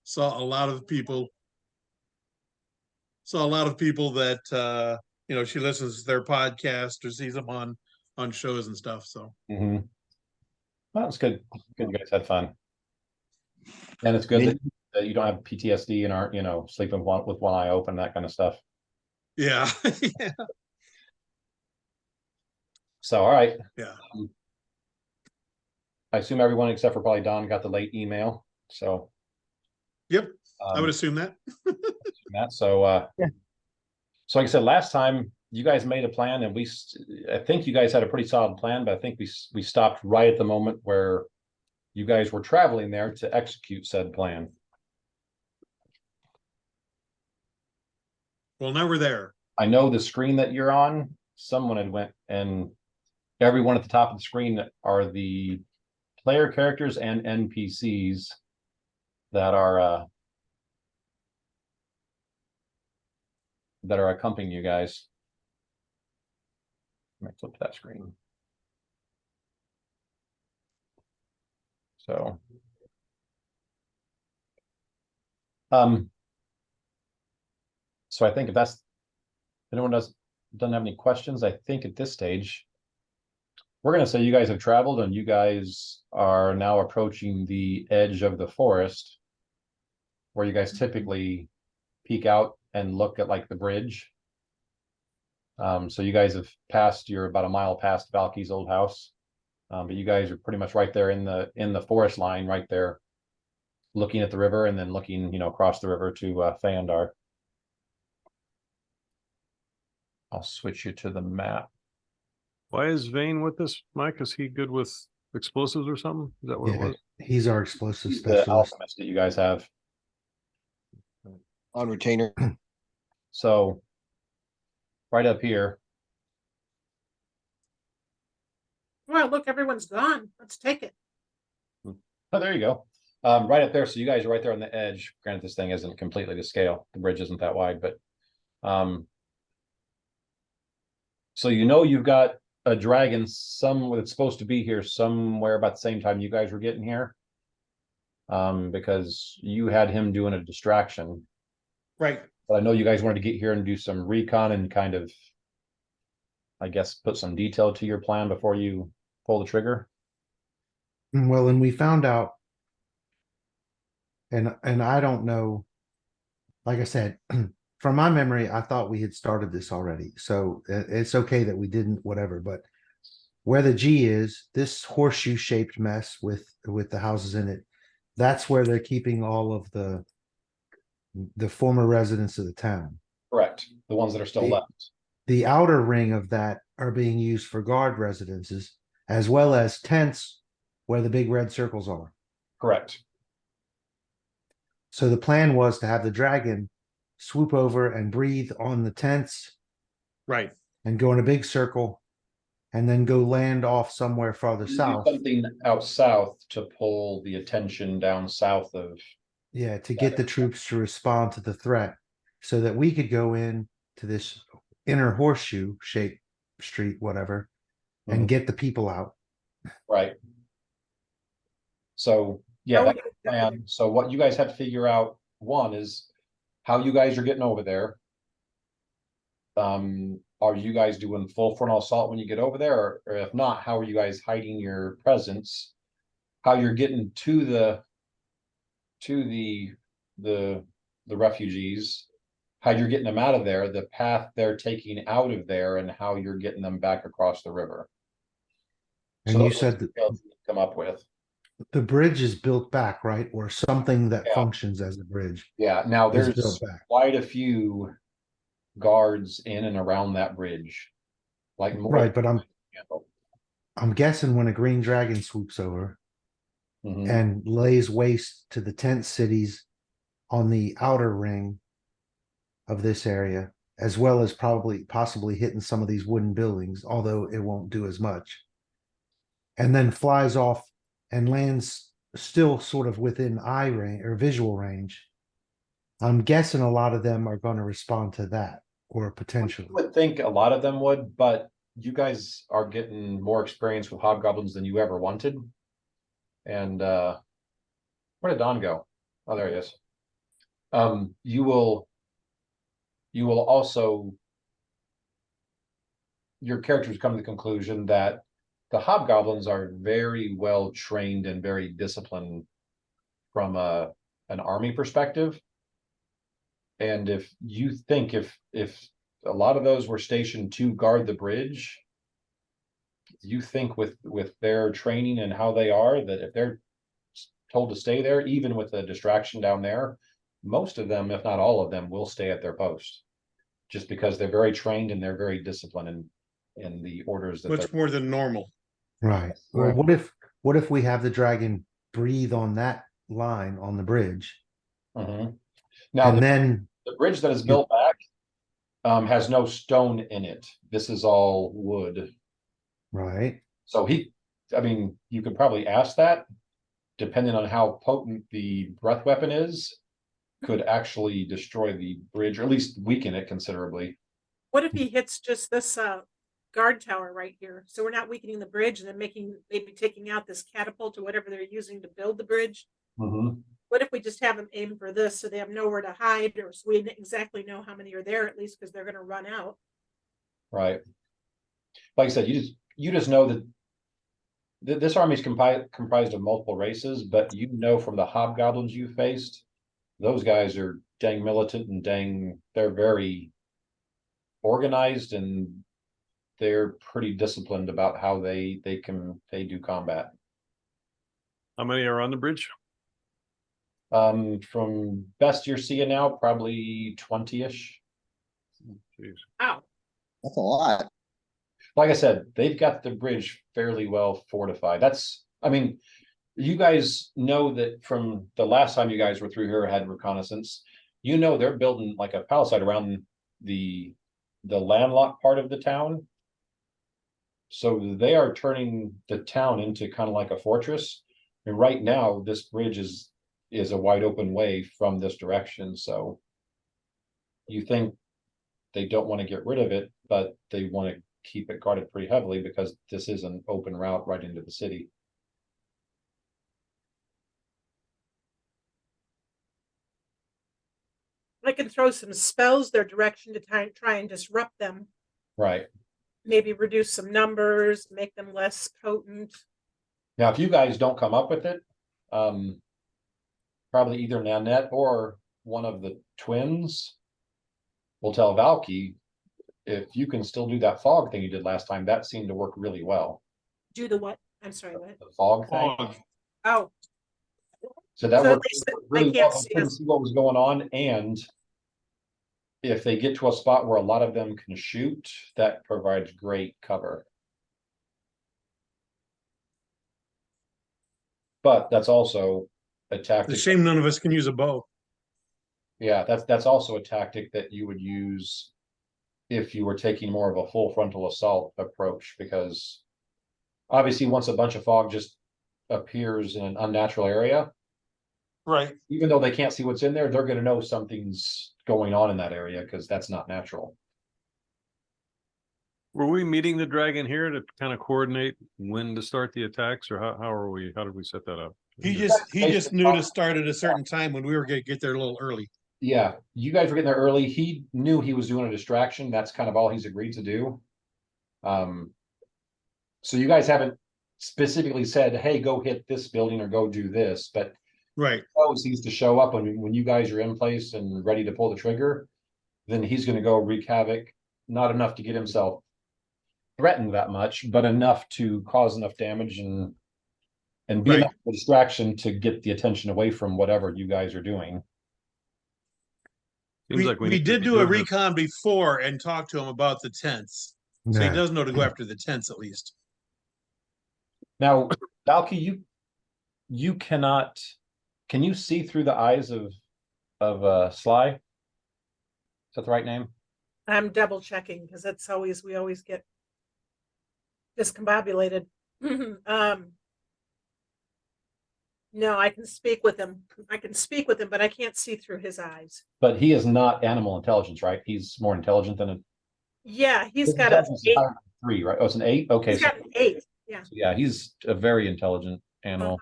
Saw a lot of people that she listens to their podcast or sees them on shows and stuff. So Well, it's good. Good, you guys had fun, and it's good that you don't have PTSD and aren't sleeping with one eye open, that kind of stuff. yeah. Yeah. So, all right. Yeah. I assume everyone except for probably Don got the late email. So, Yep. I would assume that. So, Yeah. So like I said, last time you guys made a plan, and I think you guys had a pretty solid plan, but I think we stopped right at the moment where you guys were traveling there to execute said plan. Well, now we're there. I know the screen that you're on, someone had went, and everyone at the top of the screen are the player characters and NPCs that are accompanying you guys. Let me flip that screen. So, so I think if anyone doesn't have any questions, I think at this stage, we're going to say you guys have traveled and you guys are now approaching the edge of the forest where you guys typically peek out and look at like the bridge. So you guys have you're about a mile past Valky's old house. But you guys are pretty much right there in the forest line, right there, looking at the river and then looking, across the river to Fandar. I'll switch you to the map. Why is Vane with us, Mike? Is he good with explosives or something? Is that what it was? He's our explosive He's the specialist. alchemist that you guys have on retainer. So right up here. Well, look, everyone's gone. Let's take it. Oh, there you go. Right up there. So you guys are right there on the edge. Granted, this thing isn't completely to scale. The bridge isn't that wide, but so you've got a dragon that's supposed to be here somewhere about the same time you guys were getting here. Because you had him doing a distraction. Right. But I know you guys wanted to get here and do some recon and kind of, I guess, put some detail to your plan before you pull the trigger. Well, and we found out, and I don't know, like I said, from my memory, I thought we had started this already. So it's okay that we didn't, whatever, but where the G is, this horseshoe shaped mess with the houses in it, that's where they're keeping all of the former residents of the town. Correct. The ones that are still left. The outer ring of that are being used for guard residences, as well as tents where the big red circles are. Correct. So the plan was to have the dragon swoop over and breathe on the tents. Right. And go in a big circle and then go land off somewhere farther south. Something out south to pull the attention down south of. Yeah, to get the troops to respond to the threat so that we could go in to this inner horseshoe shaped street, whatever, and get the people out. Right. So, yeah, that's the plan. So what you guys have to figure out, one, is how you guys are getting over there. Are you guys doing full frontal assault when you get over there? Or if not, how are you guys hiding your presence? How you're getting to the refugees, how you're getting them out of there, the path they're taking out of there, and how you're getting them back across the river. And so you said that come up with the bridge is built back, right? Or something that functions as a bridge. Yeah. Now there's built back. quite a few guards in and around that bridge. Like more Right, but I'm guessing when a green dragon swoops over and lays waste to the tent cities on the outer ring of this area, as well as possibly hitting some of these wooden buildings, although it won't do as much, and then flies off and lands still sort of within eye range or visual range. I'm guessing a lot of them are going to respond to that, or potentially. I would think a lot of them would, but you guys are getting more experience with hobgoblins than you ever wanted. And where did Don go? Oh, there he is. You will also, your characters come to the conclusion that the hobgoblins are very well trained and very disciplined from an army perspective. And if you think if a lot of those were stationed to guard the bridge, you think with their training and how they are, that if they're told to stay there, even with the distraction down there, most of them, if not all of them, will stay at their post, just because they're very trained and they're very disciplined in the orders that Much more than normal. Right. Well, Right. what if we have the dragon breathe on that line on the bridge? Mhm. Now, And then the bridge that is built back has no stone in it. This is all wood. right. So I mean, you could probably ask that, depending on how potent the breath weapon is, could actually destroy the bridge, or at least weaken it considerably. What if he hits just this guard tower right here? So we're not weakening the bridge and then maybe taking out this catapult or whatever they're using to build the bridge. Mm-hmm. What if we just have them aim for this so they have nowhere to hide, or so we exactly know how many are there, at least, because they're going to run out. Right. Like I said, you just know that this army is comprised of multiple races, but you know from the hobgoblins you faced, those guys are dang militant and they're very organized, and they're pretty disciplined about how they do combat. How many are on the bridge? From best you're seeing now, probably 20-ish. Jeez. Wow. That's a lot. Like I said, they've got the bridge fairly well fortified. I mean, you guys know that from the last time you guys were through here, had reconnaissance, you know they're building like a palisade around the landlocked part of the town. So they are turning the town into kind of like a fortress. And right now, this bridge is a wide open way from this direction. So you think they don't want to get rid of it, but they want to keep it guarded pretty heavily because this is an open route right into the city. I can throw some spells their direction to try and disrupt them. Right. Maybe reduce some numbers, make them less potent. Now, if you guys don't come up with it, probably either Nanette or one of the twins will tell Valky, if you can still do that fog thing you did last time, that seemed to work really well. Do the what? I'm sorry, what? The fog thing. Fog. Oh, So that So at worked least they really can't well. see They couldn't us. see what was going on, and if they get to a spot where a lot of them can shoot, that provides great cover. But that's also a It's tactic. a shame none of us can use a bow. Yeah, that's also a tactic that you would use if you were taking more of a full frontal assault approach, because obviously once a bunch of fog just appears in an unnatural area, Right. even though they can't see what's in there, they're going to know something's going on in that area because that's not natural. Were we meeting the dragon here to kind of coordinate when to start the attacks, or how did we set that up? He just knew to start at a certain time when we were gonna get there a little early. Yeah, you guys were getting there early. He knew he was doing a distraction. That's kind of all he's agreed to do. So you guys haven't specifically said, hey, go hit this building or go do this, but Right. always seems to show up when you guys are in place and ready to pull the trigger. Then he's going to go wreak havoc, not enough to get himself threatened that much, but enough to cause enough damage and be Right. enough of a distraction to get the attention away from whatever you guys are doing. Seems like We need to did be do a doing this. recon before and talk to him about the tents. So he Yeah. does know to go after the tents at least. Now, Valky, you cannot. Can you see through the eyes of Sly? Is that the right name? I'm double checking because we always get discombobulated. No, I can speak with him. But I can't see through his eyes. But he is not animal intelligence, right? He's more intelligent than a. Yeah, he's His got an intelligence is 8. higher than 3, right? Oh, it's an 8. Okay, He's got an 8. Yeah. yeah, he's a very intelligent animal.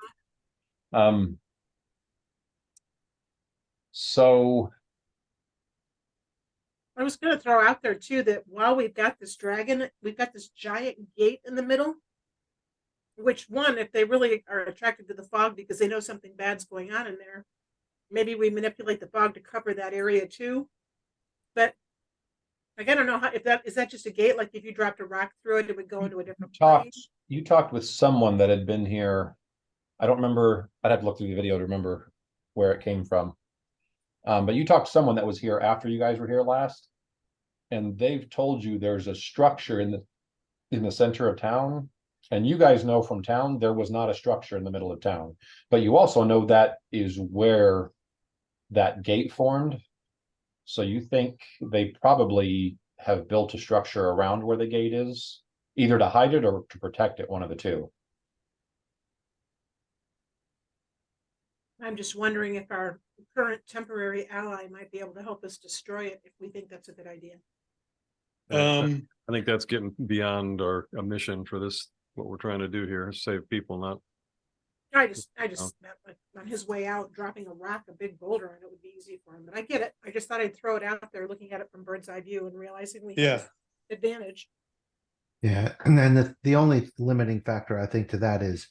So, I was gonna throw out there too, that while we've got this dragon, we've got this giant gate in the middle. Which one, if they really are attracted to the fog because they know something bad's going on in there, maybe we manipulate the fog to cover that area too. But like, I don't know how, if that, is that just a gate? Like if you dropped a rock through it, it would go into a different plane? you talked with someone that had been here. I don't remember. I'd have to look through the video to remember where it came from. But you talked to someone that was here after you guys were here last, and they've told you there's a structure in the center of town. And you guys know from town, there was not a structure in the middle of town. But you also know that is where that gate formed. So you think they probably have built a structure around where the gate is, either to hide it or to protect it, one of the two. I'm just wondering if our current temporary ally might be able to help us destroy it if we think that's a good idea. Um, I think that's getting beyond our mission for this, what we're trying to do here, save people, not. I just meant like on his way out, dropping a rock, a big boulder, and it would be easy for him. But I get it. I just thought I'd throw it out there, looking at it from bird's eye view and realizing we have this advantage. Yeah, and then the only limiting factor I think to that is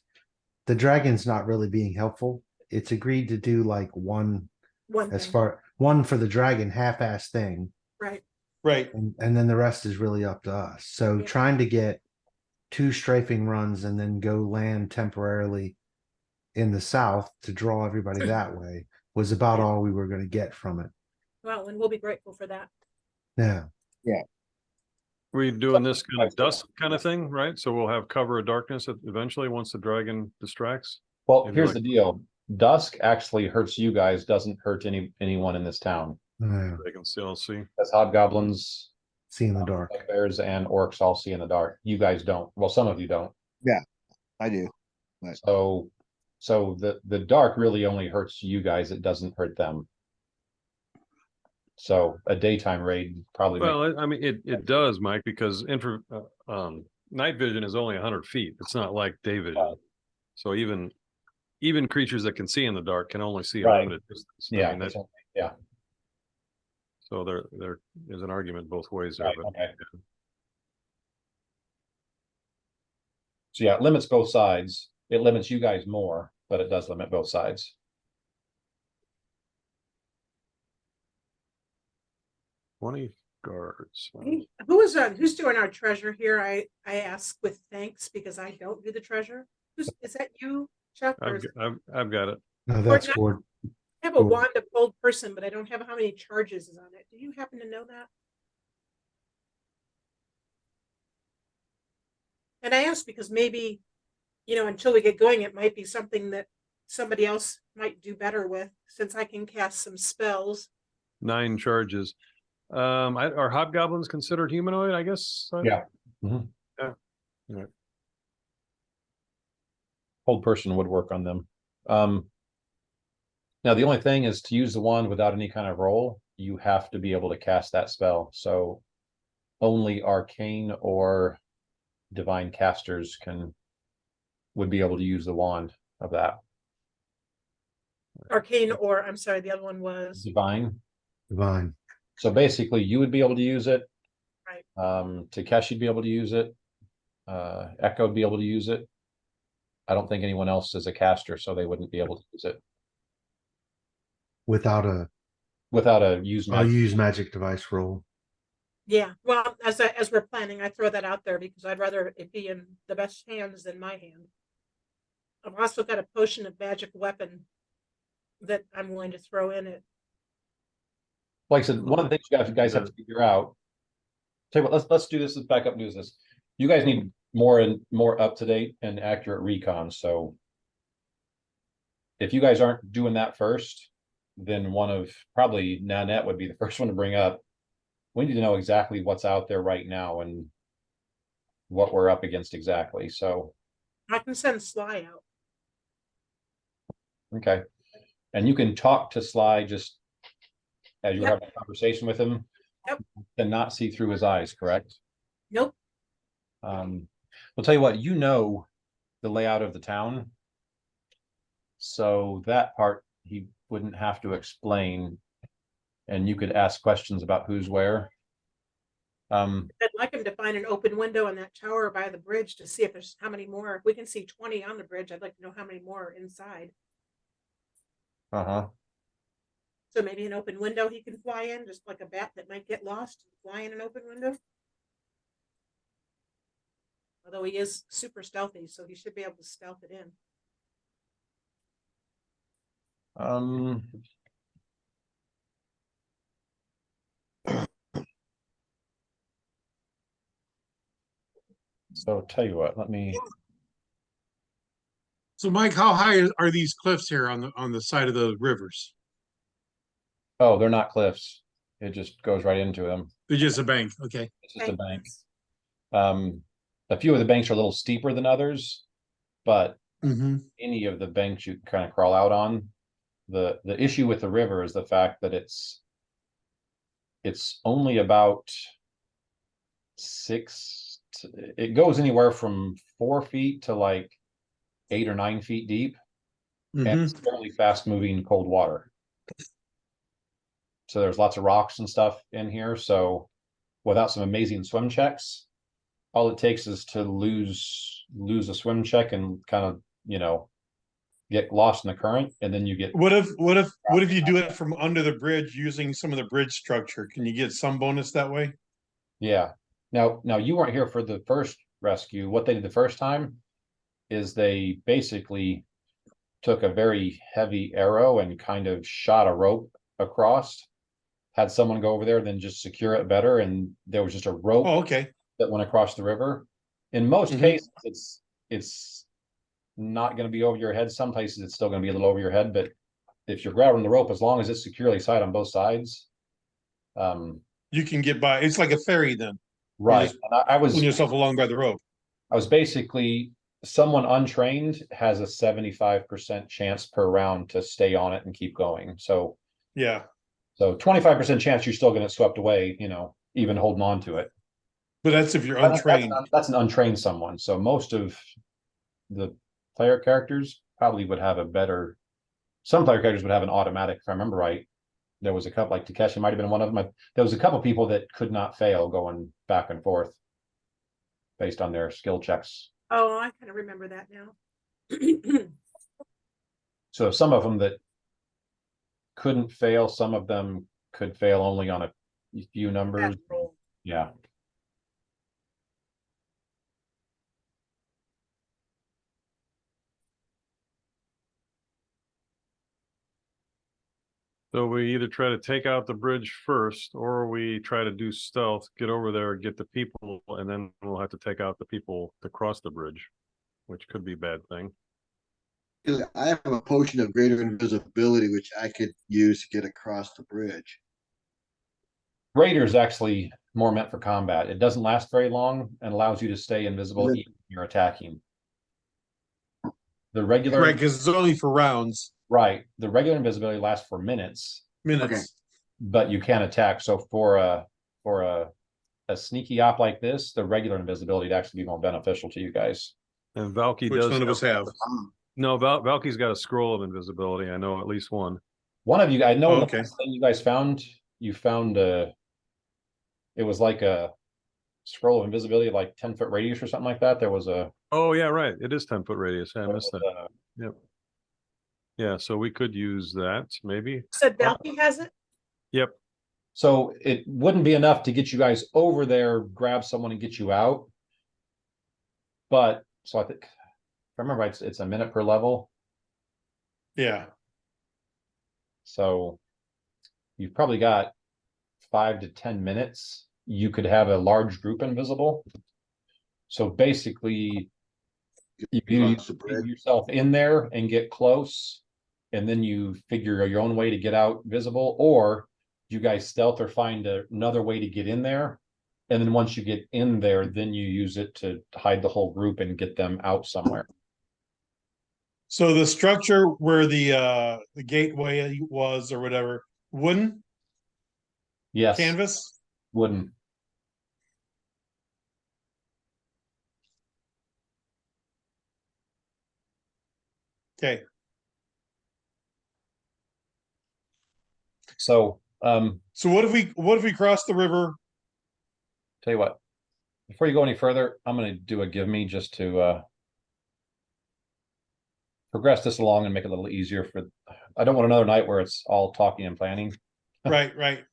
the dragon's not really being helpful. It's agreed to do like one One as thing, far one for the dragon half-ass thing, right? right. and then the rest is really up to us. So Yeah. trying to get 2 strafing runs and then go land temporarily in the south to draw everybody that way was about all we were going to get from it. Well, and we'll be grateful for that. Yeah. We're doing this kind of dusk kind of thing, right? So we'll have cover of darkness eventually once the dragon distracts. Well, Maybe here's like- the deal. Dusk actually hurts you guys, doesn't hurt anyone in this town. They can still see. That's hobgoblins, See in the dark. bears, and orcs all see in the dark. You guys don't. Well, some of you don't. I do. So the dark really only hurts you guys. It doesn't hurt them. So a daytime raid probably. Well, I mean, it does, Mike, because night vision is only 100 feet. It's not like day vision. So even creatures that can see in the dark can only see a Right. limited distance. I Yeah. mean, Yeah. so there is an argument both ways there. Right, But okay. So yeah, it limits both sides. It limits you guys more, but it does limit both sides. 20 guards. Who's doing our treasure here? I ask with thanks because I don't do the treasure. Is that you, Chuck? Or I've got it. No, that's Gord. I have a wand of gold person, but I don't have how many charges is on it. Do you happen to know that? And I ask because maybe, until we get going, it might be something that somebody else might do better with, since I can cast some spells. 9 charges. Are hobgoblins considered humanoid? I guess. Yeah. Mhm. Yeah. Yeah. Hold person would work on them. Now the only thing is to use the wand without any kind of roll, you have to be able to cast that spell. So only arcane or divine casters would be able to use the wand of that. Arcane, or I'm sorry, the other one was Divine. Divine. So basically you would be able to use it. Right. Takeshi'd be able to use it. Echo would be able to use it. I don't think anyone else is a caster, so they wouldn't be able to use it Without a use magic device roll. Yeah. Well, as we're planning, I throw that out there because I'd rather it be in the best hands than my hand. I've also got a potion of magic weapon that I'm willing to throw in it. Like I said, one of the things you guys have to figure out. Tell you what, let's do this. Let's back up and do this. You guys need more up to date and accurate recon. So if you guys aren't doing that first, then probably Nanette would be the first one to bring up. We need to know exactly what's out there right now and what we're up against exactly. So I can send Sly out. okay. And you can talk to Sly just as you're Yep. having a conversation with him. Yep. And not see through his eyes, correct? Nope. We'll tell you what, the layout of the town. So that part he wouldn't have to explain, and you could ask questions about who's where. I'd like him to find an open window in that tower by the bridge to see if there's how many more. If we can see 20 on the bridge, I'd like to know how many more are inside. Uh-huh. So maybe an open window he can fly in, just like a bat that might get lost, fly in an open window. Although he is super stealthy, so he should be able to stealth it in. So tell you what, let me. So Mike, how high are these cliffs here on the side of the rivers? Oh, they're not cliffs. It just goes right into them. They're just a bank. Okay. It's just a bank. Thanks. A few of the banks are a little steeper than others, but Mm-hmm. any of the banks you can kind of crawl out on. The issue with the river is the fact that it's only about it goes anywhere from 4 feet to like 8 or 9 feet deep, and Mm-hmm. it's fairly fast moving cold water. So there's lots of rocks and stuff in here. So without some amazing swim checks, all it takes is to lose a swim check and kind of, get lost in the current, and then you get. What if you do it from under the bridge using some of the bridge structure? Can you get some bonus that way? Yeah. Now you weren't here for the first rescue. What they did the first time is they basically took a very heavy arrow and kind of shot a rope across, had someone go over there, then just secure it better, and there was just a rope Oh, okay. that went across the river. In most Mhm. cases, it's not going to be over your head. Some places it's still going to be a little over your head, but if you're grabbing the rope, as long as it's securely tied on both sides, You can get by. It's like a ferry then. right. just And I was Pulling yourself along by the rope. basically, someone untrained has a 75% chance per round to stay on it and keep going. So Yeah. 25% chance you're still going to get swept away, even holding on to it. But that's if you're But untrained. that's an untrained someone. So most of the player characters probably would have some player characters would have an automatic, if I remember right. There was a couple, like Takeshi might have been one of them. There was a couple people that could not fail going back and forth based on their skill checks. Oh, I kind of remember that now. So some of them that couldn't fail, some of them could fail only on a few numbers. That roll. Yeah. So we either try to take out the bridge first, or we try to do stealth, get over there, get the people, and then we'll have to take out the people to cross the bridge, which could be a bad thing. I have a potion of greater invisibility, which I could use to get across the bridge. Raider is actually more meant for combat. It doesn't last very long and allows you to stay invisible even when you're attacking. The regular, Right, because it's only for rounds, right? The regular invisibility lasts for minutes, minutes. Okay. but you can attack. So for a sneaky op like this, the regular invisibility would actually be more beneficial to you guys. And Valky Which does. none of us have. No, Valky's got a scroll of invisibility. I know at least one. One of you, I know Oh, the okay. last thing you guys found, it was like a scroll of invisibility, like 10-foot radius or something like that. There was a. Oh yeah, right. It is 10-foot radius. I missed that. uh, Yep. Yeah, so we could use that maybe. Said Valky has it? Yep. So it wouldn't be enough to get you guys over there, grab someone and get you out. But so I think, if I remember right, it's a minute per level. Yeah. So you've probably got 5 to 10 minutes. You could have a large group invisible. So basically, you Across the bridge. get yourself in there and get close, and then you figure your own way to get out visible, or you guys stealth or find another way to get in there. And then once you get in there, then you use it to hide the whole group and get them out somewhere. So the structure where the gateway was or whatever, wooden Yes, canvas. wooden. Okay. So, So what if we cross the river? tell you what, before you go any further, I'm gonna do a give me just to progress this along and make it a little easier for, I don't want another night where it's all talking and planning. Right, right.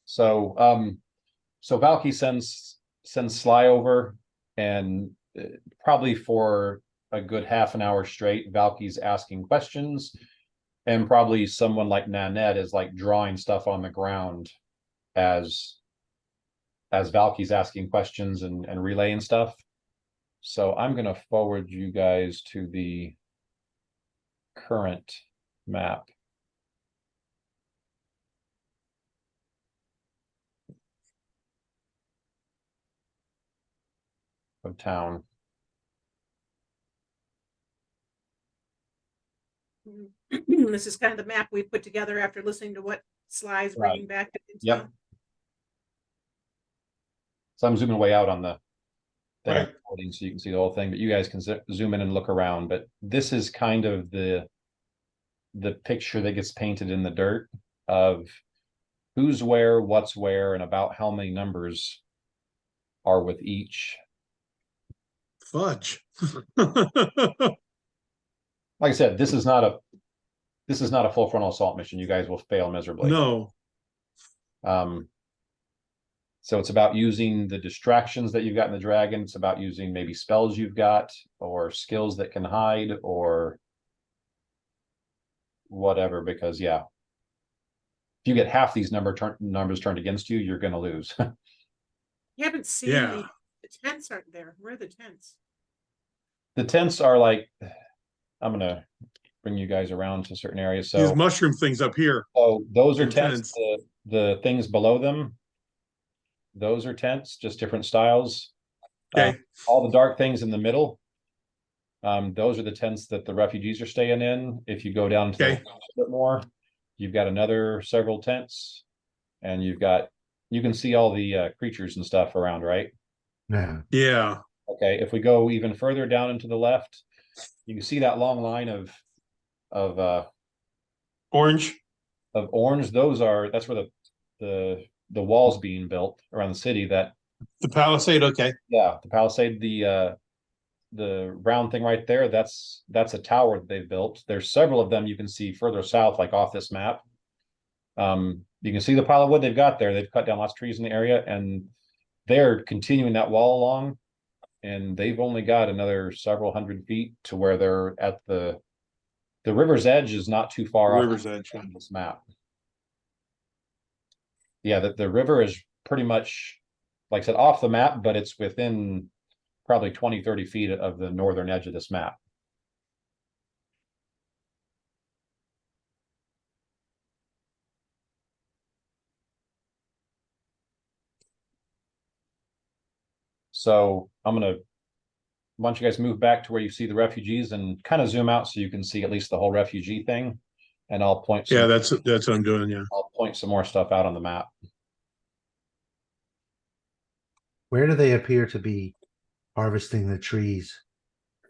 So, so Valky sends Sly over, and probably for a good half an hour straight, Valky's asking questions, and probably someone like Nanette is like drawing stuff on the ground as Valky's asking questions and relaying stuff. So I'm gonna forward you guys to the current map. Of town. This is kind of the map we put together after listening to what Sly's Right. bringing back. Yep. So I'm zooming way out on the thing, Right. so you can see the whole thing, but you guys can zoom in and look around. But this is kind of the picture that gets painted in the dirt of who's where, what's where, and about how many numbers are with each. Fudge. Like I said, this is not a full frontal assault mission. You guys will fail miserably. No. So it's about using the distractions that you've got in the dragon. It's about using maybe spells you've got, or skills that can hide, or whatever, because yeah, if you get half these numbers turned against you, you're going to lose. You haven't seen Yeah. the tents aren't there. Where are the tents? The tents are like, I'm going to bring you guys around to certain areas. These So, mushroom things up here. those are and tents. The things below them, those are tents, just different styles. Okay. All the dark things in the middle, those are the tents that the refugees are staying in. If you go down to Okay. a bit more, you've got another several tents, and you can see all the creatures and stuff around, right? Yeah. Yeah. Okay, if we go even further down into the left, you can see that long line of Orange. orange. That's where the walls being built around the city. That, The palisade. Okay. yeah, the palisade, the round thing right there, that's a tower that they've built. There's several of them you can see further south, like off this map. You can see the pile of wood they've got there. They've cut down lots of trees in the area, and they're continuing that wall along, and they've only got another several hundred feet to where they're at the river's edge is not too far off River's Edge. on this map. Yeah, the river is pretty much, like I said, off the map, but it's within probably 20-30 feet of the northern edge of this map. So I'm gonna, why don't you guys move back to where you see the refugees and kind of zoom out so you can see at least the whole refugee thing, and I'll point Yeah, that's what I'm doing. Yeah. I'll point some more stuff out on the map. Where do they appear to be harvesting the trees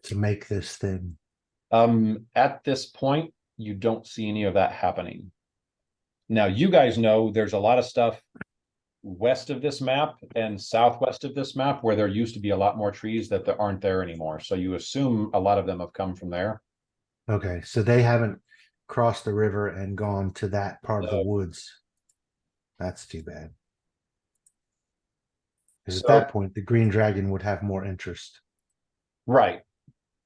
to make this thing? At this point, you don't see any of that happening. Now, you guys know there's a lot of stuff west of this map and southwest of this map where there used to be a lot more trees that aren't there anymore. So you assume a lot of them have come from there. Okay, so they haven't crossed the river and gone to that part of the No. woods. That's too bad. 'Cause So- at that point, the green dragon would have more interest. Right.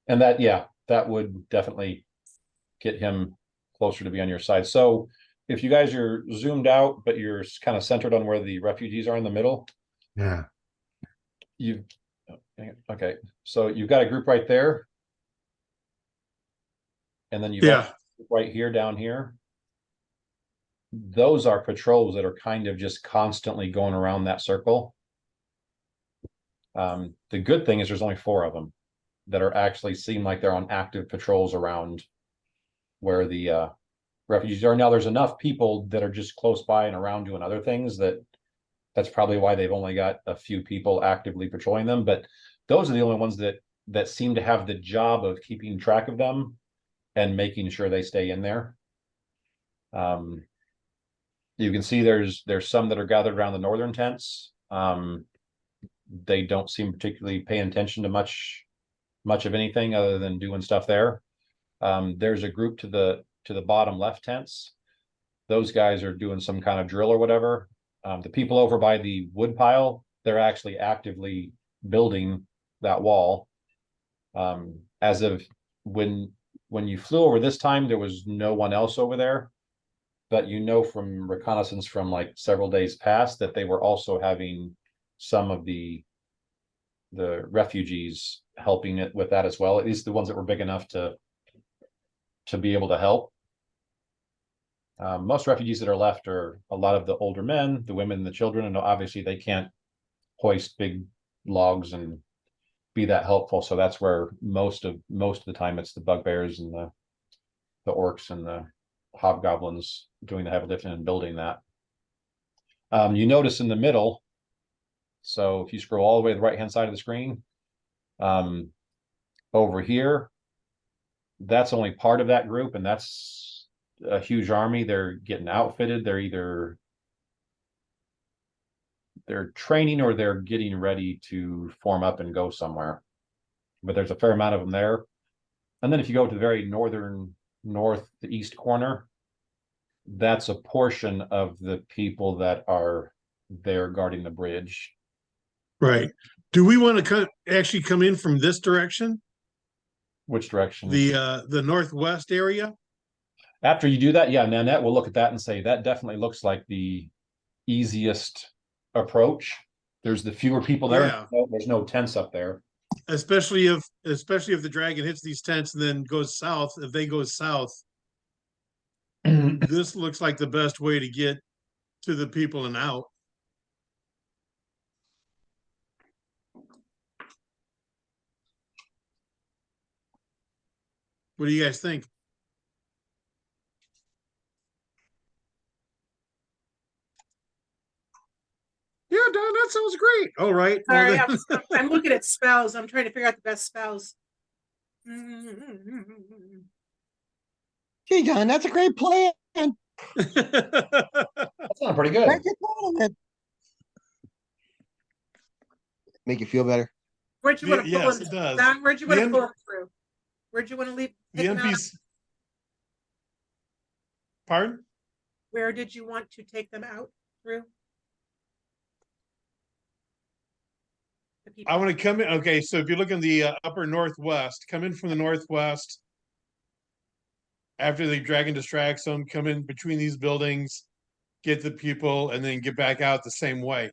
And that, yeah, that would definitely get him closer to be on your side. So if you guys are zoomed out, but you're kind of centered on where the refugees are in the middle, Yeah. okay, so you've got a group right there. And then you've got Yeah. a group right here, down here. Those are patrols that are kind of just constantly going around that circle. The good thing is there's only 4 of them that are actually seem like they're on active patrols around where the refugees are. Now there's enough people that are just close by and around doing other things that's probably why they've only got a few people actively patrolling them. But those are the only ones that seem to have the job of keeping track of them and making sure they stay in there. You can see there's some that are gathered around the northern tents. They don't seem particularly paying attention to much of anything other than doing stuff there. There's a group to the bottom left tents. Those guys are doing some kind of drill or whatever. The people over by the wood pile, they're actually actively building that wall. As of when you flew over this time, there was no one else over there. But you know from reconnaissance from like several days past that they were also having some of the refugees helping it with that as well, at least the ones that were big enough to be able to help. Most refugees that are left are a lot of the older men, the women, and the children, and obviously they can't hoist big logs and be that helpful. So that's where most of the time it's the bugbears and the orcs and the hobgoblins doing the heavy lifting and building that. You notice in the middle, so if you scroll all the way to the right hand side of the screen, over here, that's only part of that group, and that's a huge army. They're getting outfitted. They're training or they're getting ready to form up and go somewhere. But there's a fair amount of them there. And then if you go to the very northeast corner, that's a portion of the people that are there guarding the bridge. Right. Do we want to actually come in from this direction? Which direction? The northwest area? After you do that, yeah, Nanette will look at that and say that definitely looks like the easiest approach. There's the fewer people there. Yeah. There's no tents up there. Especially if the dragon hits these tents and then goes south. If they go south, this looks like the best way to get to the people and out. What do you guys think? Yeah, Don, that sounds great. All right. Sorry, Well, I'm looking at spells. I'm trying to figure out the best spells. Gee, John, that's a great plan. That's not pretty good. Make it plan of it. Make you feel better. Where'd you want to pull yes, him? it does. Don, where'd you want to The pull him through? Where'd you want to leave? The take him out? NPC. Pardon? Where did you want to take them out through? The people. I want to come in. Okay, so if you look in the upper northwest, come in from the northwest. After the dragon distracts them, come in between these buildings, get the people, and then get back out the same way.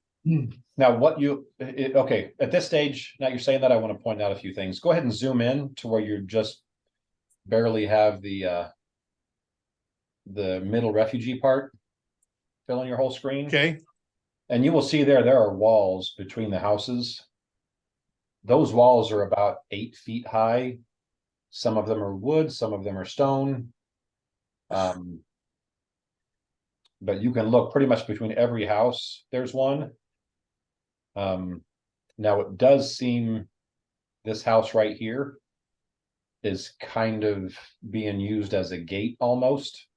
Now, okay, at this stage, now you're saying that, I want to point out a few things. Go ahead and zoom in to where you just barely have the middle refugee part filling your whole screen. Okay. And you will see there are walls between the houses. Those walls are about 8 feet high. Some of them are wood, some of them are stone. But you can look pretty much between every house. There's one. Now it does seem this house right here is kind of being used as a gate almost.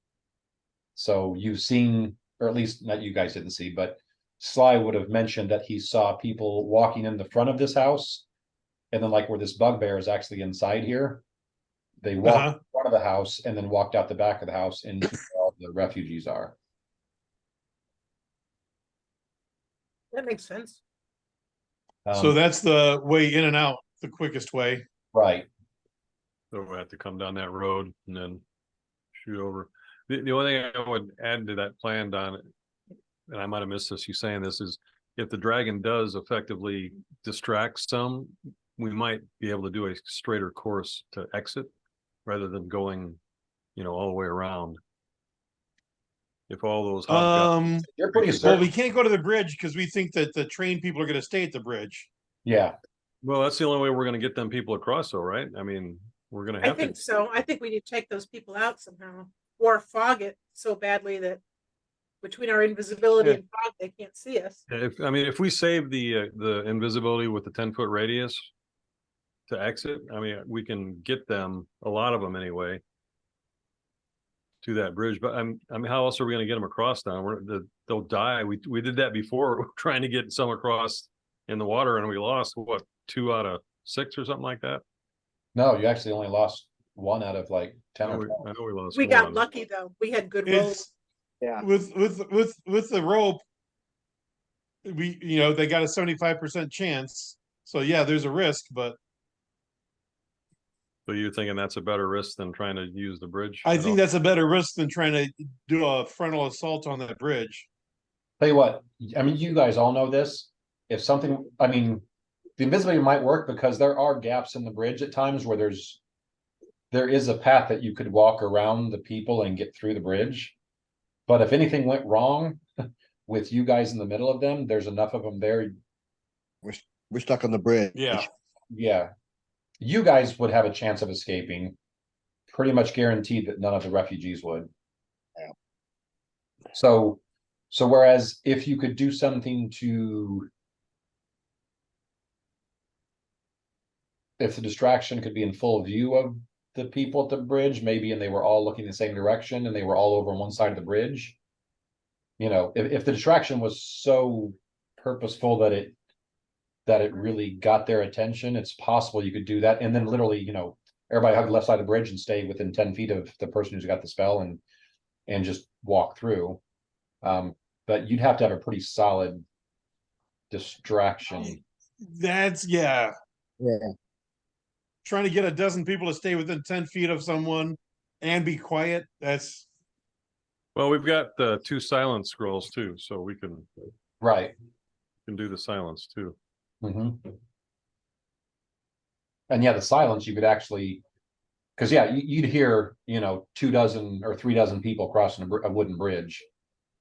So you've seen, or at least not you guys didn't see, but Sly would have mentioned that he saw people walking in the front of this house. And then like where this bugbear is actually inside here, they walked in front of the house and then walked out the back of the house into where all the refugees are. That makes sense. So that's the way in and out, the quickest way. Right. So we have to come down that road and then shoot over. The only thing I would add to that plan, Don, and I might have missed this, you saying this, is if the dragon does effectively distract some, we might be able to do a straighter course to exit rather than going, all the way around. If all those You're pretty Well, certain. we can't go to the bridge because we think that the trained people are going to stay at the bridge. Yeah. Well, that's the only way we're going to get them people across, though, right? I mean, we're going to I have think to. so. I think we need to take those people out somehow, or fog it so badly that between our invisibility and fog, they can't see us. If we save the invisibility with the 10-foot radius to exit, we can get them, a lot of them anyway, to that bridge, but I mean, how else are we gonna get them across now? They'll die. We did that before, trying to get some across in the water, and we lost, what, 2 out of 6 or something like that? No, you actually only lost 1 out of like 10 I or 12. know we lost We got one. lucky though. We had good rolls. It's Yeah. with the rope. They got a 75% chance. So yeah, there's a risk, but So you're thinking that's a better risk than trying to use the bridge? I think that's a better risk than trying to do a frontal assault on that bridge. Tell you what, I mean, you guys all know this. If something, I mean, the invisibility might work because there are gaps in the bridge at times where there is a path that you could walk around the people and get through the bridge. But if anything went wrong with you guys in the middle of them, there's enough of them there. We're stuck on the bridge. Yeah. Yeah. You guys would have a chance of escaping. Pretty much guaranteed that none of the refugees would. Yeah. So whereas if you could do something to, if the distraction could be in full view of the people at the bridge, maybe, and they were all looking the same direction and they were all over on one side of the bridge. If the distraction was so purposeful that it really got their attention, it's possible you could do that. And then literally, everybody hug the left side of the bridge and stay within 10 feet of the person who's got the spell and just walk through. But you'd have to have a pretty solid distraction. Yeah. Yeah. Trying to get a dozen people to stay within 10 feet of someone and be quiet. Well, we've got the 2 silence scrolls too, so we can Right. do the silence too. Mm-hmm. And yeah, the silence you could actually, because yeah, you'd hear 2 dozen or 3 dozen people crossing a wooden bridge,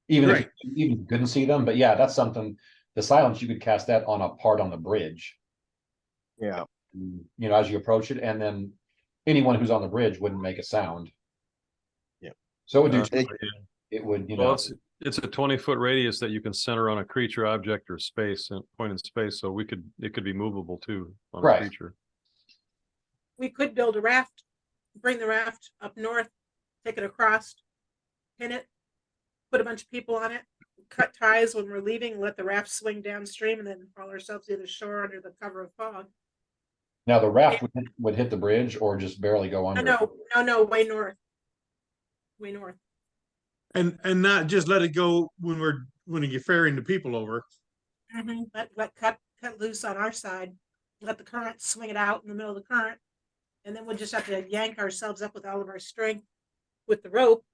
even if you couldn't see them. But yeah, that's something. The silence, you could cast that on a part on the bridge. Yeah. As you approach it, and then anyone who's on the bridge wouldn't make a sound. Yeah. So it would Uh, do. It would, Well, it's a 20-foot radius that you can center on a creature, object, or space, and point in space. So it could be movable too on a Right. creature. We could build a raft, bring the raft up north, take it across, pin it, put a bunch of people on it, cut ties when we're leaving, let the raft swing downstream, and then haul ourselves to the shore under the cover of fog. now the raft would hit the bridge or just barely go under. No, way north. Way north. And not just let it go when you're ferrying the people over. Mm-hmm. Let cut loose on our side, let the current swing it out in the middle of the current, and then we'll just have to yank ourselves up with all of our strength with the rope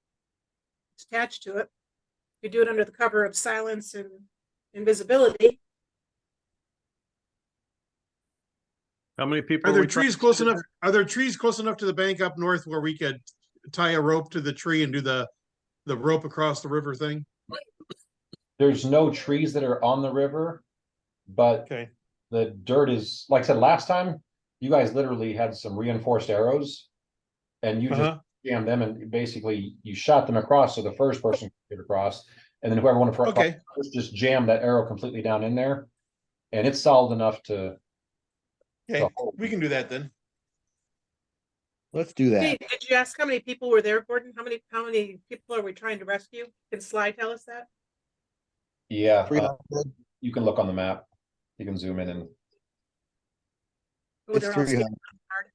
attached to it. We do it under the cover of silence and invisibility. How many people Are there we trying trees to close get enough? Are there trees close enough to the bank up north where we could tie a rope to the tree and do the rope across the river thing? There's no trees that are on the river, but Okay. the dirt is, like I said last time, you guys literally had some reinforced arrows and you just jammed them, and basically you shot them across so the first person could get across, and then whoever wanted to Okay. just jammed that arrow completely down in there, and it's solid enough to Okay, we can do that then. Let's do that. Hey, did you ask how many people were there, Gordon? How many people are we trying to rescue? Can Sly tell us that? Yeah, 300. you can look on the map. You can zoom in and Oh, It's they're all 300. hard.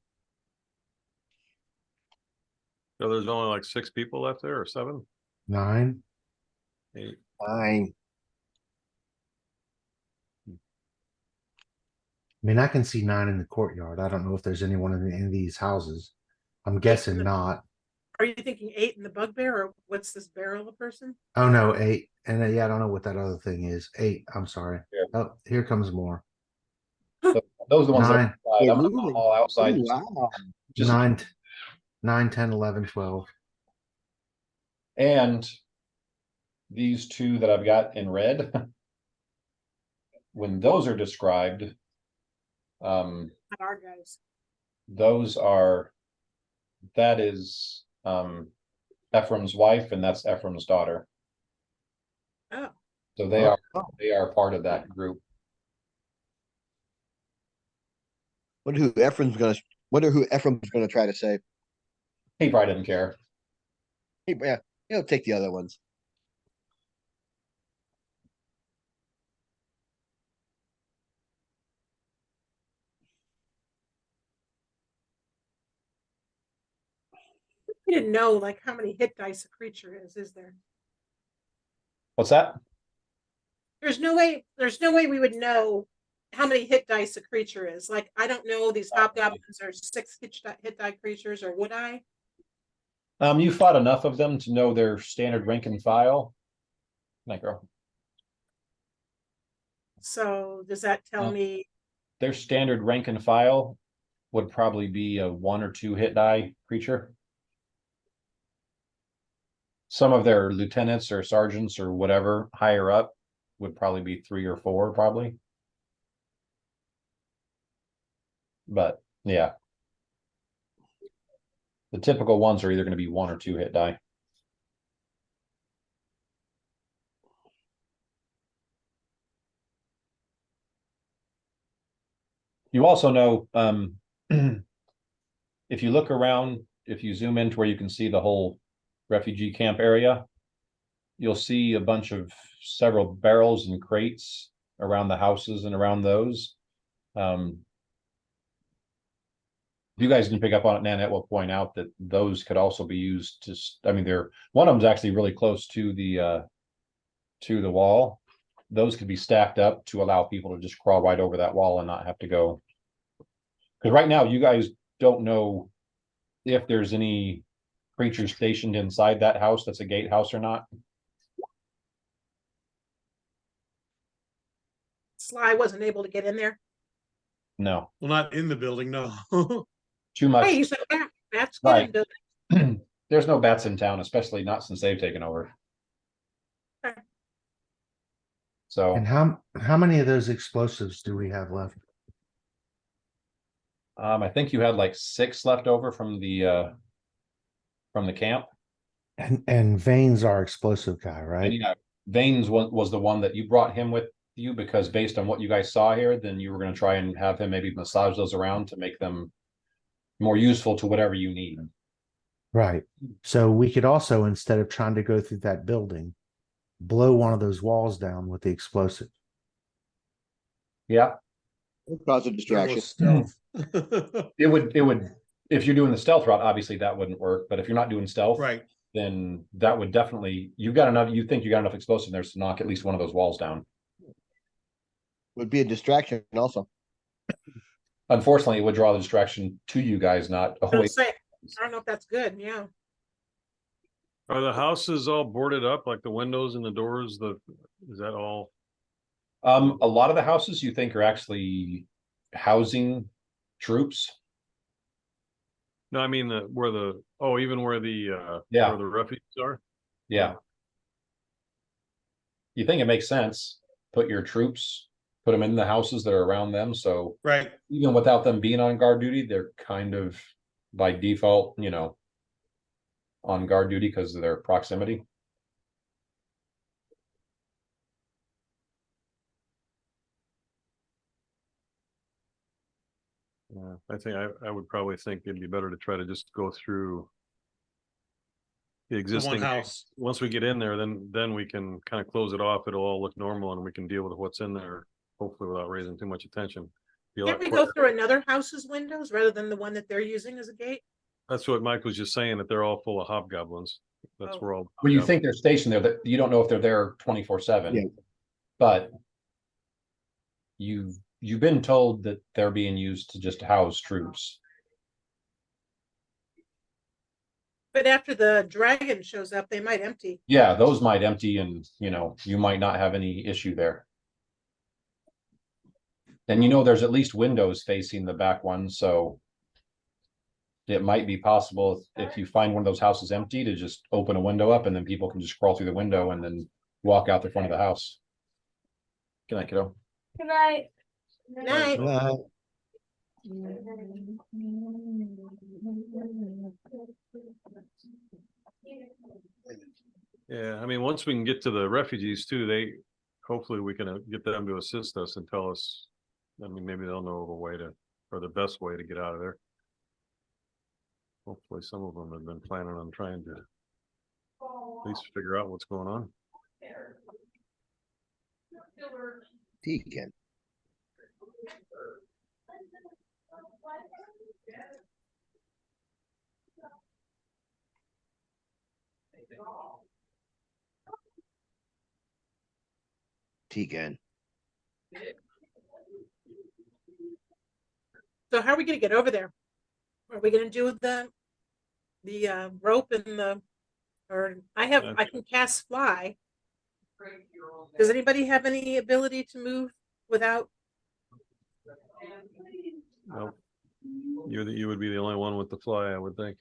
So there's only like 6 people left there, or 7, 9. 8. Fine. I mean, I can see 9 in the courtyard. I don't know if there's anyone in any of these houses. I'm guessing not. Are you thinking 8 in the bugbear, or what's this barrel of a person? Oh no, 8. And yeah, I don't know what that other thing is. 8. I'm sorry. Yeah. Oh, here comes more. those are the ones 9. that are outside. I'm moving. all outside. Ooh, wow. Just 9, 10, 11, 12. And these 2 that I've got in red, when those are described, Not our guys. that is Ephraim's wife, and that's Ephraim's daughter. Oh, So they are part of that group. Wonder who Ephraim's gonna try to save. He probably didn't care. Yeah, he'll take the other ones. We didn't know like how many hit dice a creature is there? What's that? There's no way we would know how many hit dice a creature is. Like, I don't know these hobgoblins are 6 hit die creatures, or would I? You fought enough of them to know their standard rank and file. Night girl. So does that tell me Their standard rank and file would probably be a 1 or 2 hit die creature. Some of their lieutenants or sergeants or whatever higher up would probably be 3 or 4, probably. But yeah, the typical ones are either going to be 1 or 2 hit die. You also know, if you look around, if you zoom into where you can see the whole refugee camp area, you'll see a bunch of several barrels and crates around the houses and around those. You guys can pick up on it, Nanette will point out that those could also be used to, I mean, one of them's actually really close to the wall. Those could be stacked up to allow people to just crawl right over that wall and not have to go. Because right now, you guys don't know if there's any creatures stationed inside that house that's a gatehouse or not. Sly wasn't able to get in there? No, Well, not in the building, no. too much. Hey, you said that's good. Right. Building. There's no bats in town, especially not since they've taken over. Okay. So, And how many of those explosives do we have left? I think you had like 6 left over from the camp. And Vane's our explosive guy, And right? yeah, Vane's was the one that you brought him with you because based on what you guys saw here, then you were going to try and have him maybe massage those around to make them more useful to whatever you need. Right. So we could also, instead of trying to go through that building, blow one of those walls down with the explosive. Yeah, Cause a distraction. Stealth. it would if you're doing the stealth route, obviously that wouldn't work. But if you're not doing stealth, Right. then that would definitely you think you got enough explosive there to knock at least one of those walls down. Would be a distraction also. Unfortunately, it would draw the distraction to you guys, not away. I don't know if that's good. Yeah. Are the houses all boarded up, like the windows and the doors? Is that all? A lot of the houses you think are actually housing troops. No, I mean even where the Yeah. where the refugees are. Yeah. You think it makes sense, put your troops, put them in the houses that are around them. So Right. even without them being on guard duty, they're kind of by default, on guard duty because of their proximity. Yeah, I think I would probably think it'd be better to try to just go through the The existing one house. Once we get in there, then we can kind of close it off. It'll all look normal and we can deal with what's in there, hopefully without raising too much attention. Can't we go through another house's windows rather than the one that they're using as a gate? That's what Mike was just saying, that they're all full of hobgoblins. That's Oh. where all. Well, you think they're stationed there, that you don't know if they're there 24/7. Yeah. But you've been told that they're being used to just house troops. But after the dragon shows up, they might empty. Yeah, those might empty and you might not have any issue there. And there's at least windows facing the back one, so it might be possible if you find one of those houses empty to just open a window up and then people can just crawl through the window and then walk out the front of the house. Good night, kiddo. Good night. Good night. Yeah, I mean, once we can get to the refugees too, hopefully we can get them to assist us and tell us. I mean, maybe they'll know of a way or the best way to get out of there. Hopefully some of them have been planning on trying to at least figure out what's going on. Deacon. Tegan. So how are we gonna get over there? Are we gonna do the rope and the, or I can cast fly. Does anybody have any ability to move without? Nope. You would be the only one with the fly, I would think.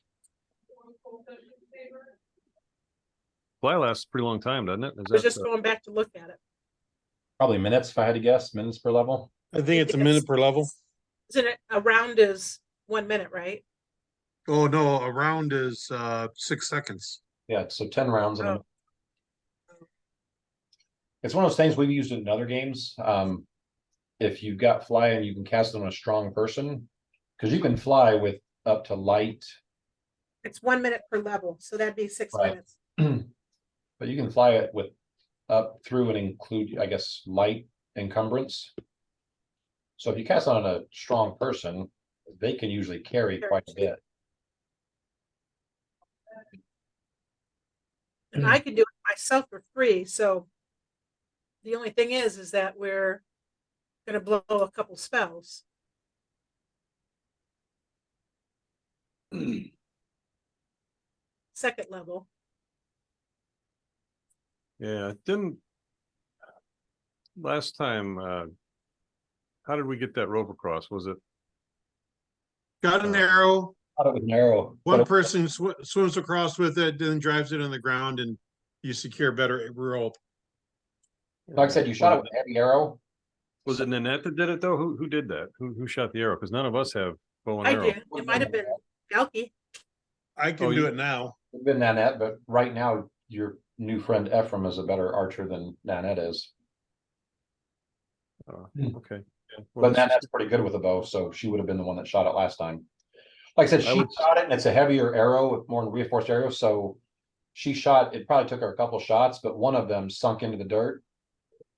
Fly lasts a pretty long time, doesn't it? I was just going back to look at it. Probably minutes, if I had to guess, minutes per level. I think it's a minute per level. Isn't it, a round is 1 minute, right? Oh, no, a round is 6 seconds. Yeah, so 10 rounds. Oh. It's one of those things we've used it in other games. If you've got fly and you can cast it on a strong person, because you can fly with up to light. It's 1 minute per level, so that'd be 6 Right. minutes. But you can fly it with up through and include, I guess, light encumbrance. So if you cast on a strong person, they can usually carry quite a bit. And I can do it myself for free, so the only thing is that we're gonna blow a couple spells. Second level. Yeah, it didn't. Last time, how did we get that rope across? Was it? Got an arrow. Thought it was narrow. One but person swims across with it, then drives it on the ground, and you secure better rope. like I said, you shot it with a heavy arrow. Was it Nanette that did it though? Who did that? Who shot the arrow? Because none of us have bow and I arrow. did. It might have been Galky. I can Oh, do you- it now. It's been Nanette, but right now your new friend Ephraim is a better archer than Nanette is. Okay. Yeah. But Well, let's Nanette's just- pretty good with a bow, so she would have been the one that shot it last time. Like I said, I she would- shot it and it's a heavier arrow with more reinforced arrow, so she shot, it probably took her a couple shots, but one of them sunk into the dirt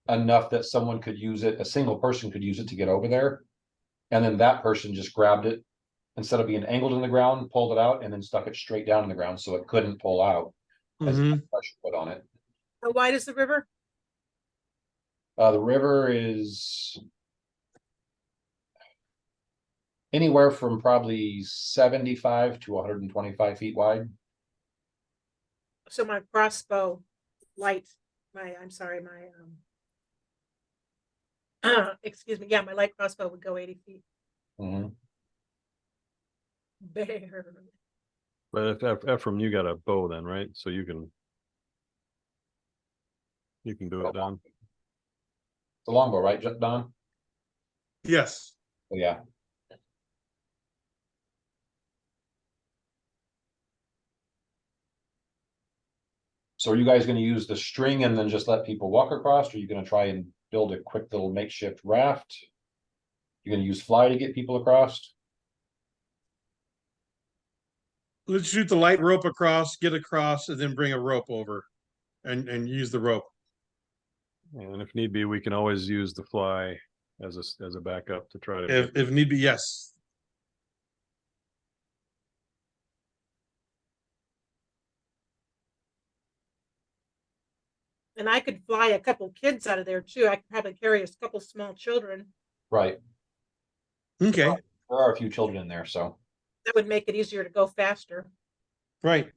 enough that someone could use it, a single person could use it to get over there. And then that person just grabbed it instead of being angled in the ground, pulled it out and then stuck it straight down in the ground so it couldn't pull out as Mhm. much pressure put on it. How wide is the river? The river is anywhere from probably 75 to 125 feet wide. So my crossbow light, I'm sorry, my excuse me, yeah, my light crossbow would go 80 feet. Mhm. Bear. But if Ephraim, you got a bow then, right? So you can do it, Don. It's a longbow, right, Don? Yes. Oh, yeah. So are you guys gonna use the string and then just let people walk across, or are you gonna try and build a quick little makeshift raft? You're gonna use fly to get people across? Let's shoot the light rope across, get across, and then bring a rope over and use the rope. And if need be, we can always use the fly as a backup to try to. If need be, yes. And I could fly a couple kids out of there too. I could probably carry a couple small children. Right, Okay, there are a few children in there, so. That would make it easier to go faster. right.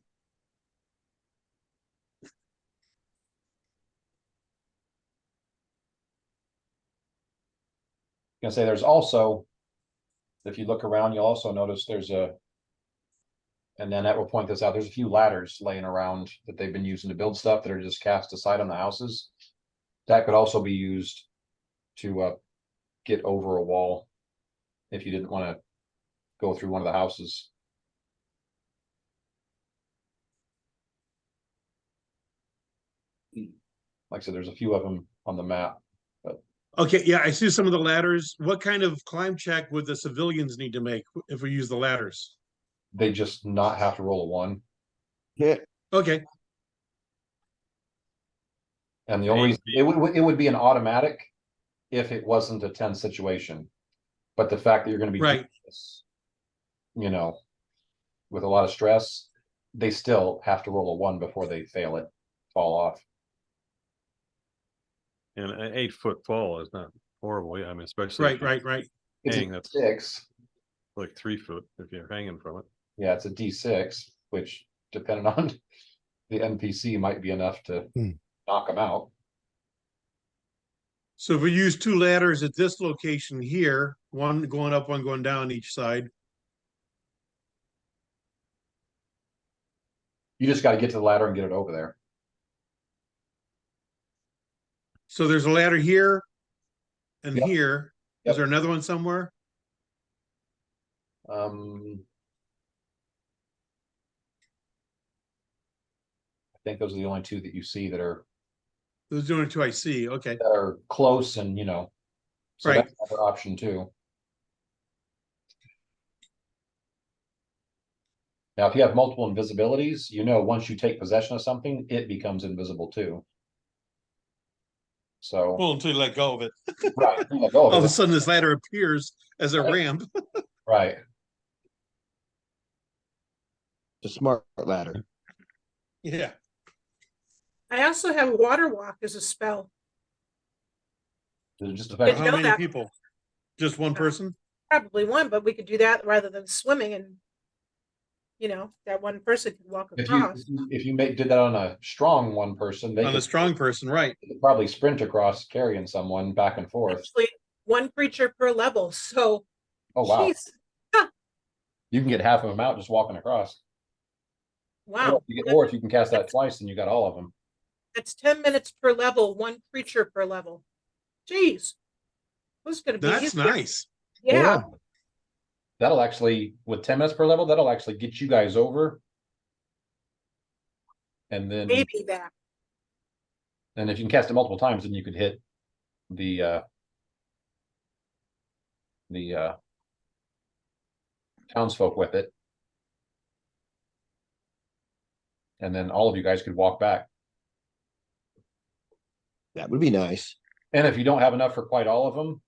Gonna say there's also, if you look around, you'll also notice there's a, and then that will point this out, there's a few ladders laying around that they've been using to build stuff that are just cast aside on the houses. That could also be used to get over a wall if you didn't want to go through one of the houses. Like I said, there's a few of them on the map. Okay, yeah, I see some of the ladders. What kind of climb check would the civilians need to make if we use the ladders? They just not have to roll a 1. Yeah. Okay, And the only reason it would be an automatic if it wasn't a tense situation. But the fact that you're going to be Right. doing this, you know, with a lot of stress, they still have to roll a 1 before they fail it, fall off. And an 8-foot fall is not horrible. Yeah, I mean, especially if Right, you're right. It's hanging, a that's D6. like 3 foot if you're hanging from it. Yeah, it's a D6, which depending on the NPC might be enough to knock them out. So if we use 2 ladders at this location here, one going up, one going down each side. You just got to get to the ladder and get it over there. So there's a ladder here and Yep. here. Yep. Is there another one somewhere? I think those are the only 2 that you see that are Those are the only 2 I see. Okay. close, and so Right. that's another option too. Now, if you have multiple invisibilities, once you take possession of something, it becomes invisible too. So Well, until you let go of it. right, you let go All of a it. sudden this ladder appears as a ramp. Right. The smart ladder. Yeah. I also have water walk as a spell. Does it just For affect Didn't how know many that. people? Just one person? Probably one, but we could do that rather than swimming, and that one person could walk if you across. if you did that on a strong one person, they On a could strong person, right. probably sprint across carrying someone back and forth. Actually, one creature per level. So, Oh wow. jeez. You can get half of them out just walking across. Wow. Or if you can cast that twice, then you got all of them. That's 10 minutes per level, one creature per level. Jeez. Who's going to be That's easier? nice. Yeah. That'll actually, with 10 minutes per level, that'll actually get you guys over. And then Maybe that. and if you can cast it multiple times, then you could hit the townsfolk with it. And then all of you guys could walk back. That would be nice. And if you don't have enough for quite all of them,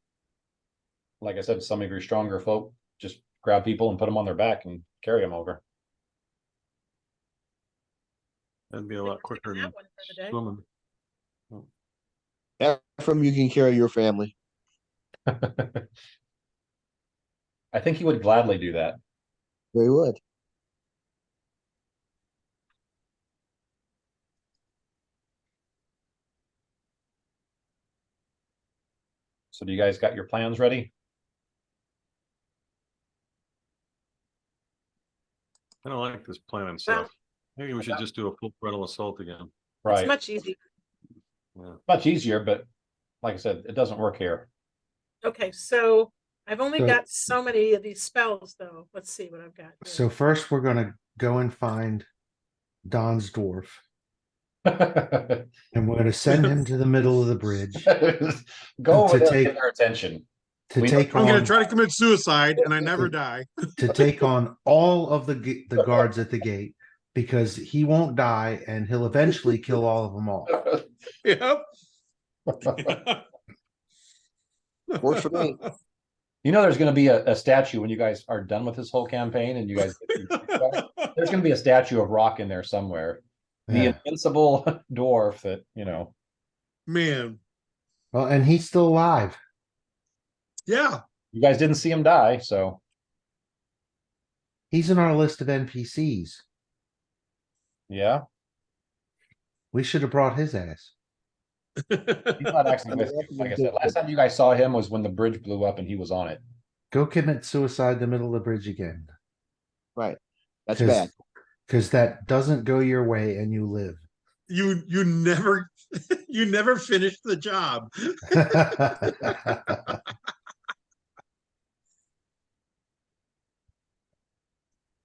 like I said, some of your stronger folk, just grab people and put them on their back and carry them over. That'd be a lot quicker That than one for the day. swimming. Ephraim, you can carry your family. I think he would gladly do that. Very would. So do you guys got your plans ready? I don't like this planning stuff. Maybe we should just do a full frontal assault again. It's Right. much easier. Yeah. Much easier, but like I said, it doesn't work here. Okay, so I've only So- got so many of these spells, though. Let's see what I've got. here. So first we're gonna go and find Don's dwarf, and we're gonna send him to the middle of the bridge Go over To there and take- get their attention. to We- take I'm going on to try to commit suicide and I never die. to take on all of the guards at the gate, because he won't die and he'll eventually kill all of them all. Yep. Works for me. There's going to be a statue when you guys are done with this whole campaign, and you guys there's going to be a statue of Rock in there somewhere. The Yeah. invincible dwarf that Man. Well, and he's still alive. Yeah. you guys didn't see him die, so He's in our list of NPCs. yeah. We should have brought his ass. He's not actually with you. Like I said, last time you guys saw him was when the bridge blew up and he was on it. Go commit suicide in the middle of the bridge again. Right. That's bad. Because that doesn't go your way and you live. You never you never finished the job.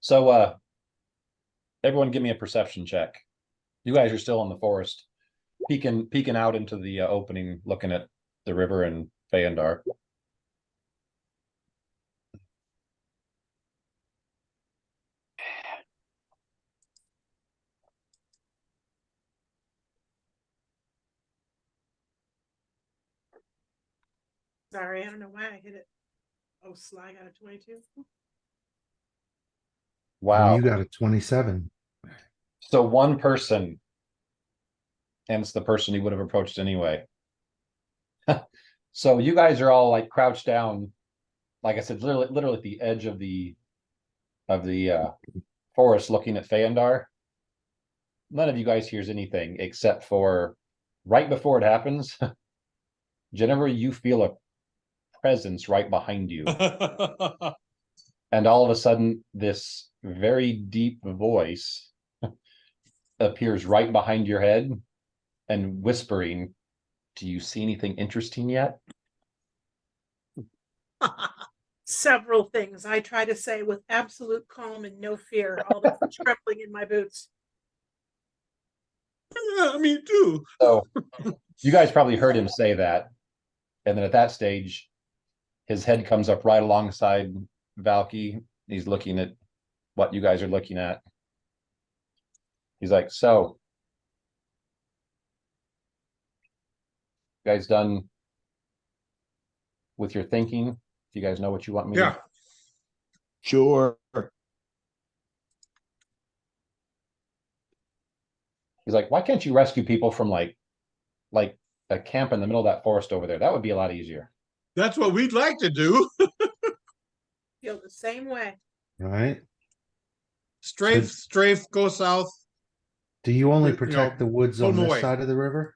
So everyone give me a perception check. You guys are still in the forest, peeking out into the opening, looking at the river and Feyendar. Sorry, I don't know why I hit it. Oh, Sly got a 22. And Wow. you got a 27. So one person, and it's the person he would have approached anyway. So you guys are all like crouched down, like I said, literally at the edge of the forest, looking at Feyendar. None of you guys hears anything except for right before it happens. Jennifer, you feel a presence right behind you, and all of a sudden, this very deep voice appears right behind your head and whispering, "Do you see anything interesting yet?" Several things I try to say with absolute calm and no fear, all the trembling in my boots. Yeah, me too. So you guys probably heard him say that. And then at that stage, his head comes up right alongside Valky. He's looking at what you guys are looking at. He's like, "So, you guys done with your thinking? Do you guys know what you want me Yeah. to?" Sure. He's like, "Why can't you rescue people from like a camp in the middle of that forest over there? That would be a lot easier." That's what we'd like to do. Feel the same way. Right? Strafe, go south. Do you only You know, protect the woods pull on 'em this away. side of the river?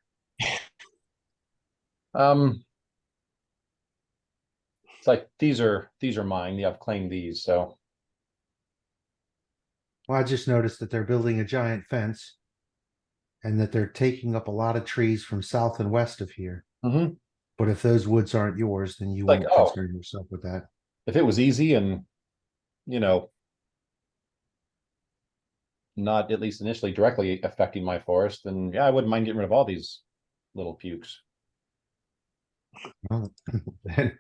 It's like these are mine. Yeah, I've claimed these. So Well, I just noticed that they're building a giant fence and that they're taking up a lot of trees from south and west of here. Mhm. But if those woods aren't yours, then you Like, won't oh. concern yourself with that. If it was easy and, you know, not at least initially directly affecting my forest, then yeah, I wouldn't mind getting rid of all these little pukes. Well, then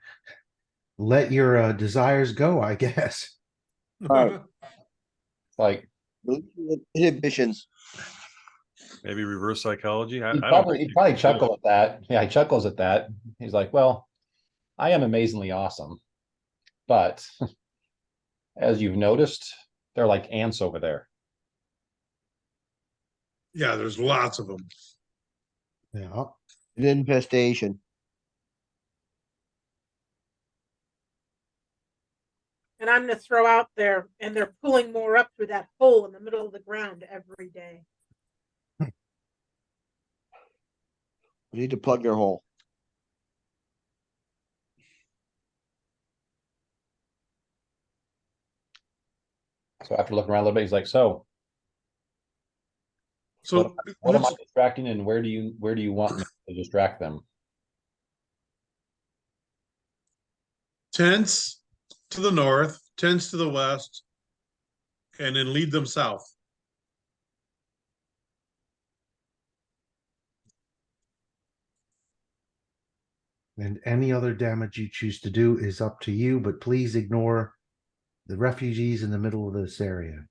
let your desires go, I guess. Alright. Like Inhibitions. Maybe reverse psychology. I don't he'd think probably you- chuckle at that. Yeah, he chuckles at that. He's like, "Well, I am amazingly awesome, but as you've noticed, they're like ants over there." Yeah, there's lots of them. Yeah. An infestation. And I'm going to throw out there, and they're pulling more up through that hole in the middle of the ground every day. We need to plug their hole. So after looking around a little bit, he's like, "So So what am I let's distracting, and where do you want me to distract them?" tents to the north, tents to the west, and then lead them south. And any other damage you choose to do is up to you, but please ignore the refugees in the middle of this area.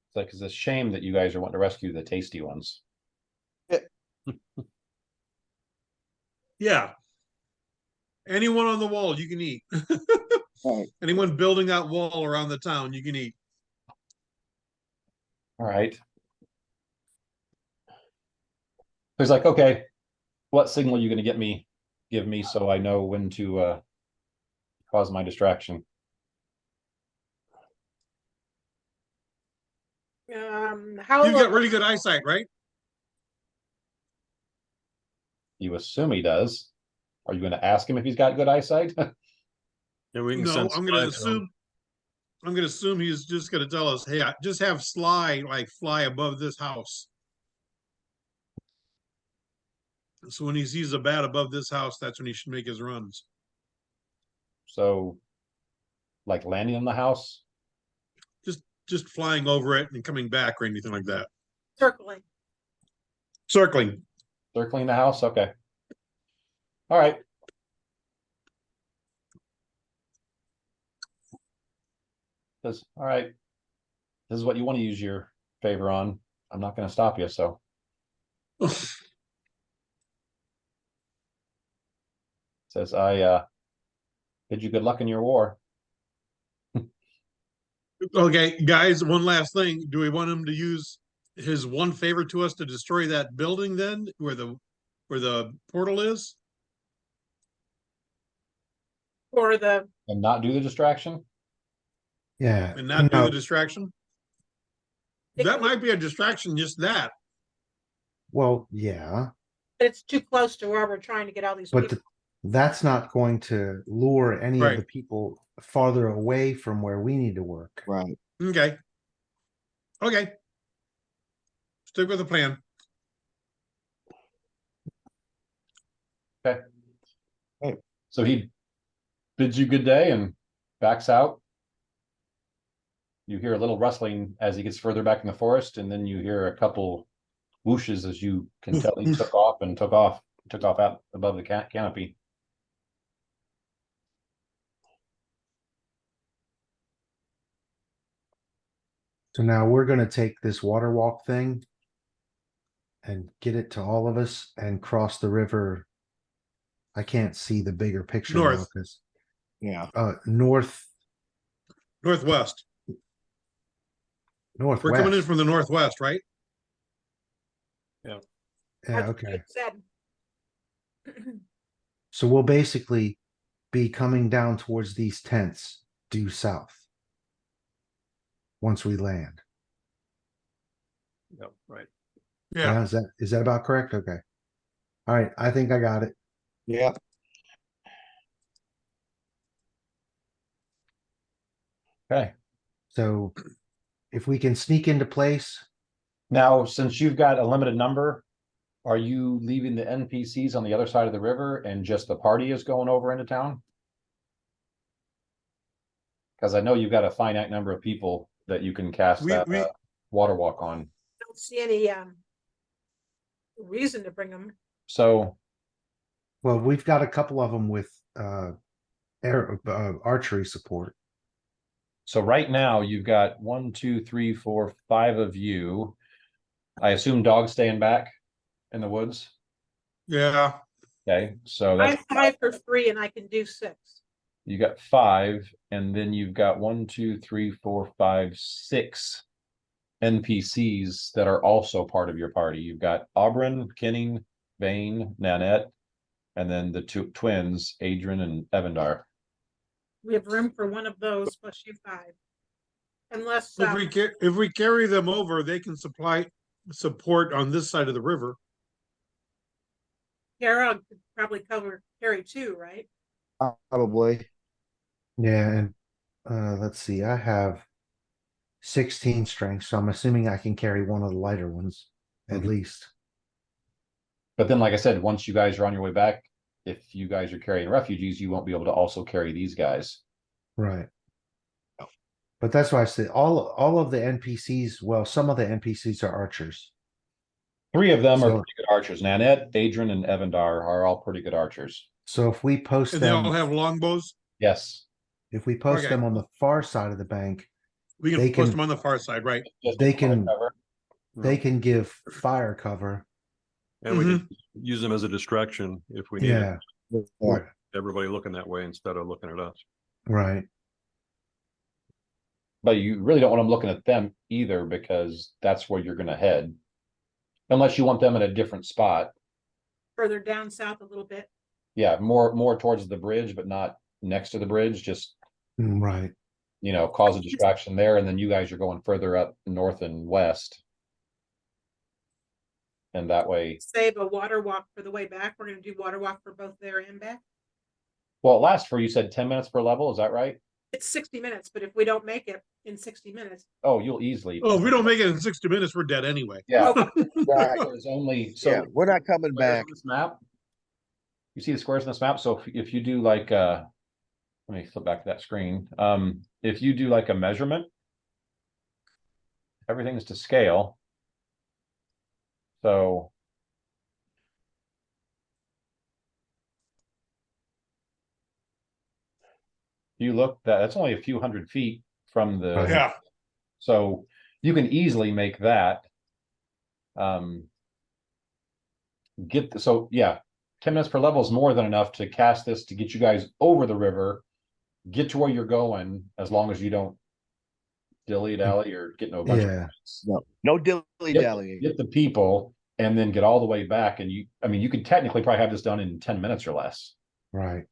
It's like, it's a shame that you guys are wanting to rescue the tasty ones. Yeah. Anyone on the wall you can eat. Alright. Anyone building that wall around the town you can eat. All right. He's like, "Okay, what signal are you going to give me so I know when to cause my distraction?" How You've low? got really good eyesight, right? You assume he does. Are you going to ask him if he's got good eyesight? Yeah, we can No, send I'm gonna Sly to 'em. assume. I'm gonna assume he's just gonna tell us, "Hey, I just have Sly like fly above this house." So when he sees a bat above this house, that's when he should make his runs. So, like landing on the house? Just flying over it and coming back or anything like that. Circling. Circling. Circling the house? Okay. All right. All right. this is what you want to use your favor on, I'm not gonna stop you, so. Says, I bid you good luck in your war. Okay, guys, one last thing. Do we want him to use his one favor to us to destroy that building then, where the portal is? Or the, And not do the distraction? Yeah, And not do no, the distraction? That might be a distraction, just that. well, yeah, it's too close to where we're trying to get all these but people. that's not going to lure any of the Right. people farther away from where we need to work. Right. Okay. Okay. Stick with the plan. Okay. Hey. So he bids you good day and backs out. You hear a little rustling as he gets further back in the forest, and then you hear a couple whooshes as you can tell he took off out above the canopy. So now we're gonna take this water walk thing and get it to all of us and cross the river. I can't see the bigger picture now North. because Yeah. north, Northwest. We're coming in northwest. from the northwest, right? Yeah, That's what okay. it said. So we'll basically be coming down towards these tents due south. Once we land. Yep, right. Yeah, Yeah. is that about correct? Okay. All right, I think I got it. Yeah. Okay. So if we can sneak into place, Now, since you've got a limited number, are you leaving the NPCs on the other side of the river and just the party is going over into town? Because I know you've got a finite number of people that you can cast We- that we- water walk on. Don't see any reason to bring them. So well, we've got a couple of them with archery support. So right now you've got 1, 2, 3, 4, 5 of you. I assume dogs staying back in the woods. Yeah. Okay, so I that's have 5 for free and I can do 6. you got 5, and then you've got 1, 2, 3, 4, 5, 6 NPCs that are also part of your party. You've got Auburn, Kenning, Vane, Nanette, and then the two twins, Adrian and Evandar. We have room for one of those plus you 5. Unless If we carry them over, they can supply support on this side of the river. Kara could probably carry 2, right? Probably. Yeah, and let's see, I have 16 strength, so I'm assuming I can carry one of the lighter ones at Mhm. least. But then, like I said, once you guys are on your way back, if you guys are carrying refugees, you won't be able to also carry these guys. Right. But that's why I said all of the NPCs, well, some of the NPCs are archers. 3 of them are So- pretty good archers. Nanette, Adrian, and Evandar are all pretty good archers. So if we post And they all them, have longbows. Yes. if we post Okay. them on the far side of the bank, We can They post can- them on the far side, right? Just They fire can- cover. they can give fire cover. And we can use them as a distraction if we need it. Yeah, Yeah. Everybody looking that way instead of looking at us. right. But you really don't want them looking at them either, because that's where you're going to head. Unless you want them in a different spot. Further down south a little bit. Yeah, more towards the bridge, but not next to the bridge. Just, Right. cause a distraction there. And then you guys are going further up north and west. And that way, Save a water walk for the way back. We're going to do water walk for both there and back. well, it lasts for, you said 10 minutes per level. Is that right? It's 60 minutes, but if we don't make it in 60 minutes, Oh, you'll easily. Oh, if we don't make it in 60 minutes, we're dead anyway. Yeah. Right. There's only, so. Yeah, we're not coming squares back. on this map. You see the squares on this map? So if you do like let me flip back to that screen. If you do like a measurement, everything's to scale. So you look that's only a few hundred feet from the Right. Yeah. so you can easily make that. So yeah, 10 minutes per level is more than enough to cast this to get you guys over the river, get to where you're going, as long as you don't dilly-dally or get no bunch Yeah. of No dilly dallying. get the people and then get all the way back. And you could technically probably have this done in 10 minutes or less. Right.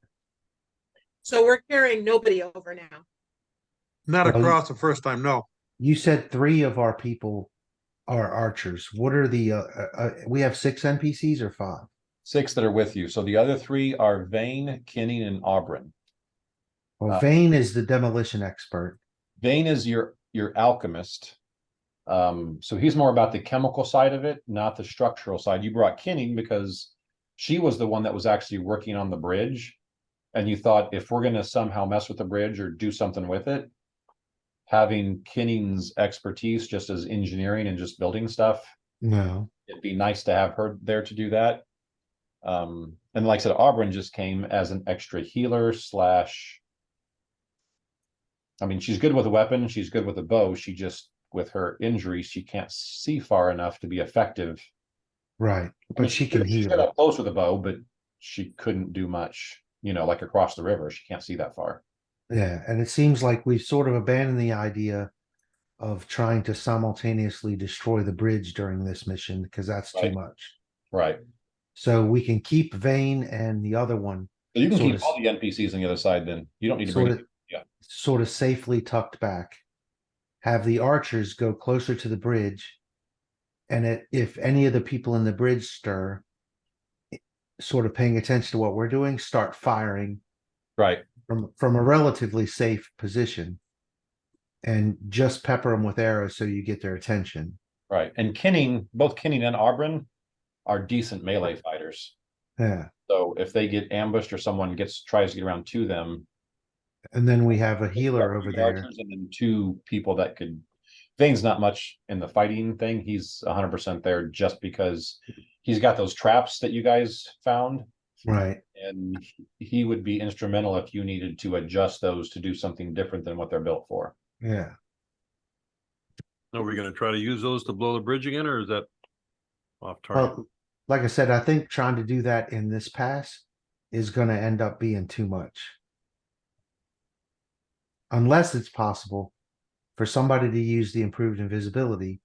So we're carrying nobody over now. Not Well, across the first time, no. You said 3 of our people are archers. What are the we have 6 NPCs or 5? 6 that are with you. So the other 3 are Vane, Kinning, and Auburn. Well, Vane is the demolition expert. Vane is your alchemist. So he's more about the chemical side of it, not the structural side. You brought Kinning because she was the one that was actually working on the bridge. And you thought, if we're going to somehow mess with the bridge or do something with it, having Kinning's expertise just as engineering and just building stuff, No. it'd be nice to have her there to do that. And like I said, Auburn just came as an extra healer slash. I mean, she's good with a weapon. She's good with a bow. She just, with her injury, she can't see far enough to be effective. Right. But she can She's heal. good up close with a bow, but she couldn't do much, like across the river. She can't see that far. Yeah. And it seems like we've sort of abandoned the idea of trying to simultaneously destroy the bridge during this mission because that's too Right. much. Right. So we can keep Vane and the other one So you can Sort keep of- all the NPCs on the other side then. You don't need to sort bring of, yeah. sort of safely tucked back. Have the archers go closer to the bridge, and if any of the people in the bridge stir, sort of paying attention to what we're doing, start firing Right. from a relatively safe position, and just pepper them with arrows so you get their attention. Right. And both Kinning and Auburn are decent melee fighters. Yeah. So if they get ambushed or someone tries to get around to them, And then we have a healer over there. archers and then 2 people that could. Vane's not much in the fighting thing. He's 100% there just because he's got those traps that you guys found, Right. and he would be instrumental if you needed to adjust those to do something different than what they're built for. Yeah. Are we gonna try to use those to blow the bridge again, or is that off target? Well, like I said, I think trying to do that in this pass is going to end up being too much. Unless it's possible for somebody to use the improved invisibility,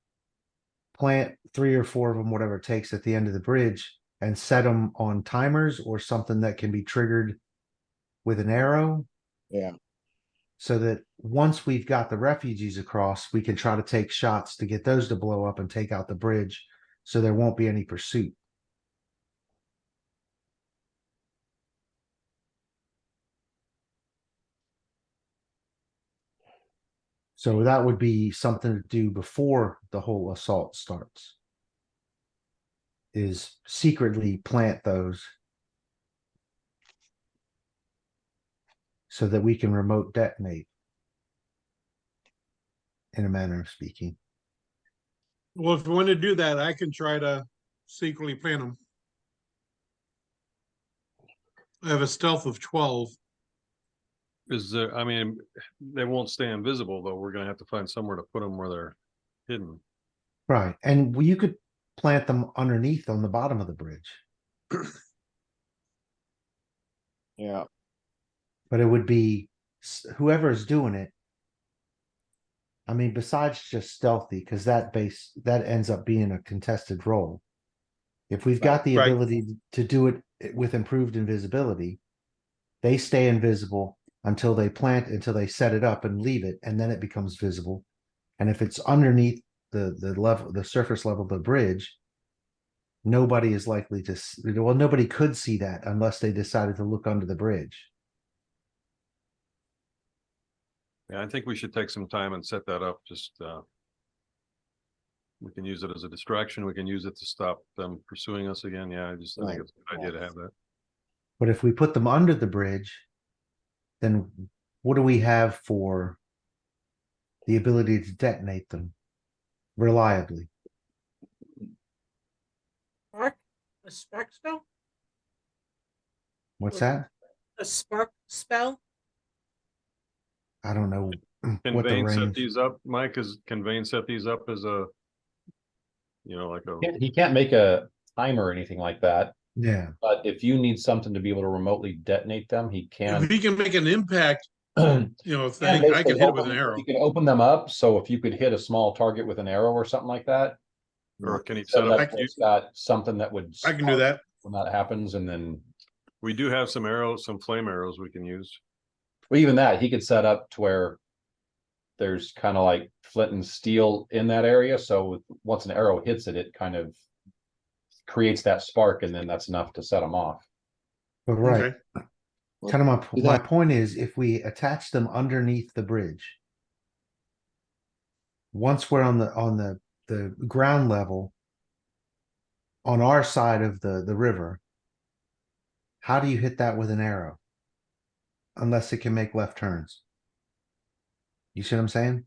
plant 3 or 4 of them, whatever it takes at the end of the bridge, and set them on timers or something that can be triggered with an arrow. Yeah. So that once we've got the refugees across, we can try to take shots to get those to blow up and take out the bridge so there won't be any pursuit. So that would be something to do before the whole assault starts. Is secretly plant those so that we can remote detonate, in a manner of speaking. Well, if you want to do that, I can try to secretly plant them. I have a stealth of 12. Is there, I mean, they won't stay invisible though. We're gonna have to find somewhere to put them where they're hidden. Right. And you could plant them underneath on the bottom of the bridge, Yeah. but it would be whoever is doing it. I mean, besides just stealthy, because that ends up being a contested role. If we've got the Right. ability to do it with improved invisibility, they stay invisible until they set it up and leave it, and then it becomes visible. And if it's underneath the surface level of the bridge, nobody is likely to. Well, nobody could see that unless they decided to look under the bridge. Yeah, I think we should take some time and set that up. Just we can use it as a distraction. We can use it to stop them pursuing us again. Yeah, I think it's a good idea to have that. But if we put them under the bridge, then what do we have for the ability to detonate them reliably? Spark? A spark spell? What's that? A spark spell? I don't know Can what the Vane set range. these up, Mike? Can Vane set these up as a, like a, He can't make a timer or anything like that, Yeah, but if you need something to be able to remotely detonate them, he can. If he can make an impact, And thing, I can hit it with an arrow. You can open them up, so if you could hit a small target with an arrow or something like that. or can he set set it up? It's got something that would. I can do that. When that happens, and then, We do have some arrows, some flame arrows we can use. well, even that, he could set up to where there's kind of like flint and steel in that area, so once an arrow hits it, it kind of creates that spark, and then that's enough to set them off. but right. Okay. Kind of Do my that. point is, if we attach them underneath the bridge, once we're on the ground level on our side of the river, how do you hit that with an arrow? Unless it can make left turns. You see what I'm saying?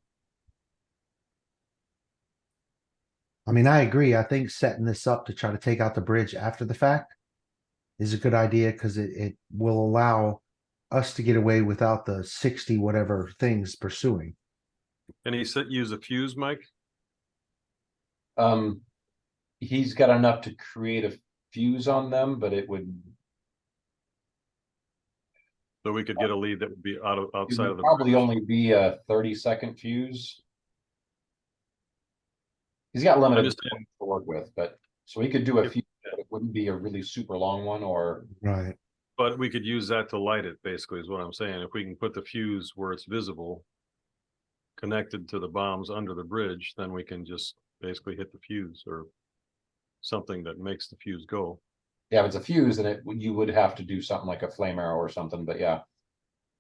I mean, I agree. I think setting this up to try to take out the bridge after the fact is a good idea, because it will allow us to get away without the 60 whatever things pursuing. Can he use a fuse, Mike? He's got enough to create a fuse on them, but it would. So we could get a lead that would be It outside of would the. probably bridge. only be a 30-second fuse. He's got limited just to work with, but so he could do a If- fuse, but it wouldn't be a really super long one, or Right. But we could use that to light it, basically, is what I'm saying. If we can put the fuse where it's visible, connected to the bombs under the bridge, then we can just basically hit the fuse or something that makes the fuse go. yeah, if it's a fuse, then you would have to do something like a flame arrow or something, but yeah.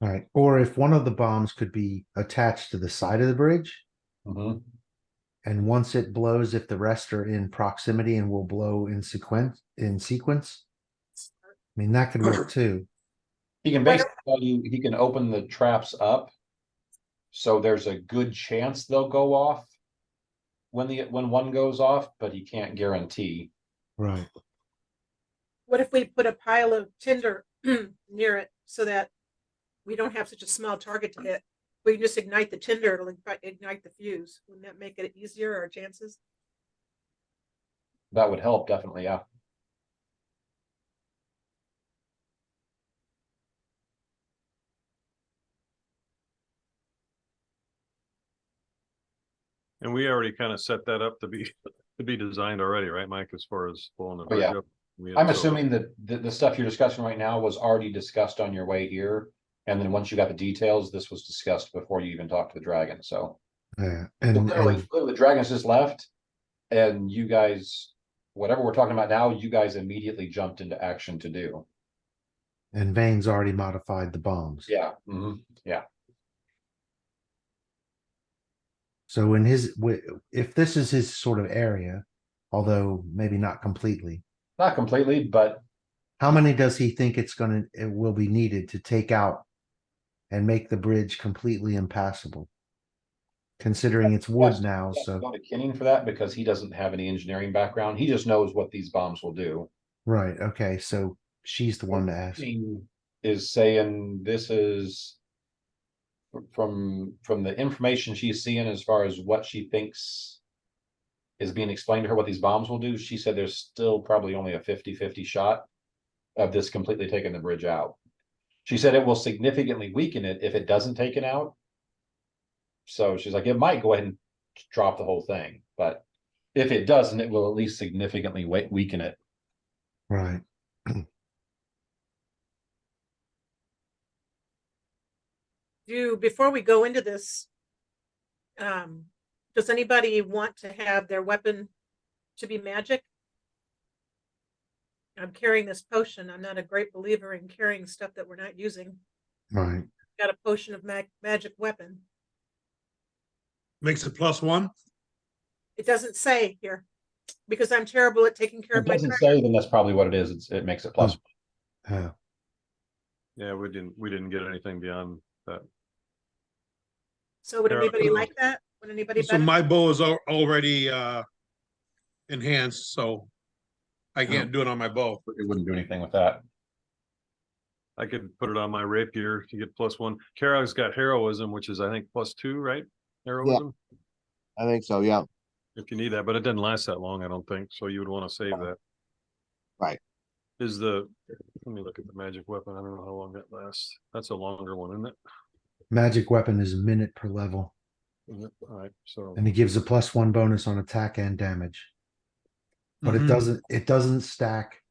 Right. Or if one of the bombs could be attached to the side of the bridge, Mhm. and once it blows, if the rest are in proximity and will blow in sequence. I mean, that could work too. He can basically tell you, he can open the traps up. So there's a good chance they'll go off when one goes off, but he can't guarantee. Right. What if we put a pile of tinder near it so that we don't have such a small target to hit? We can just ignite the tinder, it'll ignite the fuse. Wouldn't that make it easier, our chances? That would help, definitely, yeah. And we already kind of set that up to be designed already, right, Mike, as far as pulling the Oh, bridge yeah. up? I'm assuming that the stuff you're discussing right now was already discussed on your way here. And then once you got the details, this was discussed before you even talked to the dragon, so. Yeah. Literally, the dragons just left, and you guys, whatever we're talking about now, you guys immediately jumped into action to do. And Vane's already modified the bombs. Yeah, yeah. So in if this is his sort of area, although maybe not completely, Not completely, but how many does he think it will be needed to take out and make the bridge completely impassable? Considering it's wood now, so go to Kenning for that because he doesn't have any engineering background. He just knows what these bombs will do. right. Okay, so she's the one to ask. Kenning is saying this is from the information she's seeing as far as what she thinks is being explained to her what these bombs will do. She said there's still probably only a 50-50 shot of this completely taking the bridge out. She said it will significantly weaken it if it doesn't take it out. So she's like, it might go ahead and drop the whole thing, but if it doesn't, it will at least significantly weaken it. Right. Before we go into this, does anybody want to have their weapon to be magic? I'm carrying this potion. I'm not a great believer in carrying stuff that we're not using. Right. Got a potion of magic weapon. Makes it +1. It doesn't say here, because I'm terrible at taking care If of it my doesn't treasure. say, then that's probably what it is. It makes it plus. Yeah. Yeah, we didn't get anything beyond that. So would There are- anybody like that? Would anybody So benefit? my bow is already enhanced, so I can't do it on my bow. It wouldn't do anything with that. I could put it on my rapier to get +1. Karag's got heroism, which is I think +2, right? Heroism, I think so, yeah. if you need that, but it doesn't last that long, I don't think. So you would want to save that. Right. Is the let me look at the magic weapon. I don't know how long that lasts. That's a longer one, isn't it? Magic weapon is a minute per level, All right, so and it gives a +1 bonus on attack and damage. But Mhm. it doesn't stack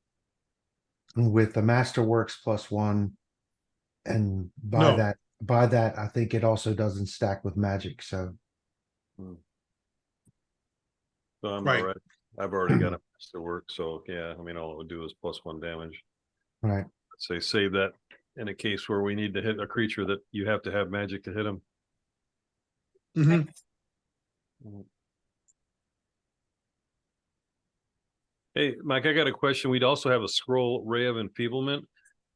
with the Masterworks +1. And No. by that, I think it also doesn't stack with magic. So I'm all Right. right. I've already got a to work, so yeah. I mean, all it would do is +1 damage. right. Let's say save that in a case where we need to hit a creature that you have to have magic to hit him. Mhm. Hey, Mike, I got a question. We'd also have a scroll ray of enfeeblement.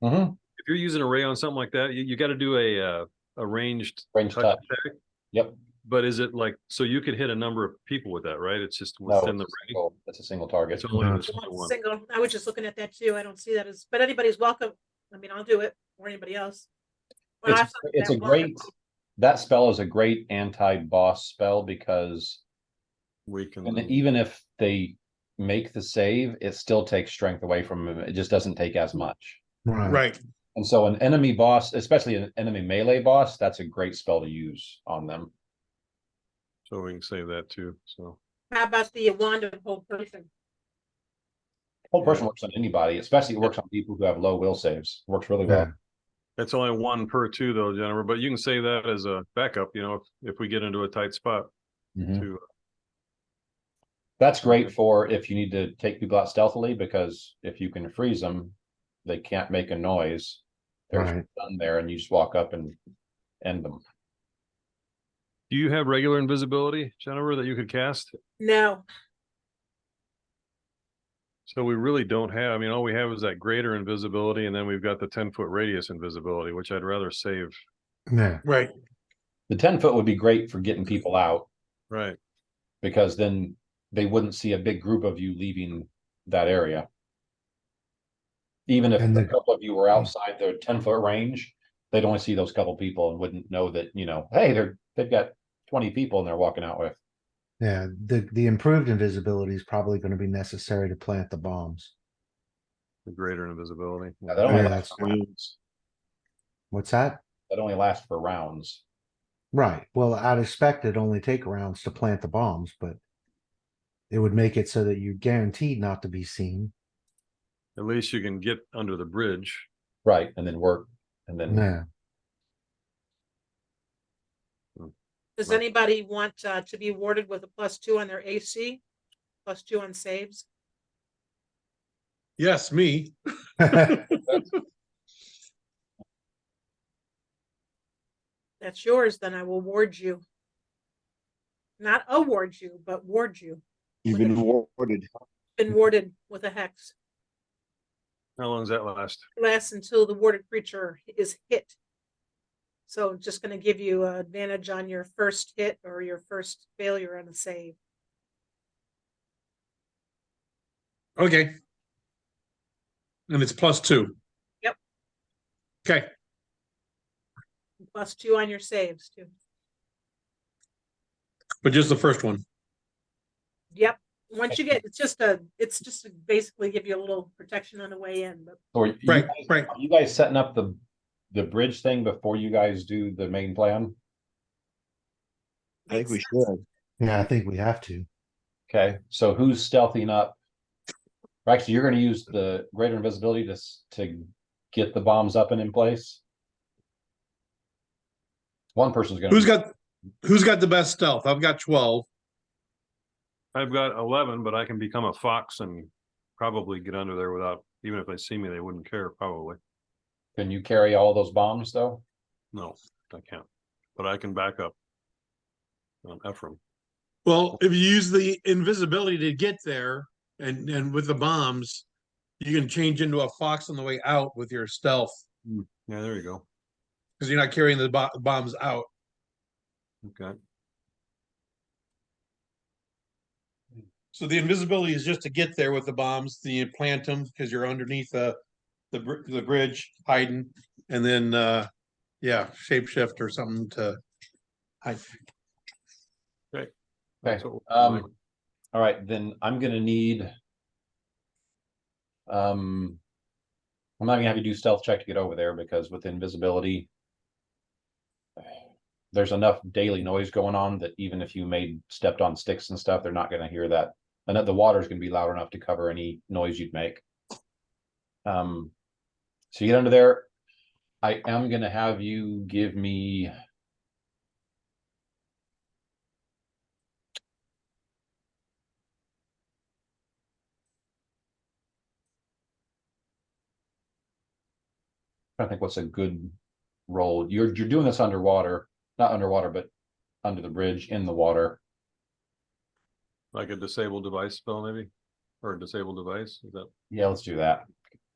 Mm-hmm. If you're using a ray on something like that, you got to do a ranged Range touch touch. attack. Yep. But is it like so you could hit a number of people with that, right? It's just No, within the ray. it's a single target. It's only No, the it's- single one. Single. I was just looking at that too. I don't see that as, but anybody's welcome. I mean, I'll do it or anybody else. But I It's, thought it's a that great, that spell is a great anti-boss spell because We can even if they make the save, it still takes strength away from them. It just doesn't take as much. Right. Right. And so an enemy boss, especially an enemy melee boss, that's a great spell to use on them. so we can save that too. So How about the wand of whole person? Whole person works on anybody, especially it works on people who have low will saves. Works really well. Yeah. it's only 1 per 2 though, Jennifer. But you can save that as a backup. You know, if we get into a tight spot Mhm. to That's great for if you need to take people out stealthily, because if you can freeze them, they can't make a noise. There's Right. none there, and you just walk up and end them. Do you have regular invisibility, Jennifer, that you could cast? No, So we really don't have, I mean, all we have is that greater invisibility, and then we've got the 10-foot radius invisibility, which I'd rather save. Yeah. Right. The 10-foot would be great for getting people out, Right. because then they wouldn't see a big group of you leaving that area. Even if And a the- couple of you were outside their 10-foot range, they'd only see those couple people and wouldn't know that, hey, they've got 20 people and they're walking out with. Yeah. The improved invisibility is probably going to be necessary to plant the bombs. The greater invisibility. Yeah, that only Yeah, lasts for rounds. What's that? That only lasts for rounds. Right. Well, I'd expect it only take rounds to plant the bombs, but it would make it so that you're guaranteed not to be seen. At least you can get under the bridge. Right. And then work. And then Yeah. does Right. anybody want to be awarded with a +2 on their AC, +2 on saves? Yes, me. That's yours. Then I will ward you. Not award you, but ward you. You've been warded. Been warded with a hex. How long does that last? Lasts until the warded creature is hit. So just going to give you an advantage on your first hit or your first failure on a save. Okay. And it's +2. Yep. Okay. +2 on your saves too. But just the first one. Yep. Once you get, it's just to basically give you a little protection on the way in. But or Right. Right. are you guys setting up the bridge thing before you guys do the main plan? I think we makes sense. should. Yeah, I think we have to. Okay, so who's stealthing up? Actually, you're going to use the greater invisibility to get the bombs up and in place. One person's going to. Who's got the best stealth? I've got 12. I've got 11, but I can become a fox and probably get under there without, even if they see me, they wouldn't care, probably. Can you carry all those bombs though? No, I can't. But I can back up. Ephraim. Well, if you use the invisibility to get there and with the bombs, you can change into a fox on the way out with your stealth Yeah, there you go. because you're not carrying the bombs out. Okay. So the invisibility is just to get there with the bombs. You plant them because you're underneath the bridge hiding, and then yeah, shapeshift or something to hide. Okay, That's what we're doing. all right, then I'm gonna need. I'm not gonna have you do stealth check to get over there because with invisibility, there's enough daily noise going on that even if you stepped on sticks and stuff, they're not gonna hear that. And that the water's gonna be loud enough to cover any noise you'd make. So you get under there. I am gonna have you give me. I think what's a good roll. You're doing this underwater, not underwater, but under the bridge in the water. Like a disabled device spell, maybe, or a disabled device. Is that Yeah, let's do that.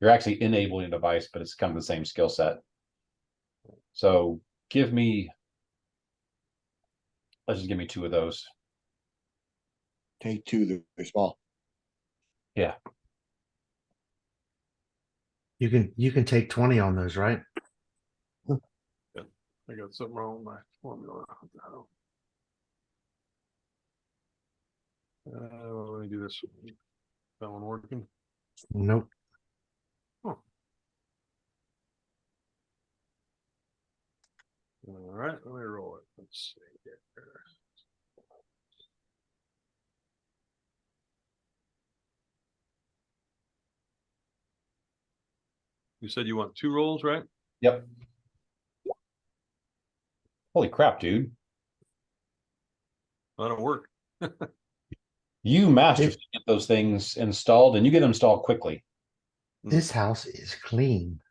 You're actually enabling a device, but it's kind of the same skill set. So give me. Let's just give me 2 of those. Take two, they're small. Yeah. You can take 20 on those, right? I got something wrong with my formula? Let me do this. That one working? Nope. All right, let me roll it. Let's see here. You said you want 2 rolls, right? Yep. Holy crap, dude. That'll work. You masterfully get those things installed and you get them installed quickly. This house is clean.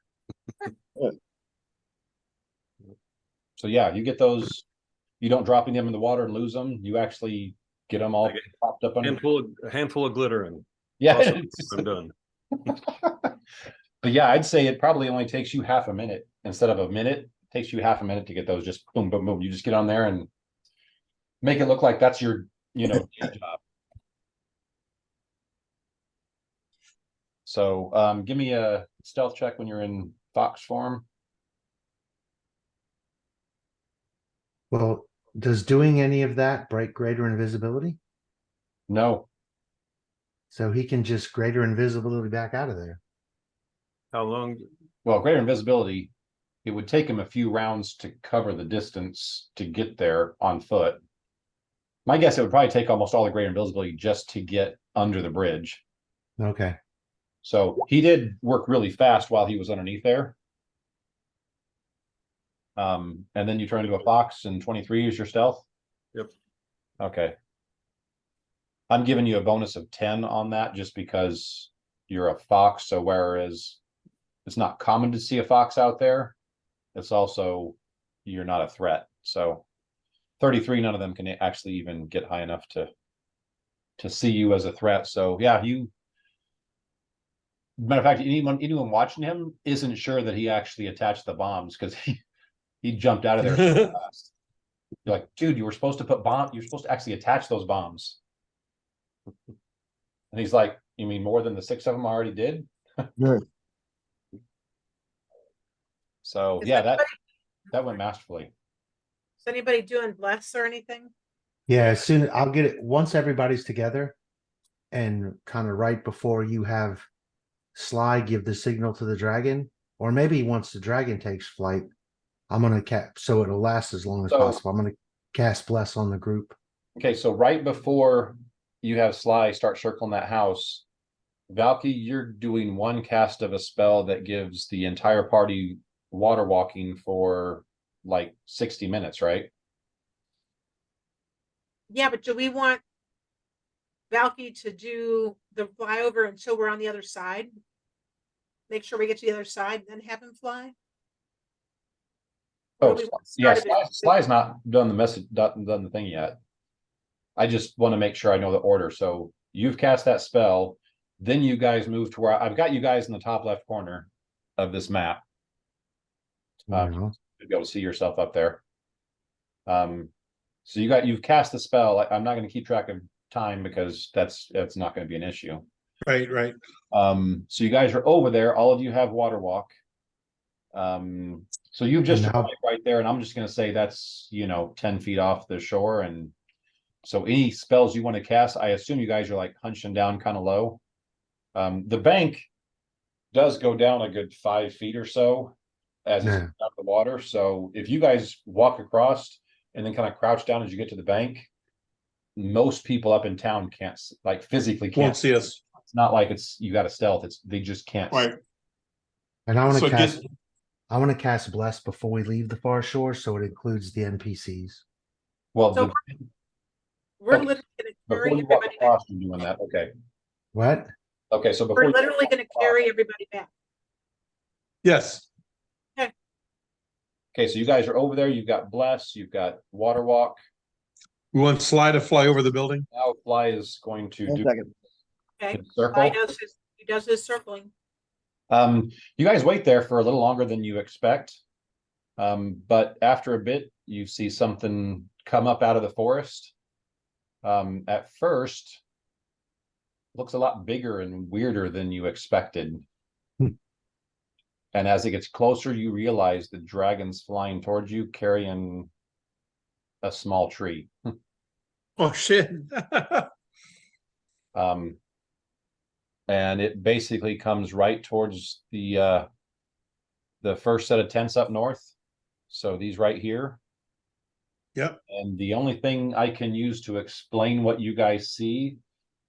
So yeah, you get those. You don't drop them in the water and lose them. You actually get them all I get popped up under. A handful of glitter and Yeah. awesome. I'm done. But yeah, I'd say it probably only takes you half a minute instead of a minute. It takes you half a minute to get those just boom, boom, boom. You just get on there and make it look like that's your, day job. So give me a stealth check when you're in fox form. Well, does doing any of that break greater invisibility? No. So he can just greater invisibility back out of there. How long? Well, greater invisibility, it would take him a few rounds to cover the distance to get there on foot. My guess, it would probably take almost all the greater invisibility just to get under the bridge. Okay. So he did work really fast while he was underneath there. And then you turn into a fox and 23 is your stealth? Yep. Okay. I'm giving you a bonus of 10 on that just because you're a fox. So whereas it's not common to see a fox out there, it's also, you're not a threat. So 33, none of them can actually even get high enough to see you as a threat. So yeah, matter of fact, anyone watching him isn't sure that he actually attached the bombs because he jumped out of there so fast. You're like, dude, you were supposed to you're supposed to actually attach those bombs. And he's like, you mean more than the 6 of them already did? Yeah. So Is yeah, anybody- that went masterfully. Is anybody doing bless or anything? Yeah, as soon I'll get it once everybody's together and kind of right before you have Sly give the signal to the dragon, or maybe once the dragon takes flight, I'm gonna so it'll last as long as possible. I'm gonna cast bless on the group. Okay, so right before you have Sly start circling that house, Valky, you're doing 1 cast of a spell that gives the entire party water walking for like 60 minutes, right? Yeah, but do we want Valky to do the flyover until we're on the other side? Make sure we get to the other side, then have him fly? Or Oh, do we want to yeah, start a bit- Sly's not done the message, done the thing yet. I just want to make sure I know the order. So you've cast that spell, then you guys move to where I've got you guys in the top left corner of this map. You To be able to see yourself up there. So you've cast the spell. I'm not going to keep track of time because that's not going to be an issue. Right. So you guys are over there. All of you have water walk. So you've just And now- arrived right there, and I'm just gonna say that's 10 feet off the shore, and so any spells you want to cast, I assume you guys are like hunching down kind of low. The bank does go down a good 5 feet or so as it's Yeah. out the water. So if you guys walk across and then kind of crouch down as you get to the bank, most people up in town can't like physically can't Won't see us. It's not like you got a stealth. They just can't. Right. And I want So to cast. just I want to cast Bless before we leave the far shore, so it includes the NPCs. Well, So we're Okay. literally gonna before carry you walk everybody back. across, you're doing that. Okay. What? Okay. So before We're you literally gonna carry everybody back. yes. Okay, so you guys are over there. You've got Bless. You've got Water Walk. We want Sly to fly over the building. Now Fly is going to One do second. Okay. his circle. He does his circling. You guys wait there for a little longer than you expect. But after a bit, you see something come up out of the forest. At first, looks a lot bigger and weirder than you expected. And as it gets closer, you realize the dragon's flying towards you, carrying a small tree. Oh shit. And it basically comes right towards the first set of tents up north. So these right here. Yep. And the only thing I can use to explain what you guys see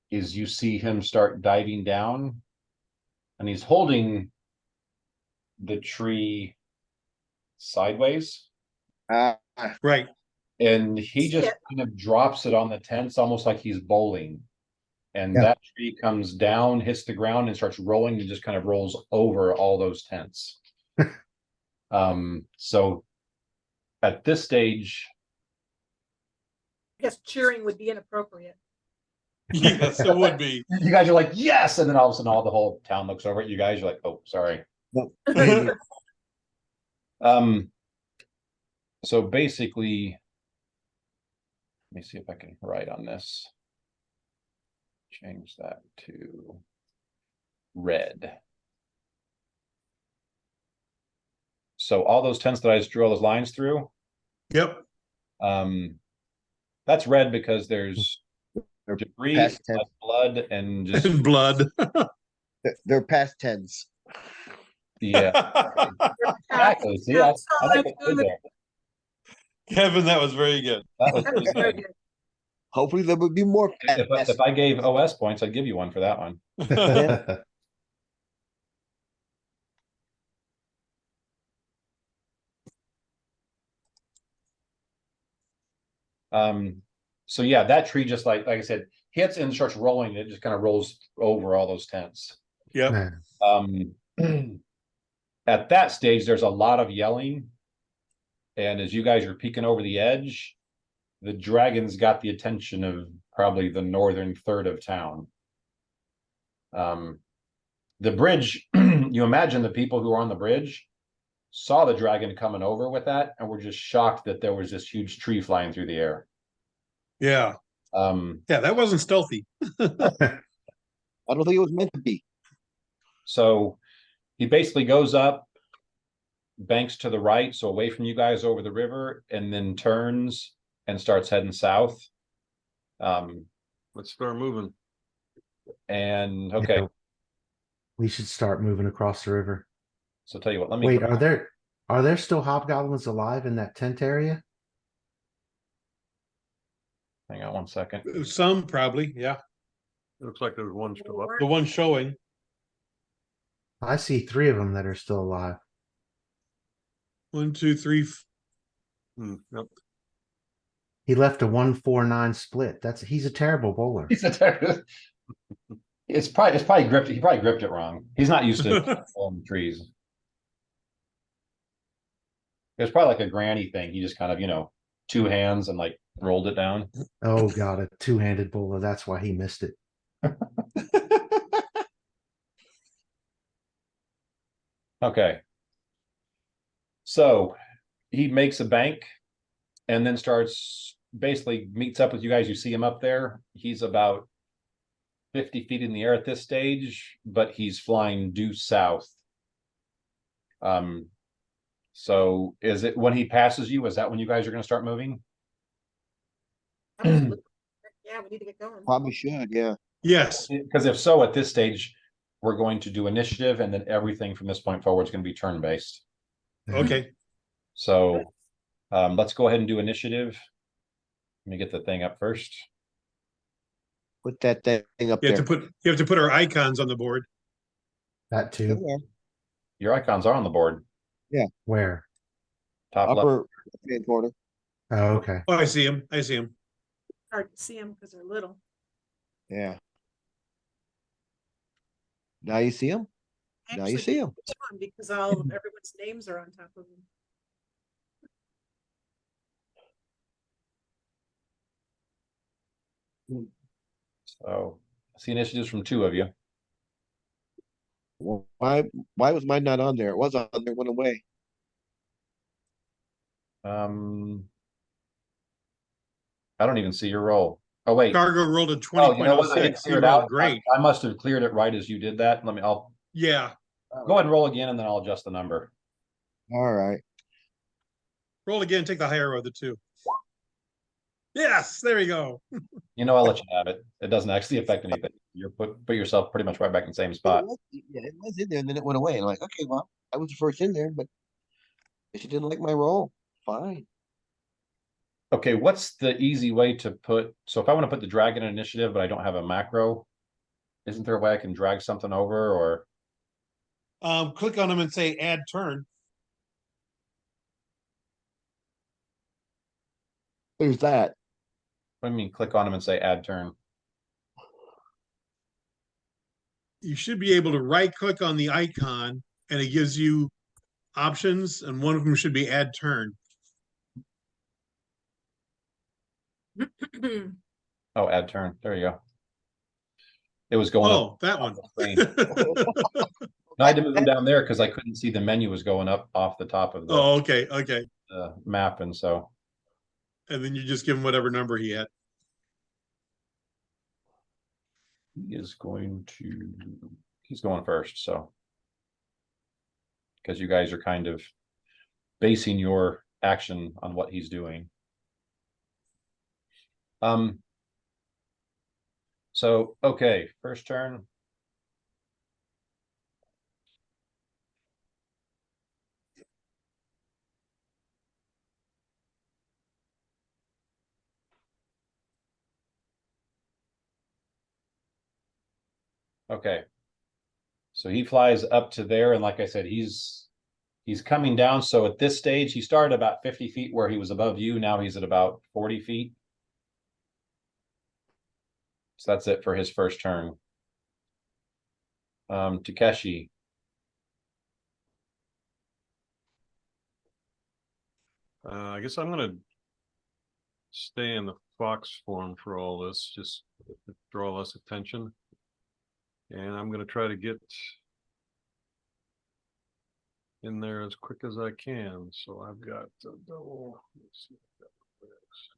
is you see him start diving down, and he's holding the tree sideways, Right. and he just kind of drops it on the tents almost like he's bowling. And Yeah. that tree comes down, hits the ground, and starts rolling, and just kind of rolls over all those tents. So at this stage, I guess cheering would be inappropriate. Yes, it would be. you guys are like, yes, and then all of a sudden the whole town looks over at you guys. You're like, oh, sorry. So basically, let me see if I can write on this. Change that to red. So all those tents that I just drew all those lines through, Yep. that's red because there's They're debris, past tense. blood, and just And blood. They're past tense. yeah. Exactly. See, I like what you did there. Kevin, that was very good. That was That pretty was very good. good. Hopefully there would be more past. If I gave OS points, I'd give you one for that one. So yeah, that tree just like I said, hits and starts rolling. It just kind of rolls over all those tents. Yep. At that stage, there's a lot of yelling, and as you guys are peeking over the edge, the dragon's got the attention of probably the northern third of town. The bridge, you imagine the people who are on the bridge saw the dragon coming over with that and were just shocked that there was this huge tree flying through the air. Yeah. Yeah, that wasn't stealthy. I don't think it was meant to be. So he basically goes up, banks to the right, so away from you guys over the river, and then turns and starts heading south. Let's start moving. And okay, Yeah. We should start moving across the river. so tell you what, let me Wait, are there still hobgoblins alive in that tent area? hang on one second. Some probably, yeah. It looks like there's one still up. The one showing. I see 3 of them that are still alive. 1, 2, 3. Yep. He left a 1-4-9 split. He's a terrible bowler. It's probably gripped. He probably gripped it wrong. He's not used to trees. It's probably like a granny thing. He just kind of, 2 hands and like rolled it down. Oh god, a 2-handed bowler. That's why he missed it. Okay. So he makes a bank and then starts basically meets up with you guys. You see him up there. He's about 50 feet in the air at this stage, but he's flying due south. So is it when he passes you, is that when you guys are gonna start moving? Absolutely. Yeah, we need to get going. Probably should, yeah. Yes, Because if so, at this stage, we're going to do initiative, and then everything from this point forward is gonna be turn-based. okay. So, let's go ahead and do initiative. Let me get the thing up first. Put that thing up You have to there. put our icons on the board. That too. Yeah. Your icons are on the board, Where? top left. Upper left-hand corner. Oh, okay. Oh, I see him. I see him. Hard to see them because they're little. Yeah. Now you see them? Now you Actually, see them. it's fun because everyone's names are on top of them. So, I see initiatives from 2 of you. Why was mine not on there? It was on there, went away. I don't even see your roll. Oh, wait. Cargo rolled a Oh, you know what? I didn't 20.06. He clear it rolled out. great. I must have cleared it right as you did that. I'll Yeah. go ahead and roll again, and then I'll adjust the number. All right. Roll again, take the higher of the 2. Yes, there you go. I'll let you have it. It doesn't actually affect anything. You're put yourself pretty much right back in the same It spot. was, yeah, it was in there, and then it went away. And I'm like, okay, well, I was the first in there, but she didn't like my roll. Fine. Okay, what's the easy way to put, so if I want to put the dragon in initiative, but I don't have a macro, isn't there a way I can drag something over, or? Click on them and say add turn. There's that. What do you mean, click on them and say add turn? You should be able to right click on the icon and it gives you options, and one of them should be add turn. Oh, add turn. There you go. It was going up. Oh, that one. No, I had to move them down there because I couldn't see the menu was going up off the top of Oh, okay, okay. the map, and so. And then you just give him whatever number he had. He's going first, so. Because you guys are kind of basing your action on what he's doing. So, okay, first turn. Okay. So he flies up to there, and like I said, he's coming down. So at this stage, he started about 50 feet where he was above you. Now he's at about 40 feet. So that's it for his first turn. Takeshi. I guess I'm gonna stay in the fox form for all this, just to draw less attention. And I'm gonna try to get in there as quick as I can. So I've got a double. Let's see what that looks.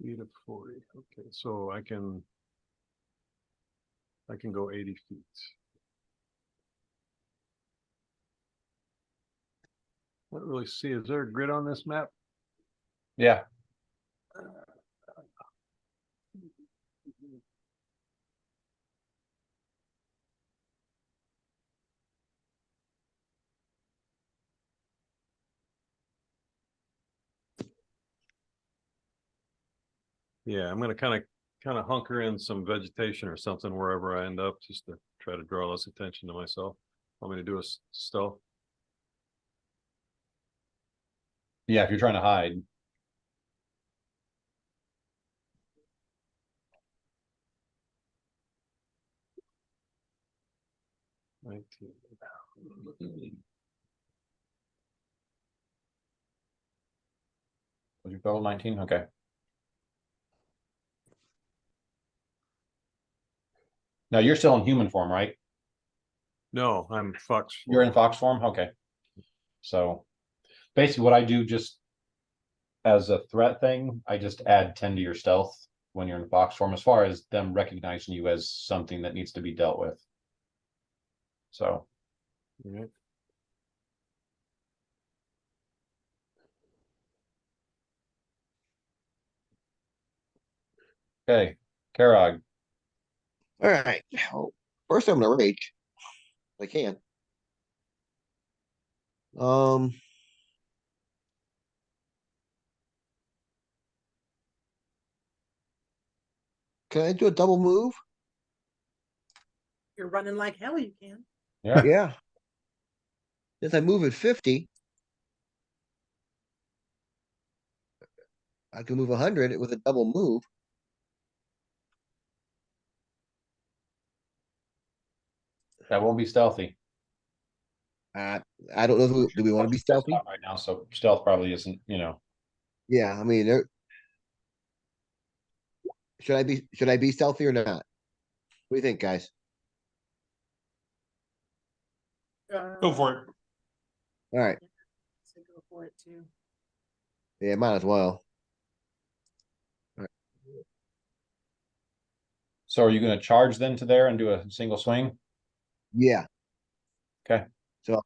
Feet of 40. Okay, so I can go 80 feet. I don't really see. Is there a grid on this map? Yeah. Yeah, I'm gonna kind of hunker in some vegetation or something wherever I end up, just to try to draw less attention to myself. Want me to do a stealth? Yeah, if you're trying to hide. Was Was your total 19? Okay. Now you're still in human form, right? No, I'm Fox. You're in fox form? Okay. So basically what I do just as a threat thing, I just add 10 to your stealth when you're in fox form, as far as them recognizing you as something that needs to be dealt with. So Yeah. okay, Karag. All right. Well, first, I'm gonna rage. If I can. Um. Can I do a double move? You're running like hell, you can. Yeah. Yeah. Since I move at 50, I can move 100 with a double move. That won't be stealthy. Uh, I don't know. Do we want to be stealthy? Not right now, so stealth probably isn't, you know. Yeah. I mean, should I be stealthy or not? What do you think, guys? Go for it. All right. So go for it too. Yeah, might as well. So are you going to charge then to there and do a single swing? Yeah. Okay. So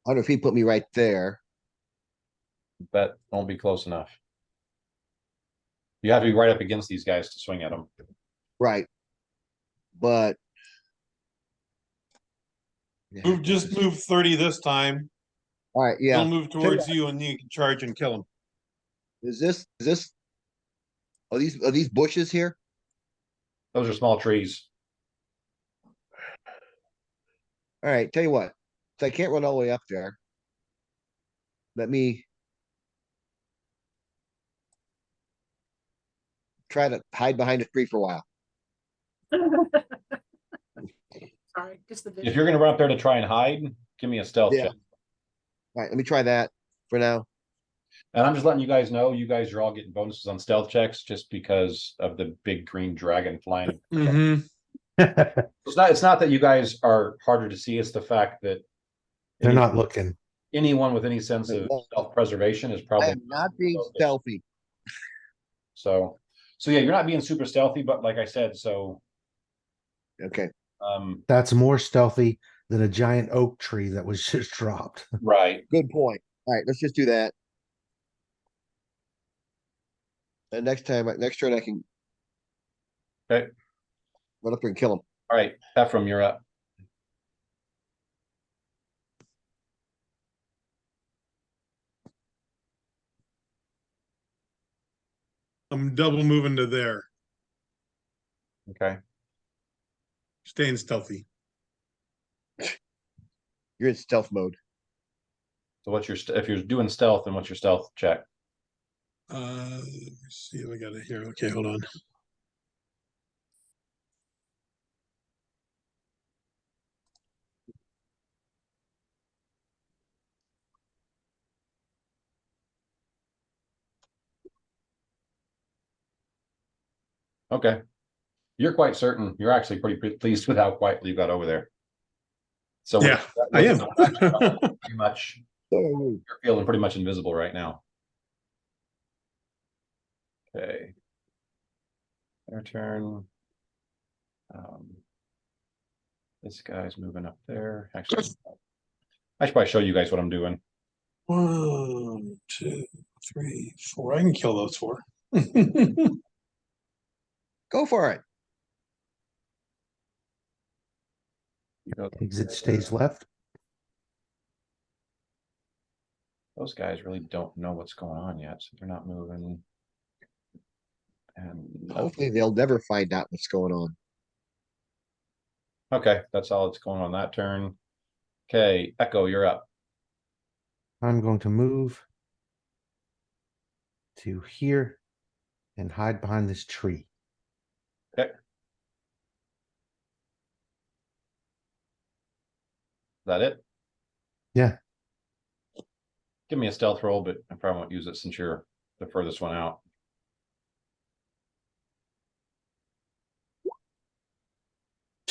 100 feet put me right there. That won't be close enough. You have to be right up against these guys to swing at them. Right. But yeah, Just move 30 this time. all right. Yeah. He'll move towards you and you can charge and kill him. Is this are these bushes here? Those are small trees. All right, tell you what. So I can't run all the way up there. Let me try to hide behind a tree for a while. Sorry, just the If vision. you're going to run up there to try and hide, give me a stealth Yeah. check. All right, let me try that for now. And I'm just letting you guys know, you guys are all getting bonuses on stealth checks just because of the big green dragon flying. Mm-hmm. It's not that you guys are harder to see, it's the fact that They're not looking. anyone with any sense of self-preservation is I probably am not being focused. stealthy. So yeah, you're not being super stealthy, but like I said, so Okay. That's more stealthy than a giant oak tree that was just dropped. right. Good point. All right, let's just do that. And next turn, I can Okay. run up there and kill him. All right, Ephraim, you're up. I'm double moving to there. Okay. Staying stealthy. You're in stealth mode. So what's your if you're doing stealth, then what's your stealth check? Let me see if I got it here. Okay, hold on. Okay. You're quite certain. You're actually pretty pleased with how quietly you got over there. So Yeah, I am. pretty much Oh, you're feeling pretty much invisible right now. Okay. Their turn. This guy's moving up there. Actually, I should probably show you guys what I'm doing. 1, 2, 3, 4. I can kill those 4. go for it. You go Exit stays left. Those guys really don't know what's going on yet, so they're not moving. And Hopefully they'll never find out what's going on. okay, that's all that's going on that turn. Okay, Echo, you're up. I'm going to move to here and hide behind this tree. Okay. Is that it? Yeah. Give me a stealth roll, but I probably won't use it since you're the furthest one out.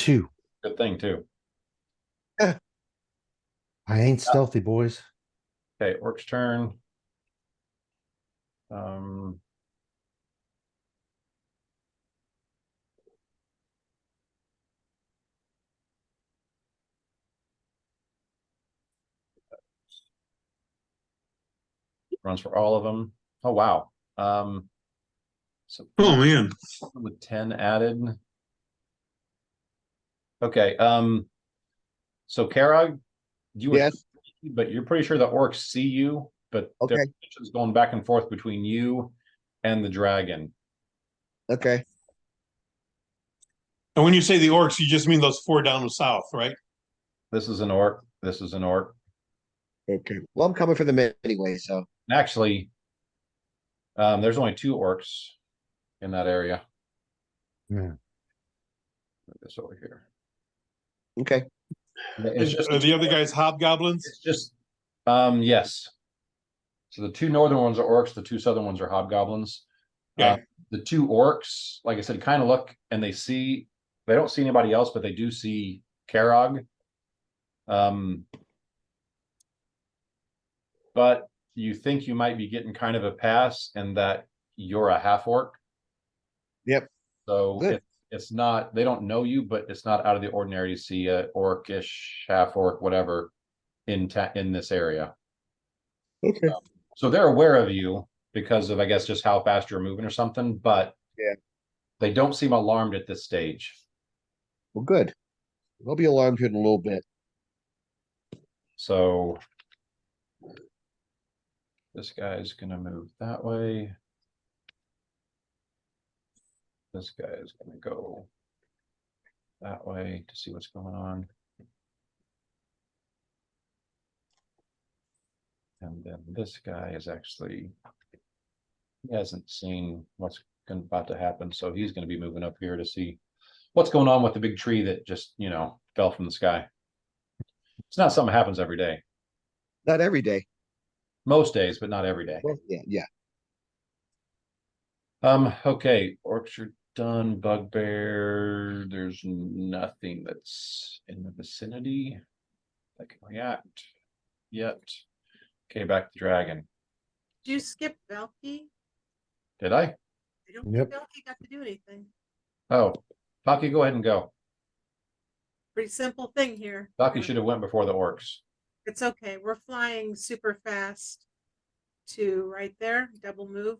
2. Good thing too. I ain't stealthy, boys. Okay, orc's turn. Um. Runs for all of them. Oh wow. So Oh, man. with 10 added. Okay. So Karag, you were, Yes. but you're pretty sure the orcs see you, but Okay. there's going back and forth between you and the dragon. Okay. And when you say the orcs, you just mean those 4 down south, right? This is an orc. This is an orc. Okay. Well, I'm coming for them anyway, so. And actually, there's only 2 orcs in that area. Yeah. Put this over here. Okay. It's just Are the other guys hobgoblins? It's just yes. So the 2 northern ones are orcs, the 2 southern ones are hobgoblins. Okay. The 2 orcs, like I said, kind of look and they don't see anybody else, but they do see Karog. But you think you might be getting kind of a pass and that you're a half orc. Yep. So it's not, they don't know you, but it's not out of the ordinary to see a orcish, half orc, whatever in this area. Okay. So they're aware of you because of, I guess, just how fast you're moving or something, but Yeah. they don't seem alarmed at this stage. Well, good. I'll be alarmed here in a little bit. So this guy's gonna move that way. This guy is gonna go that way to see what's going on. And then this guy is actually, he hasn't seen what's about to happen, so he's going to be moving up here to see what's going on with the big tree that just, fell from the sky. It's not something that happens every day. Not every day. Most days, but not every day. Well, yeah, yeah. Okay, orchard done, bugbear. There's nothing that's in the vicinity that can react yet. Okay, back to dragon. Did you skip Valky? Did I? I don't Yep. think Valky got to do anything. Oh, Taki, go ahead and go. Pretty simple thing here. Taki should have went before the orcs. It's okay. We're flying super fast to right there, double move.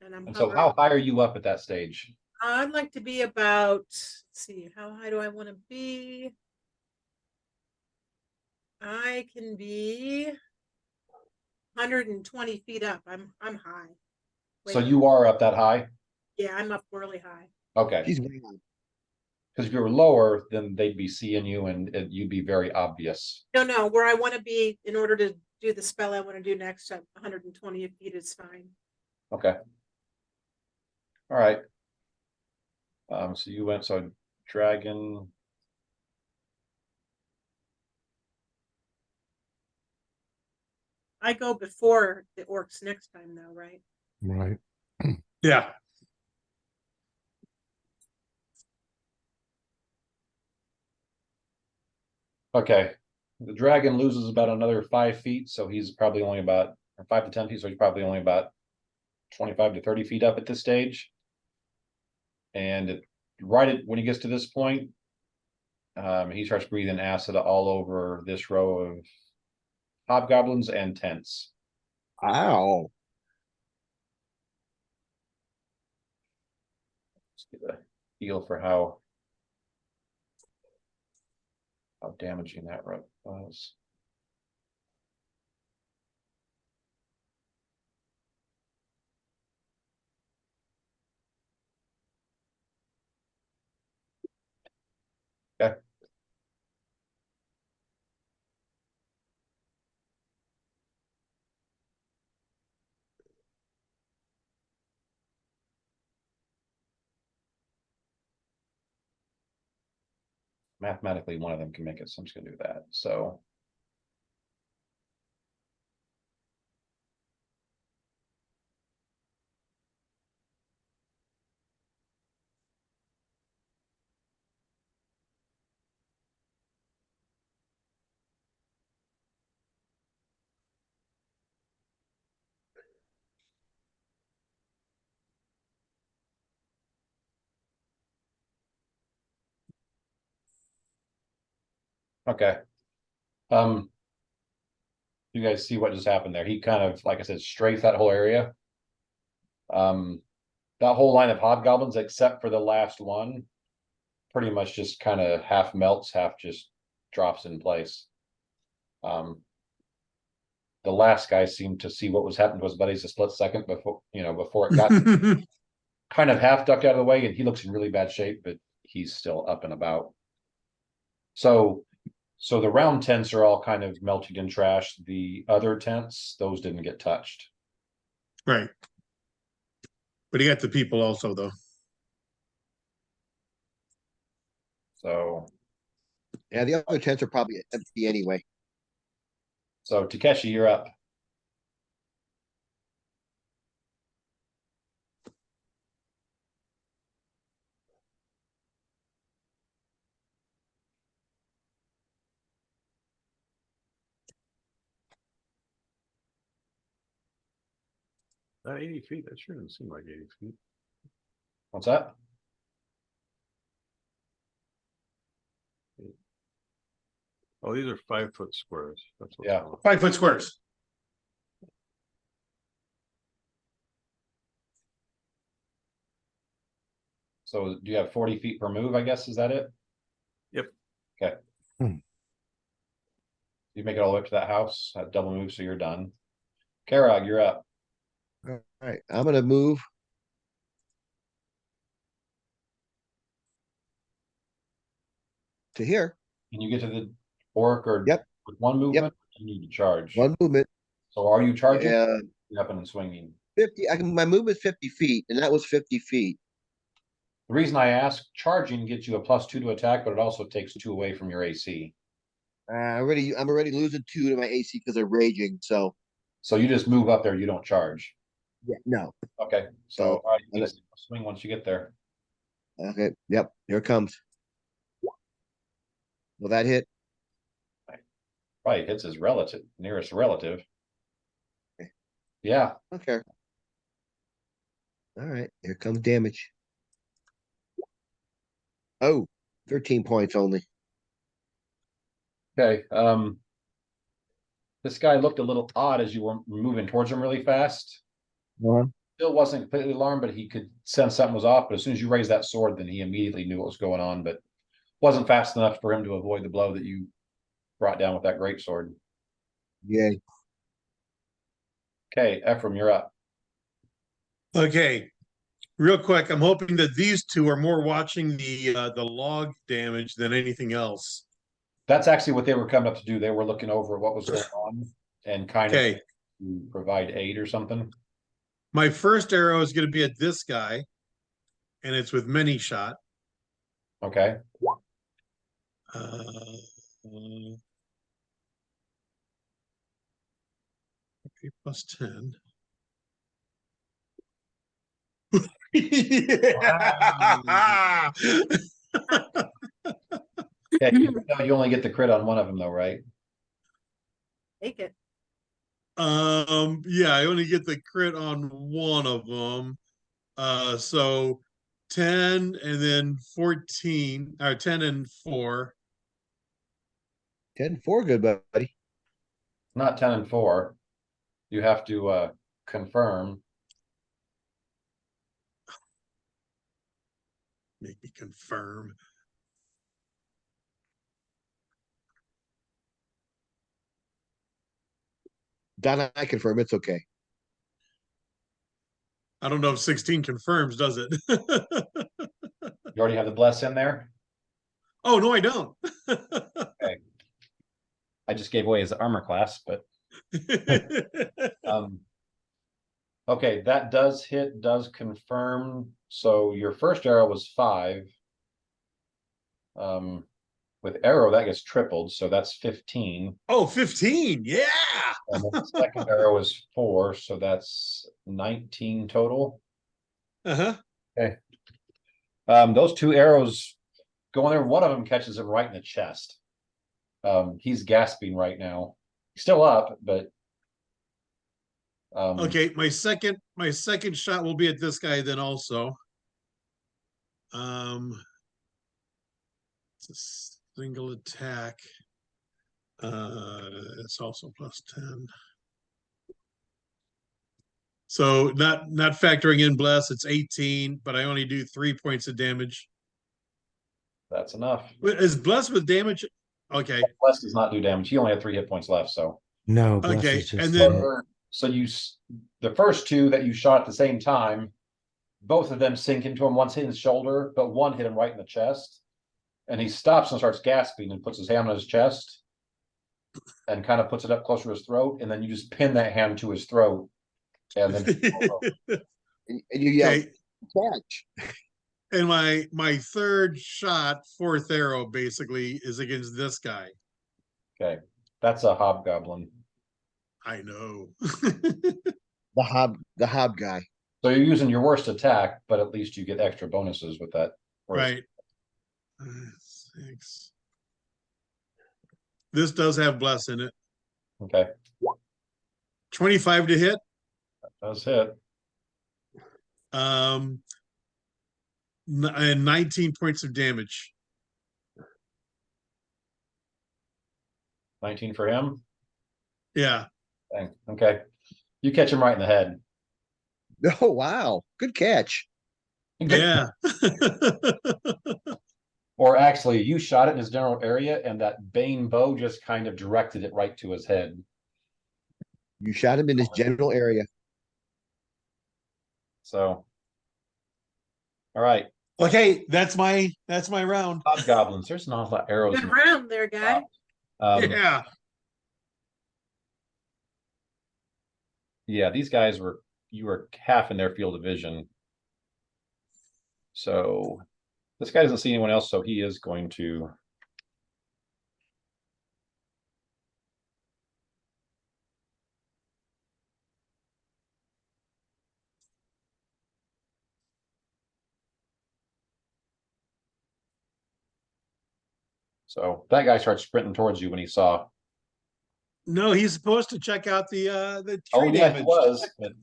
And So how high are you up at that stage? I'd like to be about, let's see, how high do I want to be? I can be 120 feet up. I'm high. So you are up that high? Yeah, I'm up really high. Okay. She's way on. Because if you were lower, then they'd be seeing you and you'd be very obvious. No, where I want to be in order to do the spell I want to do next, 120 feet is fine. Okay. All right. So you went, so dragon. I go before the orcs next time though, right? Right. Yeah. Okay. The dragon loses about another 5 feet, so he's probably only about, or 5 to 10 feet, so he's probably only about 25 to 30 feet up at this stage. And when he gets to this point, he starts breathing acid all over this row of hobgoblins and tents. Ow. Let's get a feel for how damaging that was. Okay. Mathematically, one of them can make it, so I'm just gonna do that. So Okay. You guys see what just happened there? He kind of, like I said, strafed that whole area. That whole line of hobgoblins, except for the last one, pretty much just kind of half melts, half just drops in place. The last guy seemed to see what was happening to his buddies a split second before, before it got kind of half ducked out of the way, and he looks in really bad shape, but he's still up and about. So the round tents are all kind of melted in trash. The other tents, those didn't get touched. Right. But he got the people also, though. So Yeah, the other tents are probably empty anyway. Takeshi, you're up. That 80 feet, that sure doesn't seem like 80 feet. What's that? Oh, these are 5-foot squares. That's what's Yeah. going on. 5 foot squares. So do you have 40 feet per move, I guess? Is that it? Yep. Okay. Hmm. You make it all the way up to that house, that double move, so you're done. Karag, you're up. All right, I'm gonna move. To here, Can you get to the orc or Yep. with one movement? You need to charge. one movement, So are you charging? yeah, You're up and swinging. 50, my movement 50 feet, and that was 50 feet. The reason I ask, charging gets you a +2 to attack, but it also takes 2 away from your AC. I'm already losing 2 to my AC because they're raging, so So you just move up there, you don't charge. yeah, no. Okay, so So, all right, you and can swing once you get there. Okay, yep, here it comes. Will that hit? Right, hits his relative, nearest relative. Okay. Yeah, Okay. All right, here comes damage. Oh, 13 points only. okay. This guy looked a little odd as you were moving towards him really fast. Still wasn't completely alarmed, but he could sense something was off. But as soon as you raised that sword, then he immediately knew what was going on, but wasn't fast enough for him to avoid the blow that you brought down with that great sword. Yeah. Okay, Ephraim, you're up. Okay. Real quick, I'm hoping that these two are more watching the log damage than anything else. That's actually what they were coming up to do. They were looking over what was going on and kind of Okay. to provide aid or something. My first arrow is going to be at this guy, and it's with many shot. Okay. Okay, +10. Yeah. Okay, you only get the crit on one of them though, right? Take it. Yeah, I only get the crit on one of them. So 10 and then 14, or 10 and 4. 10-4, good buddy. Not 10 and 4. You have to confirm. Make me confirm. Don, I confirm it's okay. I don't know if 16 confirms, does it? You already have the bless in there. Oh, no, I don't. Okay. I just gave away his armor class, but okay, that does hit, does confirm. So your first arrow was 5. With arrow, that gets tripled, so that's 15. Oh, 15. Yeah. And the second arrow is 4, so that's 19 total. Uh-huh. Okay. Those 2 arrows go in there. One of them catches him right in the chest. He's gasping right now. He's still up, but Okay, my second shot will be at this guy then also. It's a single attack. It's also +10. So not factoring in bless, it's 18, but I only do 3 points of damage. That's enough. Is bless with damage? Okay, Bless does not do damage. He only had 3 hit points left, so. No, bless okay, is just and a then hit. So the first two that you shot at the same time, both of them sink into him. One's hit his shoulder, but one hit him right in the chest. And he stops and starts gasping and puts his hand on his chest and kind of puts it up closer to his throat. And then you just pin that hand to his throat. And then And you yell, okay, catch. and my third shot, fourth arrow, basically is against this guy. okay, that's a hobgoblin. I know. The hob guy. So you're using your worst attack, but at least you get extra bonuses with that. Right. 6. This does have bless in it. Okay, 25 to hit. does hit. And 19 points of damage. 19 for him. Yeah. Dang. Okay, you catch him right in the head. Oh, wow. Good catch. Yeah. Or actually, you shot it in his general area, and that Bane bow just kind of directed it right to his head. You shot him in his general area. So, all right, Okay, that's my round. hobgoblins. There's an awful lot of arrows. Good round there, guy. Yeah. Yeah, these guys you were half in their field of vision. So this guy doesn't see anyone else, so he is going to. So that guy starts sprinting towards you when he saw. No, he's supposed to check out the tree Oh yeah, damage. he was. But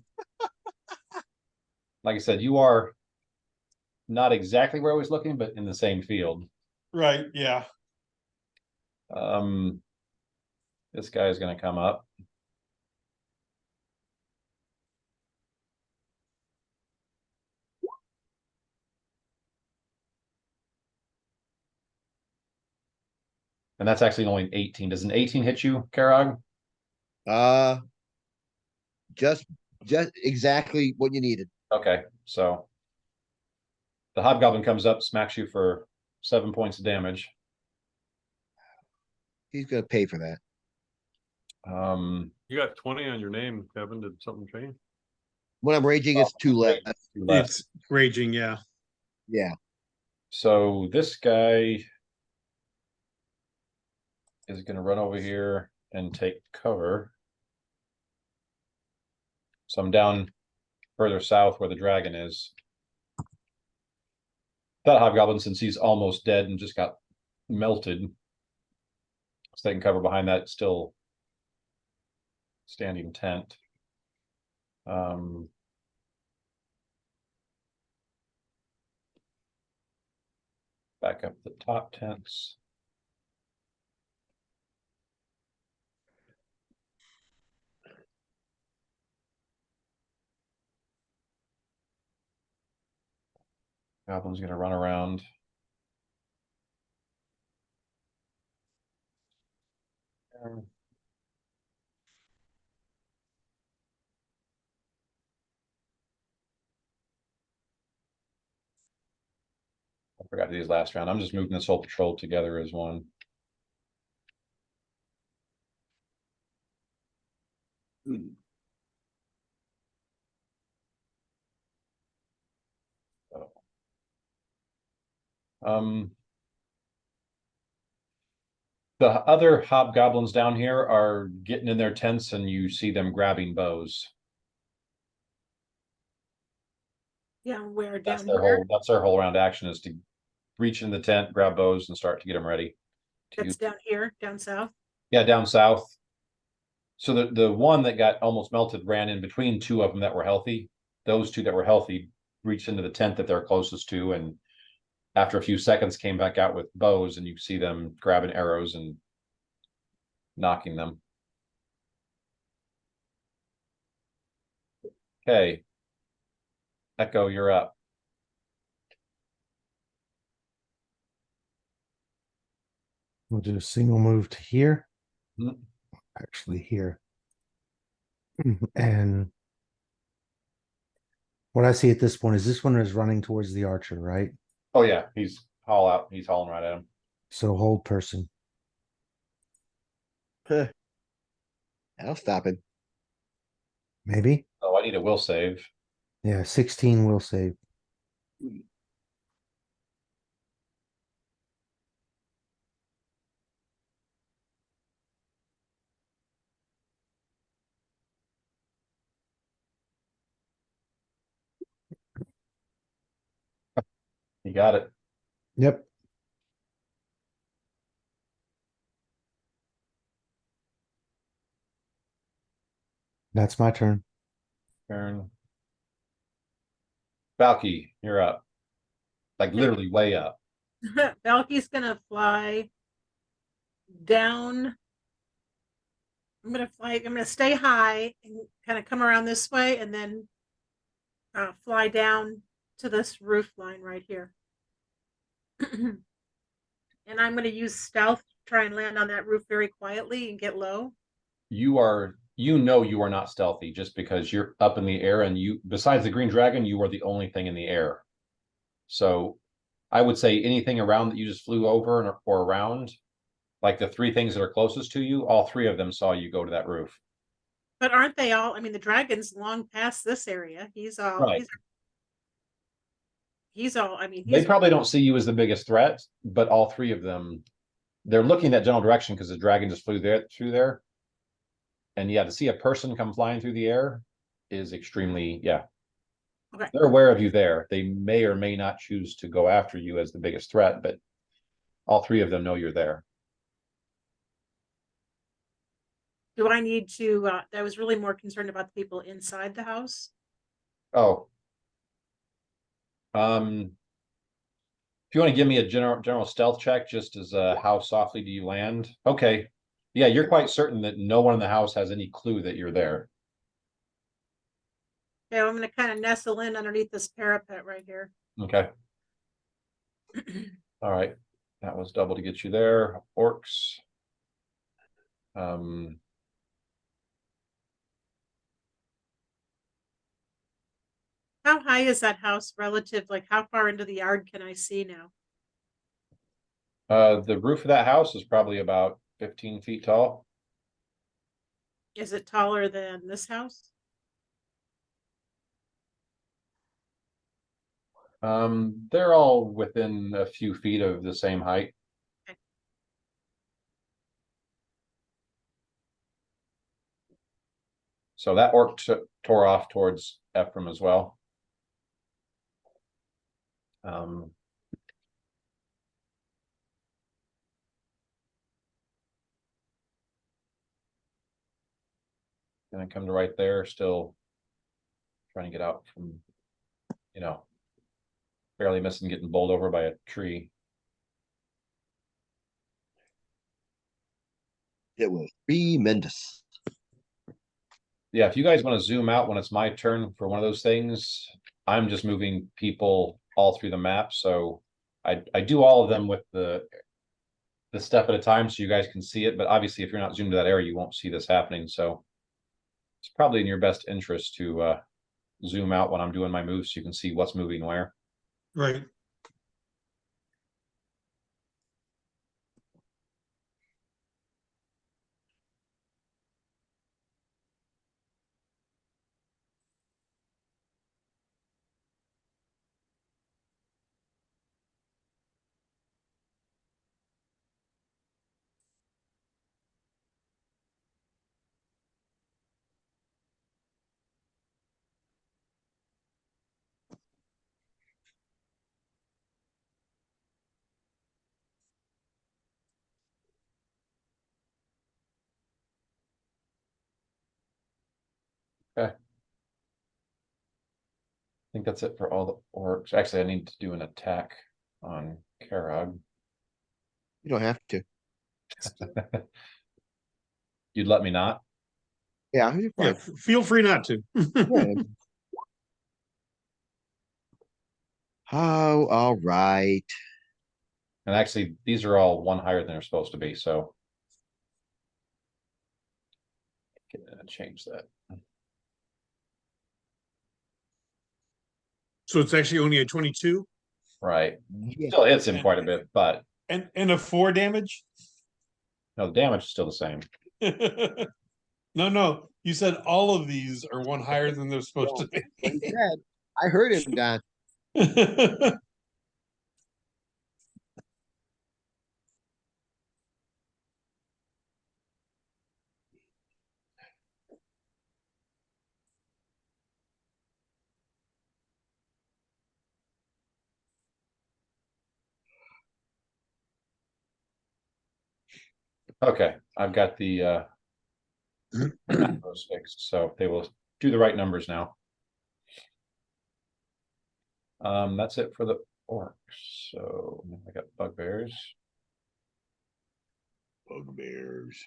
like I said, you are not exactly where I was looking, but in the same field. Right, yeah. This guy is going to come up. And that's actually only 18. Does an 18 hit you, Karag? Uh, just exactly what you needed. Okay, so the hobgoblin comes up, smacks you for 7 points of damage. He's gonna pay for that. You got 20 on your name, Kevin. Did something change? When I'm raging, it's two less. Two left. It's raging, yeah. Yeah. So this guy is going to run over here and take cover. So I'm down further south where the dragon is. That hobgoblin, since he's almost dead and just got melted, so they can cover behind that still standing tent. Back up the top tents. Goblin's gonna run around. I forgot to do these last round. I'm just moving this whole patrol together as one. The other hobgoblins down here are getting in their tents, and you see them grabbing bows. Yeah, where That's down their here? that's their whole round action, is to reach in the tent, grab bows, and start to get them ready. That's down here, down south. Yeah, down south. So the one that got almost melted ran in between two of them that were healthy. Those two that were healthy reached into the tent that they're closest to, and after a few seconds came back out with bows, and you see them grabbing arrows and knocking them. Okay. Echo, you're up. We'll do a single move to here. Mhm. Actually here. And what I see at this point is this one is running towards the archer, right? Oh yeah, he's hauling right at him. So hold person. Huh. I'll stop him. Maybe? Oh, I need a will save. Yeah, 16 will save. You got it. Yep. That's my turn. Turn. Valky, you're up. Like literally way up. Valky's gonna fly down. I'm gonna stay high and kind of come around this way and then fly down to this roof line right here. And I'm gonna use stealth to try and land on that roof very quietly and get low. You are not stealthy just because you're up in the air and you, besides the green dragon, you are the only thing in the air. So I would say anything around that you just flew over or around, like the three things that are closest to you, all three of them saw you go to that roof. But aren't they all? I mean, the dragon's long past this area. He's all. Right. He's all. I mean, They he's probably don't see you as the biggest threat, but all three of them, they're looking that general direction because the dragon just flew through there. And yeah, to see a person come flying through the air is extremely, yeah. okay. They're aware of you there. They may or may not choose to go after you as the biggest threat, but all three of them know you're there. Do I need to? I was really more concerned about the people inside the house. Oh. If you want to give me a general stealth check, just as how softly do you land? Okay. Yeah, you're quite certain that no one in the house has any clue that you're there. Okay, I'm gonna kind of nestle in underneath this parapet right here. Okay. All right. That was double to get you there. Orcs. How high is that house relative? Like, how far into the yard can I see now? The roof of that house is probably about 15 feet tall. Is it taller than this house? They're all within a few feet of the same height. Okay. So that orc tore off towards Ephraim as well. Gonna come to right there, still trying to get out from, barely missing getting bowled over by a tree. It was tremendous. Yeah, if you guys want to zoom out when it's my turn for one of those things, I'm just moving people all through the map. So I do all of them with the step at a time so you guys can see it. But obviously, if you're not zoomed to that area, you won't see this happening. So it's probably in your best interest to zoom out when I'm doing my moves so you can see what's moving where. Right. Okay. I think that's it for all the orcs. Actually, I need to do an attack on Karag. You don't have to. You'd let me not? Yeah, you're Yeah, fine. feel free not to. Yeah. Oh, all right. And actually, these are all one higher than they're supposed to be, so. Change that. So it's actually only a 22 Right. Yeah. Still hits him quite a bit, but and a 4 damage. no, the damage is still the same. No, you said all of these are one higher than they're supposed to What he be. said. I heard him, Don. Okay, I've got the macros fixed, so they will do the right numbers now. That's it for the orcs. So I got bugbears. Bugbears.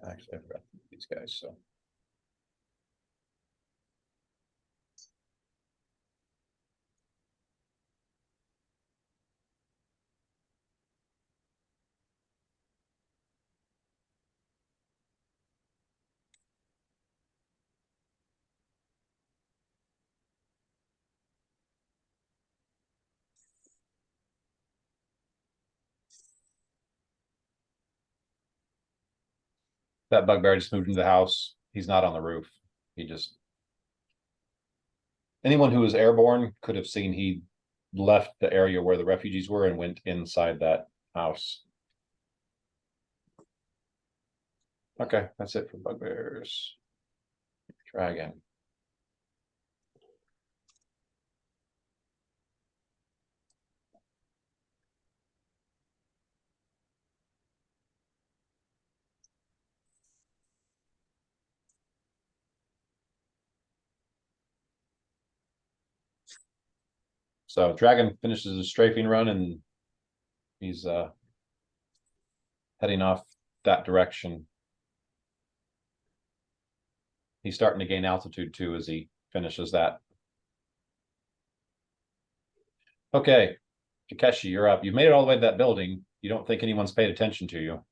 Actually, I forgot these guys, so. That bugbear just moved into the house. He's not on the roof. He just. Anyone who was airborne could have seen he left the area where the refugees were and went inside that house. Okay, that's it for bugbears. Dragon. So Dragon finishes his strafing run and he's heading off that direction. He's starting to gain altitude too as he finishes that. Okay, Takeshi, you're up. You've made it all the way to that building. You don't think anyone's paid attention to you.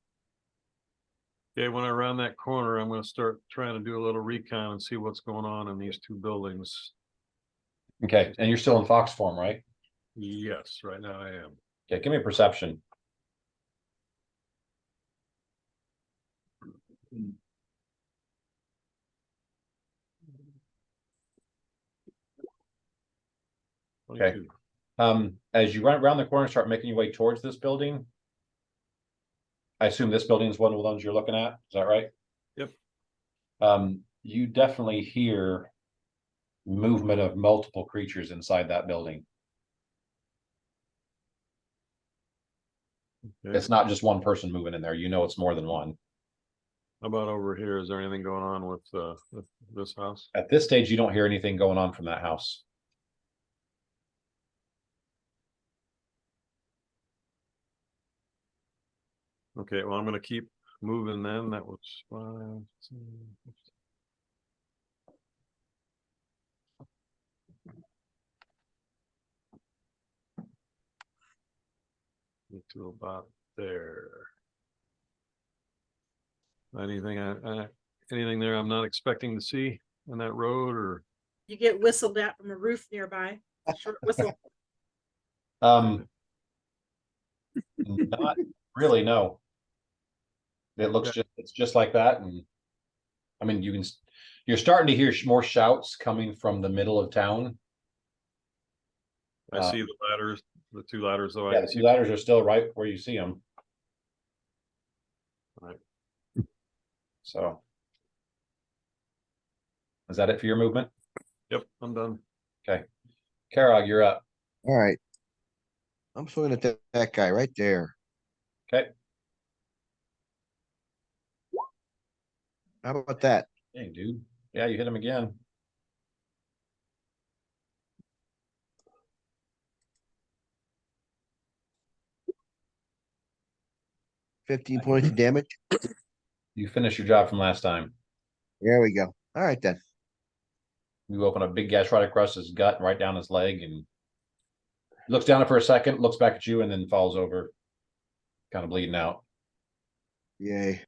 Okay, when I round that corner, I'm gonna start trying to do a little recon and see what's going on in these two buildings. Okay, and you're still in fox form, right? Yes, right now I am. Okay, give me a perception. Okay. 22. As you run around the corner and start making your way towards this building, I assume this building is one of the ones you're looking at. Is that right? Yep. You definitely hear movement of multiple creatures inside that building. Okay. It's not just one person moving in there. You know it's more than one. How about over here? Is there anything going on with this house? At this stage, you don't hear anything going on from that house. Okay, well, I'm gonna keep moving then. That was 5, 10, 15. Get to about there. Anything there I'm not expecting to see on that road, or You get whistled at from a roof nearby. Short whistle. Not really, no. It looks Okay. it's just like that, and I mean you're starting to hear more shouts coming from the middle of town. I see the ladders the two ladders though. Yeah, the two ladders are still right where you see them. Right. So. Is that it for your movement? Yep, I'm done. Okay. Karog, you're up. All right. I'm swinging at that guy right there. Okay. How about that? Dang, dude. Yeah, you hit him again. $15 points of damage. You finish your job from last time. There we go. All right then. You open a big gash right across his gut, right down his leg, and he looks down it for a second, looks back at you, and then falls over, kind of bleeding out. Yay.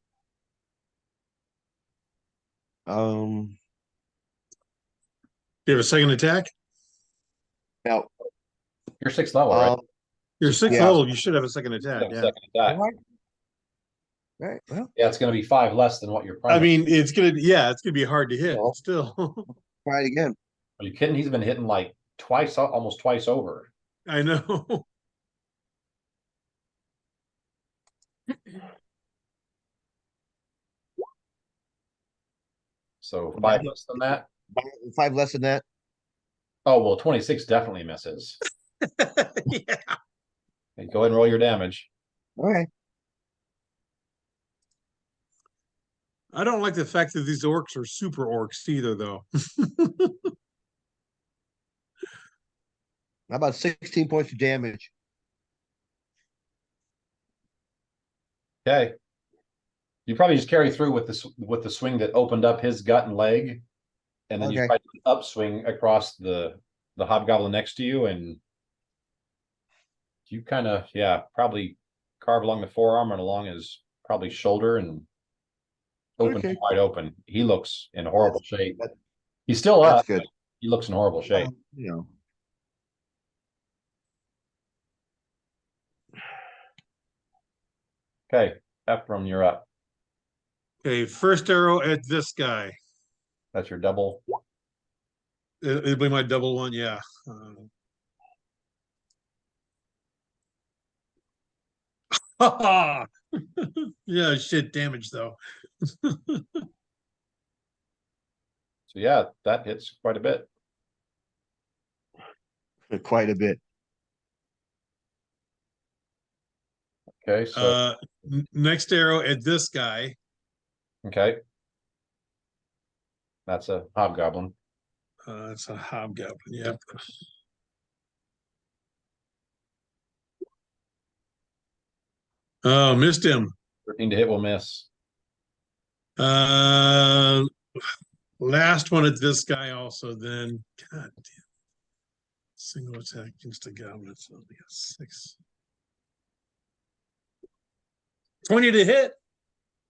Do you have a second attack? Now, You're 6th level, right? You're sixth Yeah. level, you should have a second You attack, have a yeah. second attack. right. Well, Yeah, it's going to be 5 less than what your I primary. mean, it's gonna be hard to hit, Well. still. try it again. Are you kidding? He's been hitting like twice, almost twice over. I know. So 5 less than that. 5 less than that. Oh, well, 26 definitely misses. Yeah. Okay, go ahead and roll your damage. All right. I don't like the fact that these orcs are super orcs either, though. How about 16 points of damage? Okay. You probably just carry through with the swing that opened up his gut and leg, and then you Okay. try to upswing across the hobgoblin next to you, and you kind of probably carve along the forearm and along his probably shoulder and open Okay. wide open. He looks in horrible shape. that- He's still That's up. good. He looks in horrible shape. You know. Okay, Ephraim, you're up. Okay, first arrow at this guy. That's your double. It'll be my double one, yeah. Yeah, shit damage though. So yeah, that hits quite a bit. Quite a bit. Okay, so Next arrow at this guy. okay. That's a hobgoblin. It's a hobgoblin, yep. Oh, missed him. 13 to hit will miss. Last one at this guy also then. God damn. Single attack against a goblin. It's only a 6. 20 to hit.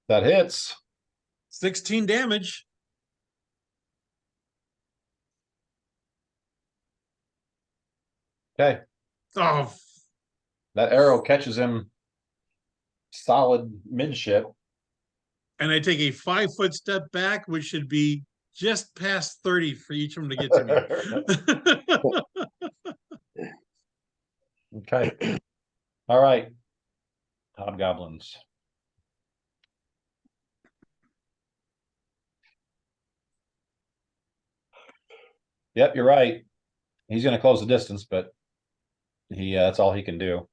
That hits. 16 damage. Okay. Oh, That arrow catches him solid midship. and I take a 5-foot step back, which should be just past 30 for each of them to get to me. Okay. All right. Hobgoblins. Yep, you're right. He's going to close the distance, but that's all he can do.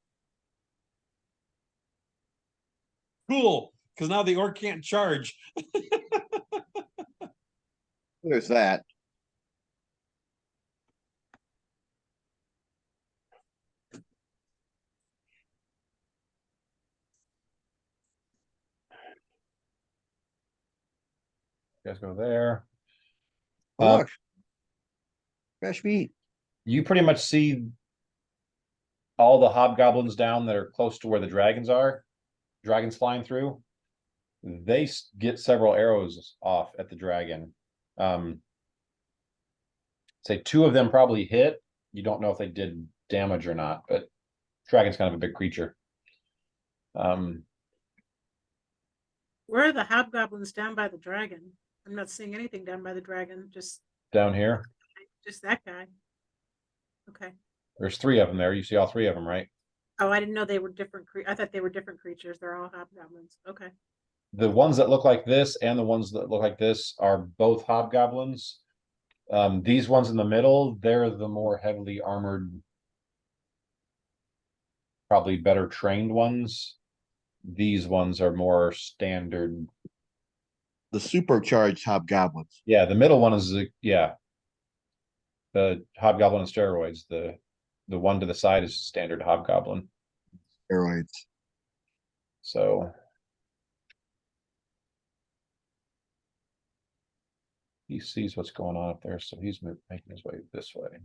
Cool, because now the orc can't charge. There's that. You guys go there. Oh, look. Fresh meat. You pretty much see all the hobgoblins down that are close to where the dragons are. Dragons flying through. They get several arrows off at the dragon. Say 2 of them probably hit. You don't know if they did damage or not, but dragon's kind of a big creature. Where are the hobgoblins down by the dragon? I'm not seeing anything down by the dragon, just Down here. that guy. Okay. There's 3 of them there. You see all 3 of them, right? Oh, I didn't know they were different. I thought they were different creatures. They're all hobgoblins. Okay. The ones that look like this and the ones that look like this are both hobgoblins. These ones in the middle, they're the more heavily armored, probably better trained ones. These ones are more standard. The supercharged hobgoblins. Yeah, the middle one is the hobgoblin on steroids. The one to the side is standard hobgoblin. Steroids. So he sees what's going on up there, so he's making his way this way.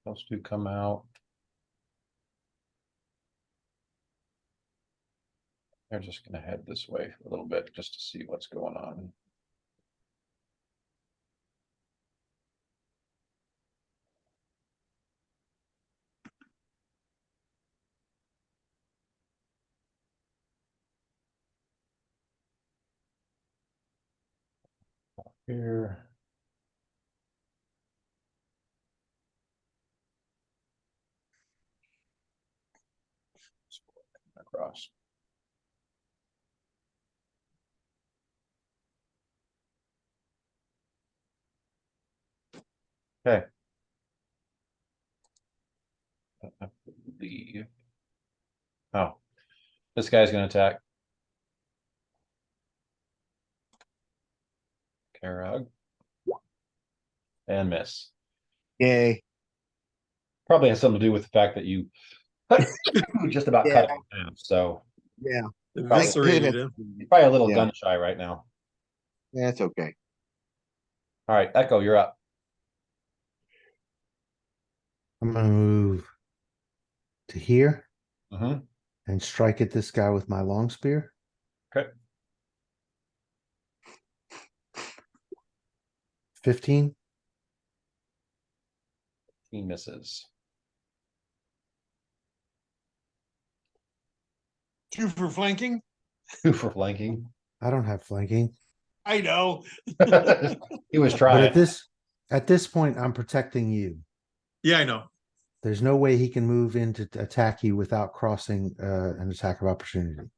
Those two come out. They're just going to head this way for a little bit just to see what's going on. Here. Across. Okay. I believe. Oh, this guy's going to attack. Karag. And miss. Yay. Probably has something to do with the fact that you just about cut it in half. So Yeah. Eviscerated him. you're probably a little Yeah. gun shy right now. Yeah, it's okay. All right, Echo, you're up. I'm gonna move to here Mm-hmm. and strike at this guy with my long spear. Okay. 15. He misses. 2 for flanking. 2 for flanking. I don't have flanking. I know. He was But trying. at this point, I'm protecting you. Yeah, I know. There's no way he can move in to attack you without crossing an attack of opportunity.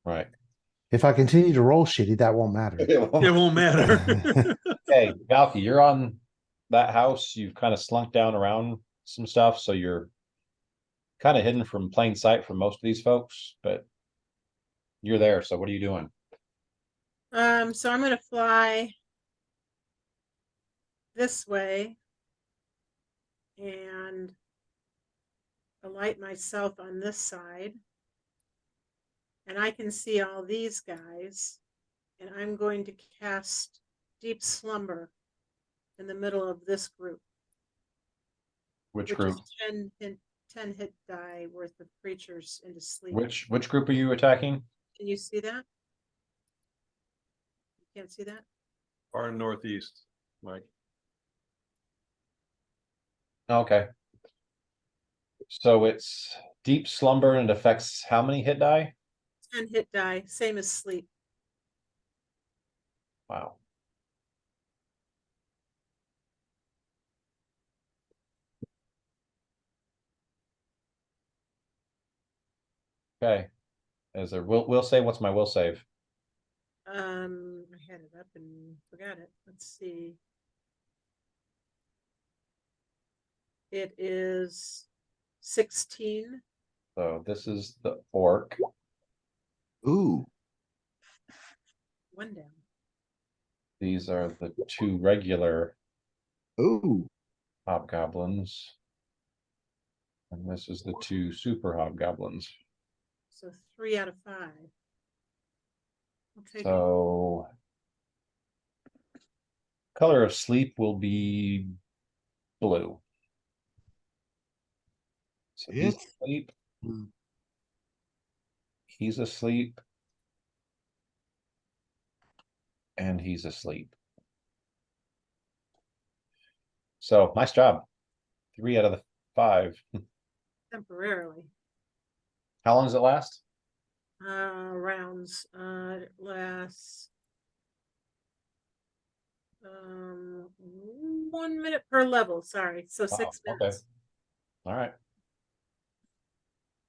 Right. If I continue to roll shitty, that won't matter. It won't matter. Hey, Valky, you're on that house. You've kind of slunk down around some stuff, so you're kind of hidden from plain sight from most of these folks, but you're there. So what are you doing? So I'm gonna fly this way and alight myself on this side. And I can see all these guys. And I'm going to cast Deep Slumber in the middle of this group. Which Which group? is 10 hit die worth of creatures into sleep. Which group are you attacking? Can you see that? You can't see that? Far northeast, Mike. Okay. So it's deep slumber and it affects how many hit die? 10 hit die, same as sleep. Wow. Okay. As there we'll say what's my will save? I had it up and forgot it. Let's see. It is 16. So this is the orc. Ooh. 1 down. These are the 2 regular Ooh. hobgoblins. And this is the 2 super hobgoblins. So 3 out of 5. I'll take it. So color of sleep will be blue. So he's It's- asleep. Hmm. He's asleep. And he's asleep. So nice job. 3 out of the 5. Temporarily. How long does it last? Rounds, it lasts 1 minute per level, sorry, so Wow, 6 okay. minutes. All right.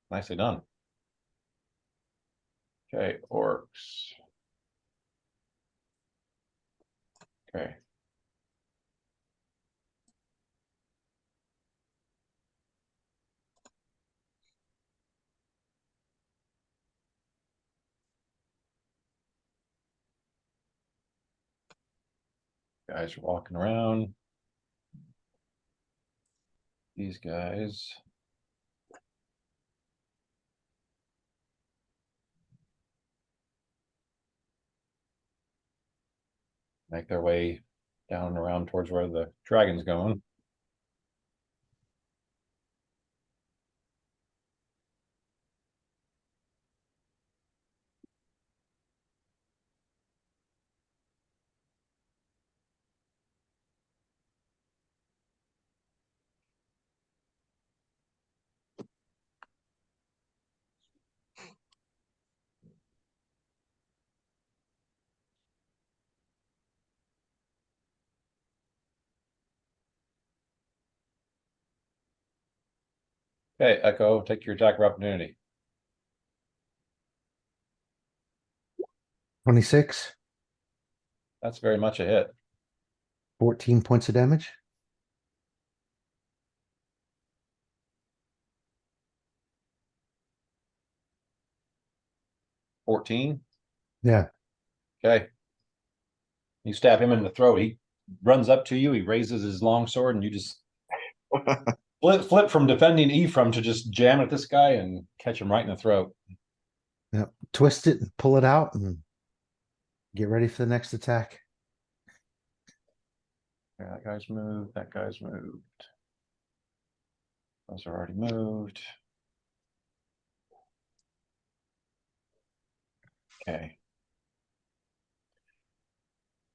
Nicely done. Okay, orcs. Okay. Guys are walking around. These guys. Make their way down and around towards where the dragon's going. Okay, Echo, take your attack of opportunity. 26, That's very much a hit. 14 points of damage. 14. Yeah. Okay. You stab him in the throat. He runs up to you. He raises his long sword, and you just flip from defending Ephraim to just jam at this guy and catch him right in the throat. Yeah. Twist it and pull it out and get ready for the next attack. Okay, that guy's moved. That guy's moved. Those are already moved. Okay.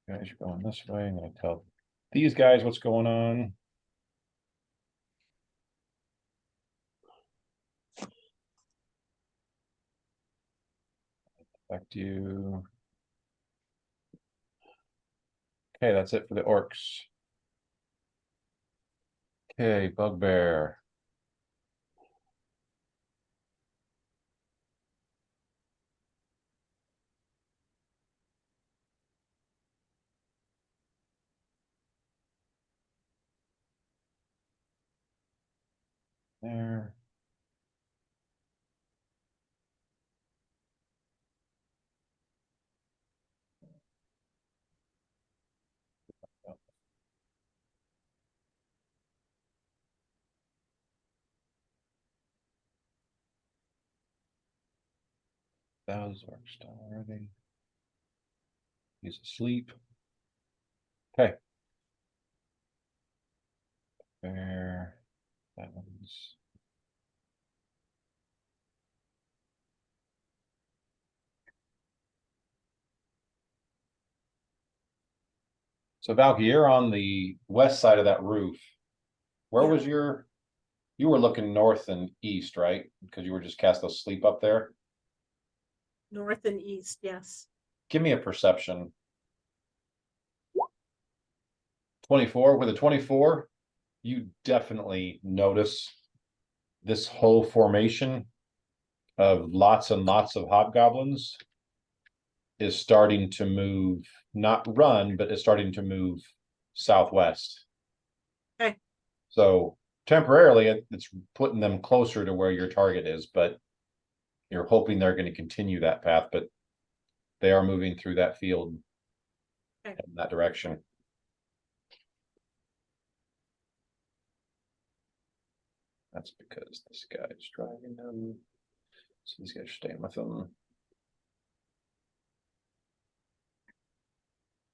Guys are going this way. I'm going to tell these guys what's going on. Back to you. Okay, that's it for the orcs. Okay, bugbear. There. Those orcs done already. He's asleep. Okay. There. That one's. So Valky, you're on the west side of that roof. Where Yeah. was you were looking north and east, right? Because you were just cast asleep up there. North and east, yes. Give me a perception. 24. With a 24, you definitely notice this whole formation of lots and lots of hobgoblins is starting to move, not run, but is starting to move southwest. Okay. So temporarily it's putting them closer to where your target is, but you're hoping they're going to continue that path, but they are moving through that field Okay. in that direction. That's because this guy is driving them. So these guys are staying with them.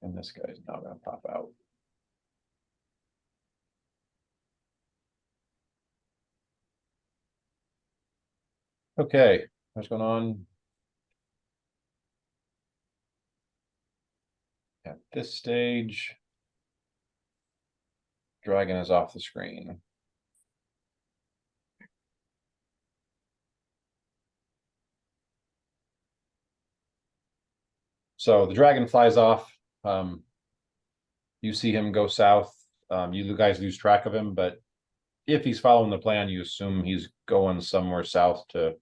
And this guy's now going to pop out. Okay, what's going on? At this stage, dragon is off the screen. So the dragon flies off. You see him go south. You guys lose track of him, but if he's following the plan, you assume he's going somewhere south to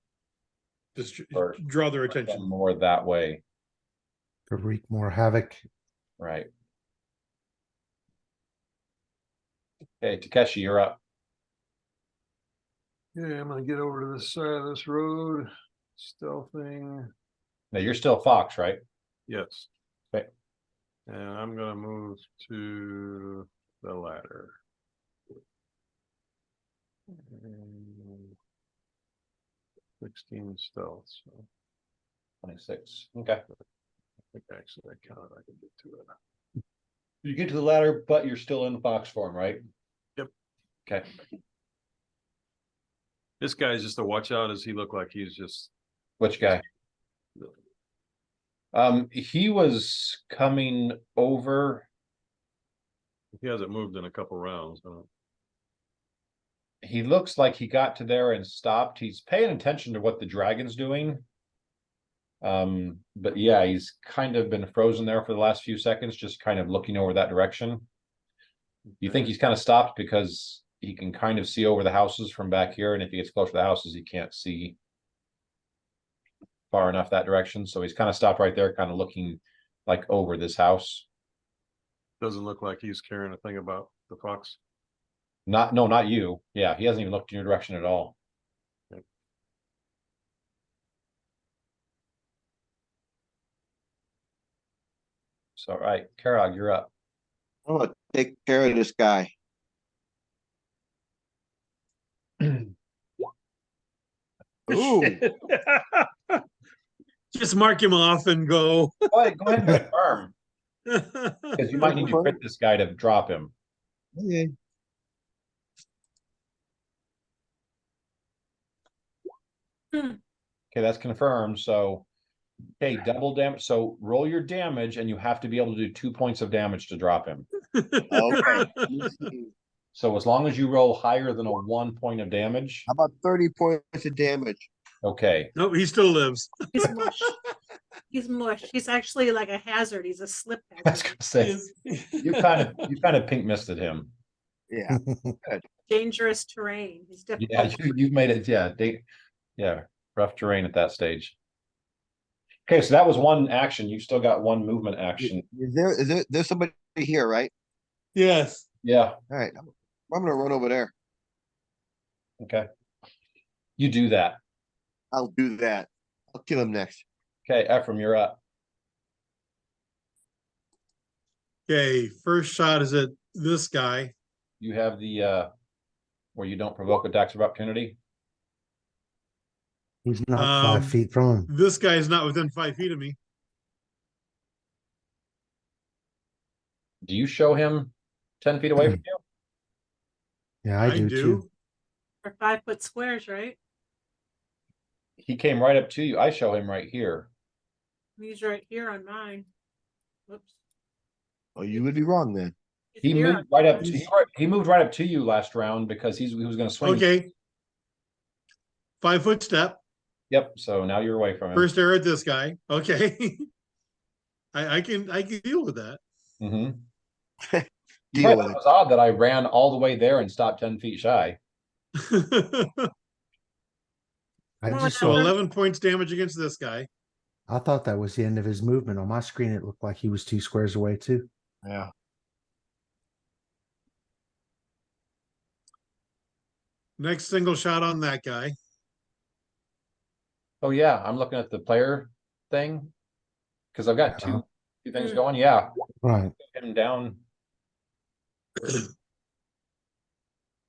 Just or draw their attention. more that way. To wreak more havoc. Right. Okay, Takeshi, you're up. Yeah, I'm gonna get over to this side of this road, stealthing, Now you're still Fox, right? yes. Okay. And I'm gonna move to the ladder. And 16 stealth, so 26. Okay. I think actually I counted, I can get to it. You get to the ladder, but you're still in Fox form, right? Yep. Okay. This guy's just a watch out. Does he look like he's just Which guy? He was coming over. he hasn't moved in a couple rounds. He looks like he got to there and stopped. He's paying attention to what the dragon's doing. But yeah, he's kind of been frozen there for the last few seconds, just kind of looking over that direction. You think he's kind of stopped because he can kind of see over the houses from back here, and if he gets close to the houses, he can't see far enough that direction. So he's kind of stopped right there, kind of looking like over this house. Doesn't look like he's caring a thing about the fox. No, not you. Yeah, he hasn't even looked in your direction at all. Okay. So, all right, Karag, you're up. I'm gonna take care of this guy. Ooh, Just mark him off and go. Go ahead and confirm, because you might need to crit this guy to drop him. okay. Okay, that's confirmed. So, okay, double damage. So roll your damage, and you have to be able to do 2 points of damage to drop him. Okay. Let me see. So as long as you roll higher than a 1 point of damage, How about 30 points of damage? okay. No, he still lives. He's mush. He's mush. He's actually like a hazard. He's a slip I was hazard. gonna say you kind of pink misted him. Yeah. Dangerous terrain. He's Yeah, difficult. you've made it. Yeah, rough terrain at that stage. Okay, so that was one action. You still got one movement action. There's somebody here, right? Yes. Yeah. All right. I'm gonna run over there. Okay. You do that. I'll do that. I'll kill him next. Okay, Ephraim, you're up. Okay, first shot is at this guy. You have the where you don't provoke attacks of opportunity. He's not 5 feet from him. This guy is not within 5 feet of me. Do you show him 10 feet away from you? Yeah, I do too. For 5 foot squares, right? He came right up to you. I show him right here. He's right here on mine. Whoops. Oh, you would be wrong then. He's He here moved on right up. mine. He moved right up to you last round because he was going to swing. Okay. 5 foot step. Yep. So now you're away from him. First arrow at this guy. Okay. I can deal with that. Mm-hmm. Deal It with it. was odd that I ran all the way there and stopped 10 feet shy. I Well, just So saw, 11 points damage against this guy. I thought that was the end of his movement. On my screen, it looked like he was 2 squares away too. Yeah. Next single shot on that guy. Oh yeah, I'm looking at the player thing because I've got two things Hmm. going. Yeah, Right. get him down.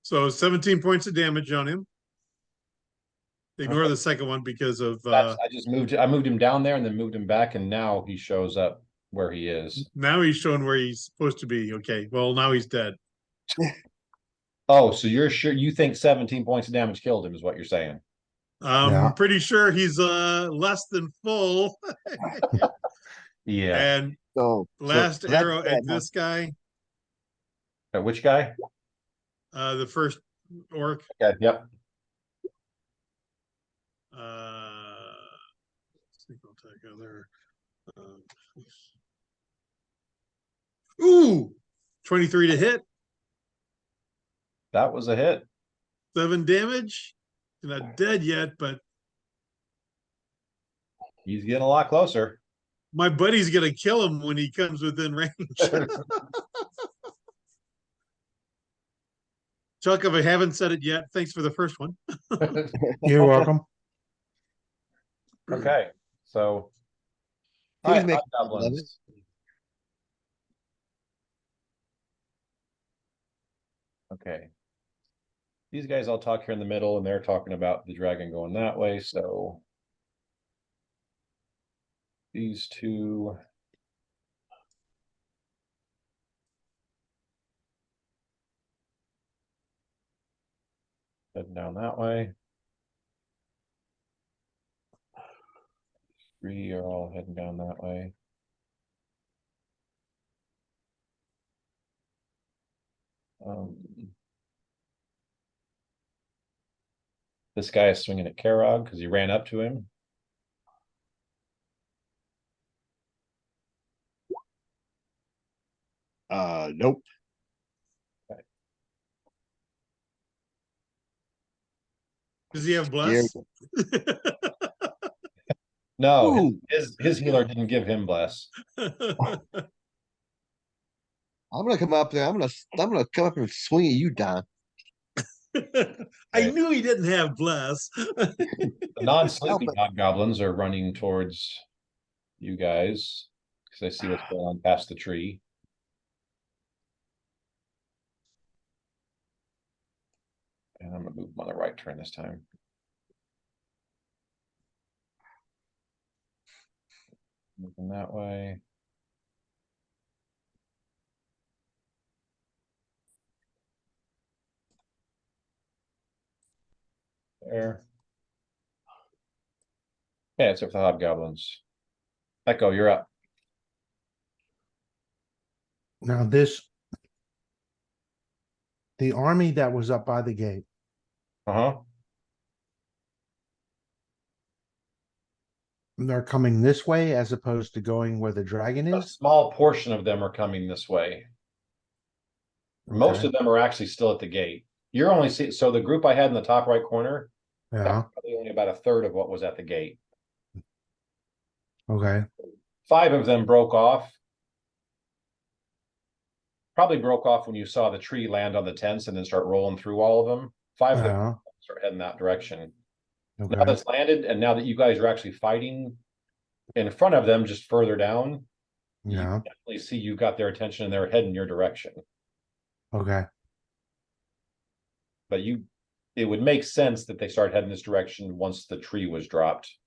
So 17 points of damage on him. Ignore the second one because of I moved him down there and then moved him back, and now he shows up where he is. now he's showing where he's supposed to be. Okay, well now he's dead. Oh, so you're sure you think 17 points of damage killed him is what you're saying? Yeah. I'm pretty sure he's less than full. Yeah. And So last that's arrow bad, at huh? this guy, Which guy? the first orc. Okay, yep. Single attack other. Ooh, 23 to hit, That was a hit. 7 damage. He's not dead yet, but He's getting a lot closer. my buddy's gonna kill him when he comes within range. Chuck, if I haven't said it yet, thanks for the first one. You're welcome. Okay, so. He All was right, making hobgoblins. Okay. These guys all talk here in the middle and they're talking about the dragon going that way, so. These two. Heading down that way. 3 are all heading down that way. This guy is swinging at Karog because he ran up to him. Nope. Does he have Scared. bless? No, Ooh. his healer didn't give him bless. I'm gonna come up there. I'm gonna come up and swing at you, Don. I knew he didn't have bless. The non-sleeping hobgoblins are running towards you guys because they see what's going on past the tree. And I'm gonna move them on the right turn this time. Moving that way. There. Yeah, it's up for the hobgoblins. Echo, you're up. Now the army that was up by the gate, Uh-huh. they're coming this way as opposed to going where the dragon A is. small portion of them are coming this way. Most Okay. of them are actually still at the gate. You're only see so the group I had in the top right corner, that Yeah. was probably only about a third of what was at the gate. Okay. 5 of them broke off. Probably broke off when you saw the tree land on the tents and then start rolling through all of them. 5 of them Yeah. start heading that direction. Now Okay. that's landed, and now that you guys are actually fighting in front of them, just further down, you Yeah. definitely see you got their attention and they're heading your direction. Okay. But it would make sense that they start heading this direction once the tree was dropped.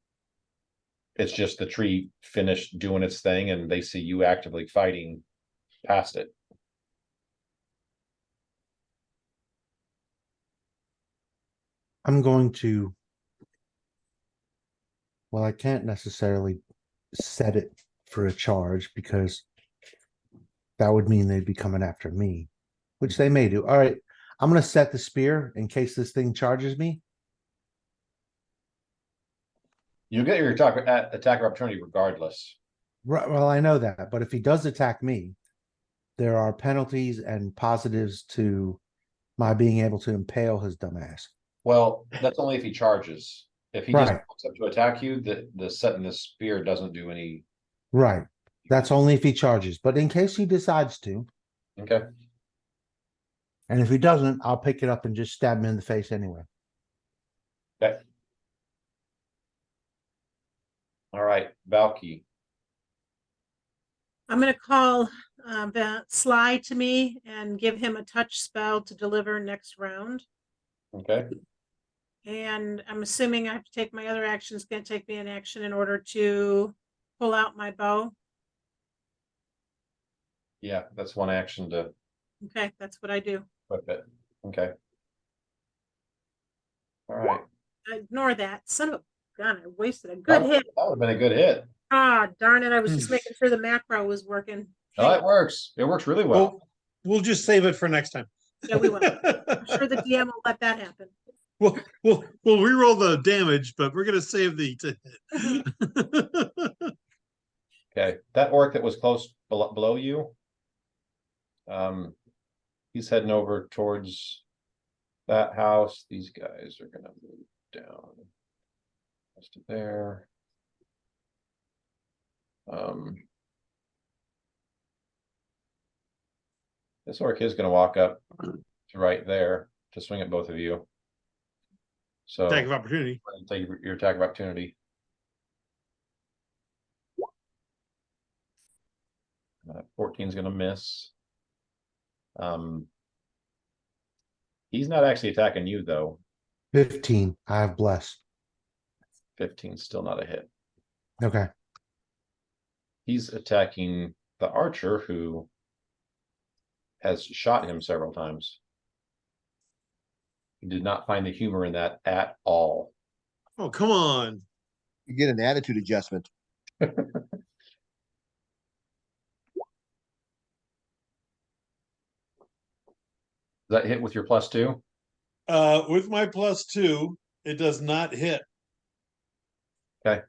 It's just the tree finished doing its thing and they see you actively fighting past it. I'm going to. Well, I can't necessarily set it for a charge because that would mean they'd be coming after me, which they may do. All right. I'm going to set the spear in case this thing charges me. You get your attack opportunity regardless. Right. Well, I know that, but if he does attack me, there are penalties and positives to my being able to impale his dumb ass. Well, that's only if he charges. If he just Right. walks up to attack you, the setting the spear doesn't do any. Right. That's only if he charges. But in case he decides to, Okay. and if he doesn't, I'll pick it up and just stab him in the face anyway. Okay. All right, Valky. I'm gonna call Sly to me and give him a touch spell to deliver next round. Okay. And I'm assuming I have to take my other actions, gonna take me an action in order to pull out my bow. Yeah, that's one action to Okay, that's what I do. equip it. Okay. All right. Ignore that. Son of a gun, I wasted a good hit. That would have been a good hit. Ah, darn it. I was just making sure the macro was working. No, it works. It works really well. We'll just save it for next time. Yeah, we will. I'm sure the DM will let that happen. We'll re-roll the damage, but we're gonna save the Okay, that orc that was close below you. He's heading over towards that house. These guys are gonna move down. Just to there. This orc is gonna walk up to right there to swing at both of you. So attack of opportunity. take your attack of opportunity. 14 is gonna miss. He's not actually attacking you though. 15. I have blessed. 15 still not a hit. Okay. He's attacking the archer who has shot him several times. He did not find the humor in that at all. Oh, come on. You get an attitude adjustment. Does that hit with your +2? With my +2, it does not hit. Okay.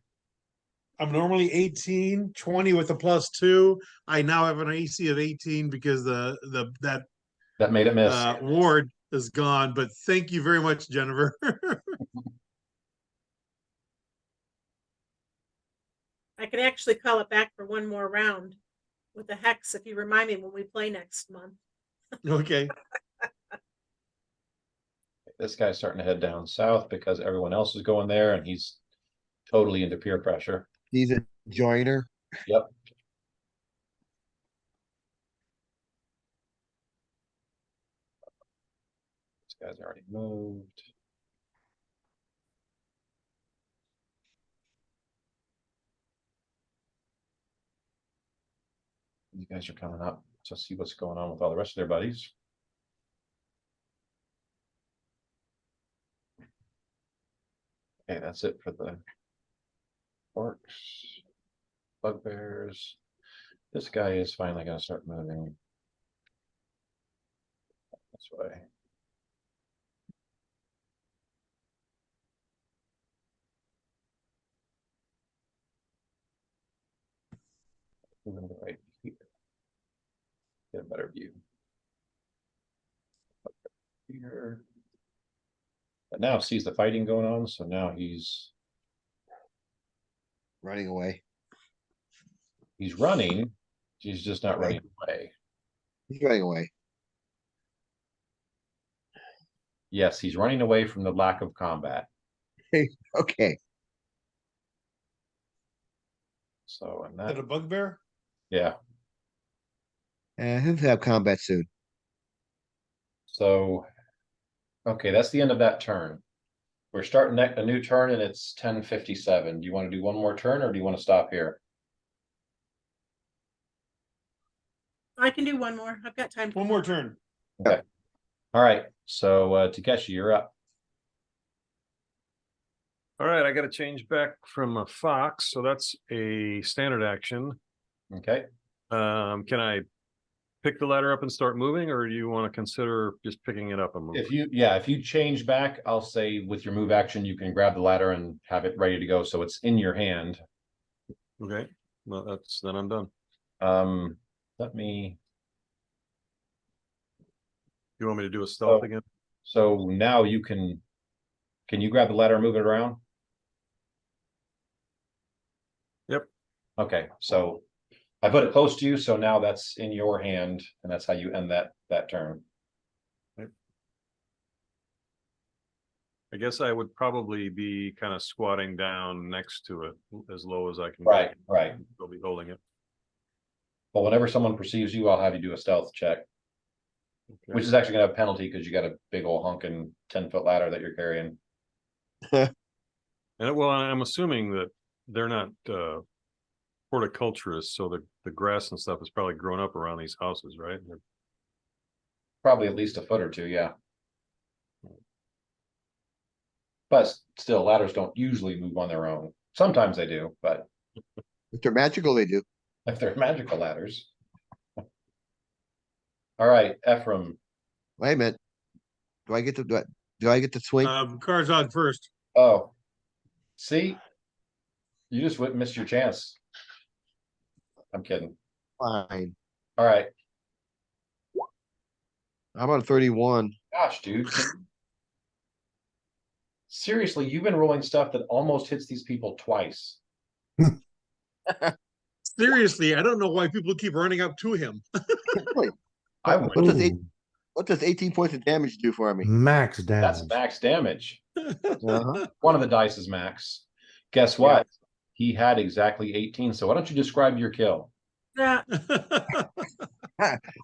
I'm normally 18, 20 with a +2. I now have an AC of 18 because that That made it miss. ward is gone. But thank you very much, Jennifer. I can actually call it back for one more round with the hex if you remind me when we play next month. Okay. This guy's starting to head down south because everyone else is going there and he's totally into peer pressure. He's a joiner. Yep. This guy's already moved. You guys are coming up to see what's going on with all the rest of their buddies. Okay, that's it for the orcs, bugbears. This guy is finally going to start moving this way. Moving right here. Get a better view. Here. But now sees the fighting going on, so now he's Running away. running. He's just not Okay. running away. He's running away. Yes, he's running away from the lack of combat. Okay. So and Is that that a bugbear? yeah. And he'll have combat soon. So okay, that's the end of that turn. We're starting a new turn and it's 10:57. Do you want to do one more turn or do you want to stop here? I can do one more. I've got time. One more turn. Okay. All right. So Takeshi, you're up. All right, I got to change back from a fox, so that's a standard action. Okay. Can I pick the ladder up and start moving, or do you want to consider just picking it up and moving? If you change back, I'll say with your move action, you can grab the ladder and have it ready to go. So it's in your hand. Okay, well, then I'm done. Let me. You want me to do a stealth again? So now you can you grab the ladder and move it around? Yep. Okay, so I put it close to you, so now that's in your hand, and that's how you end that turn. I guess I would probably be kind of squatting down next to it as low as I can. Right, get. right. I'll be holding it. But whenever someone perceives you, I'll have you do a stealth check, Okay. which is actually gonna have a penalty because you got a big old honking 10-foot ladder that you're carrying. And well, I'm assuming that they're not horticulturists, so the grass and stuff has probably grown up around these houses, right? Probably at least a foot or two, yeah. But still, ladders don't usually move on their own. Sometimes they do, but If they're magical, they do. if they're magical ladders. All right, Ephraim. Wait a minute. Do I get to do I get to swing? Car's on first. Oh, see, you just missed your chance. I'm kidding. Fine. All right, How about a 31? gosh, dude. Seriously, you've been rolling stuff that almost hits these people twice. Seriously, I don't know why people keep running up to him. Wait, I what would. does Ooh, what does 18 points of damage do for me? max That's damage. max damage. Uh-huh. One of the dice is max. Guess what? He had exactly 18. So why don't you describe your kill? Yeah,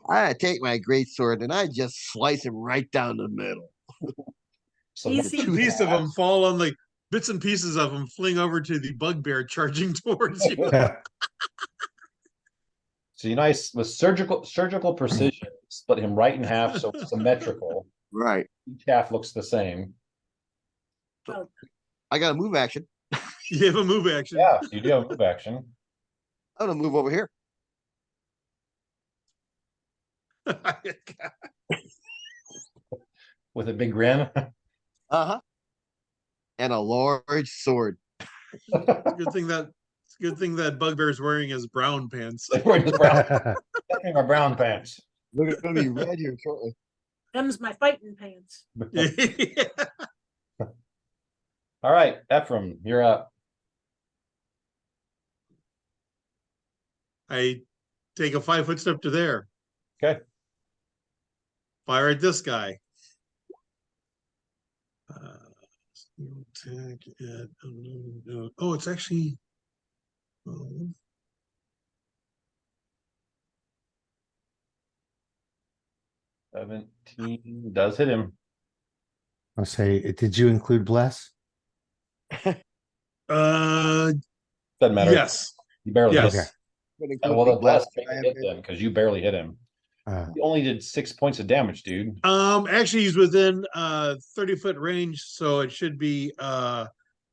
I take my great sword and I just slice him right down the middle. So Easy. that's- Piece of them fall on the bits and pieces of them fling over to the bugbear charging towards you. so you nice with surgical precision, split him right in half, so it's symmetrical. Right. Each half looks the same. I got a move action. You have a move action. Yeah, you do have move action. I'm gonna move over here. With a big grin. Uh-huh. And a large sword. Good thing that bugbear's wearing his brown pants. Wearing his brown, my brown pants. They're gonna be red here shortly. them's my fighting pants. All right, Ephraim, you're up. I take a 5-foot step to there. Okay. Fire at this guy. Attack at, oh, it's actually. Oh, 17 does hit him. I'll say, did you include bless? Doesn't matter. yes, You barely yes. hit. Gonna Well, include the the blast blast I have hit here. them because you barely hit him. He only did 6 points of damage, dude. Actually, he's within 30-foot range, so it should be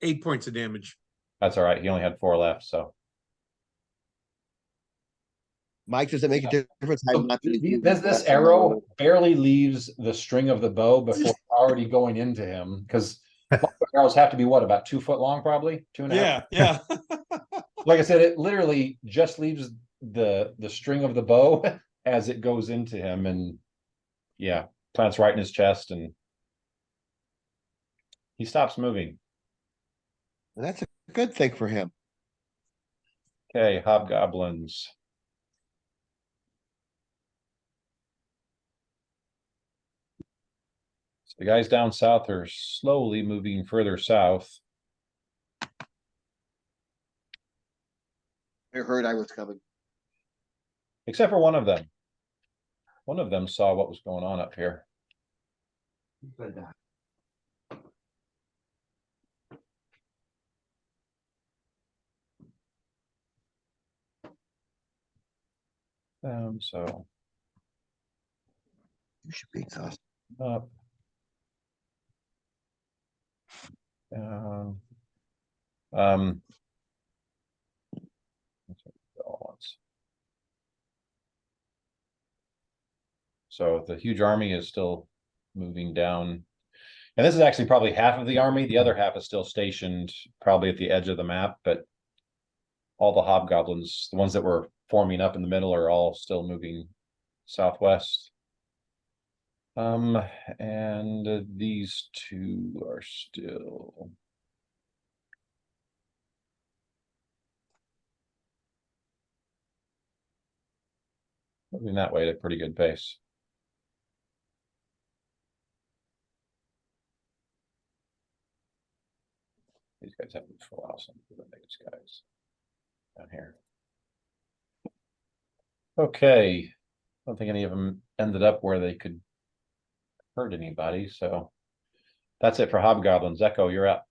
8 points of damage. That's all right. He only had 4 left, so. Mike, does it make a difference? So I'm not gonna do this blast arrow barely leaves the string of the bow before already going into him because arrows have to be what, about 2 foot long, probably 2.5. Yeah. Like I said, it literally just leaves the string of the bow as it goes into him, and yeah, plants right in his chest, and he stops moving. And that's a good thing for him. Okay, hobgoblins. So the guys down south are slowly moving further south. I heard I was coming. Except for one of them. One of them saw what was going on up here. So You should be exhausted. up. Down. That's what we all want. So the huge army is still moving down. And this is actually probably half of the army. The other half is still stationed probably at the edge of the map, but all the hobgoblins, the ones that were forming up in the middle, are all still moving southwest. And these two are still. Moving that way at a pretty good pace. These guys haven't moved for a while, so I'm gonna make these guys down here. Okay. I don't think any of them ended up where they could hurt anybody, so that's it for hobgoblins. Echo, you're up.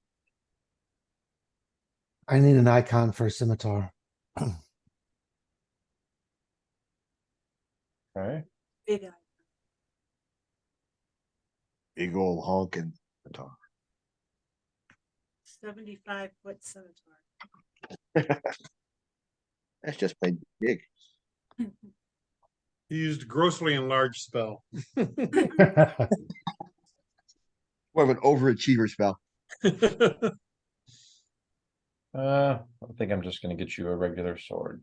I need an icon for a scimitar. Okay. Big eye. Big old honking. 75-foot scimitar. That's just my dig. He used grossly enlarged spell. More of an overachiever spell. I think I'm just gonna get you a regular sword.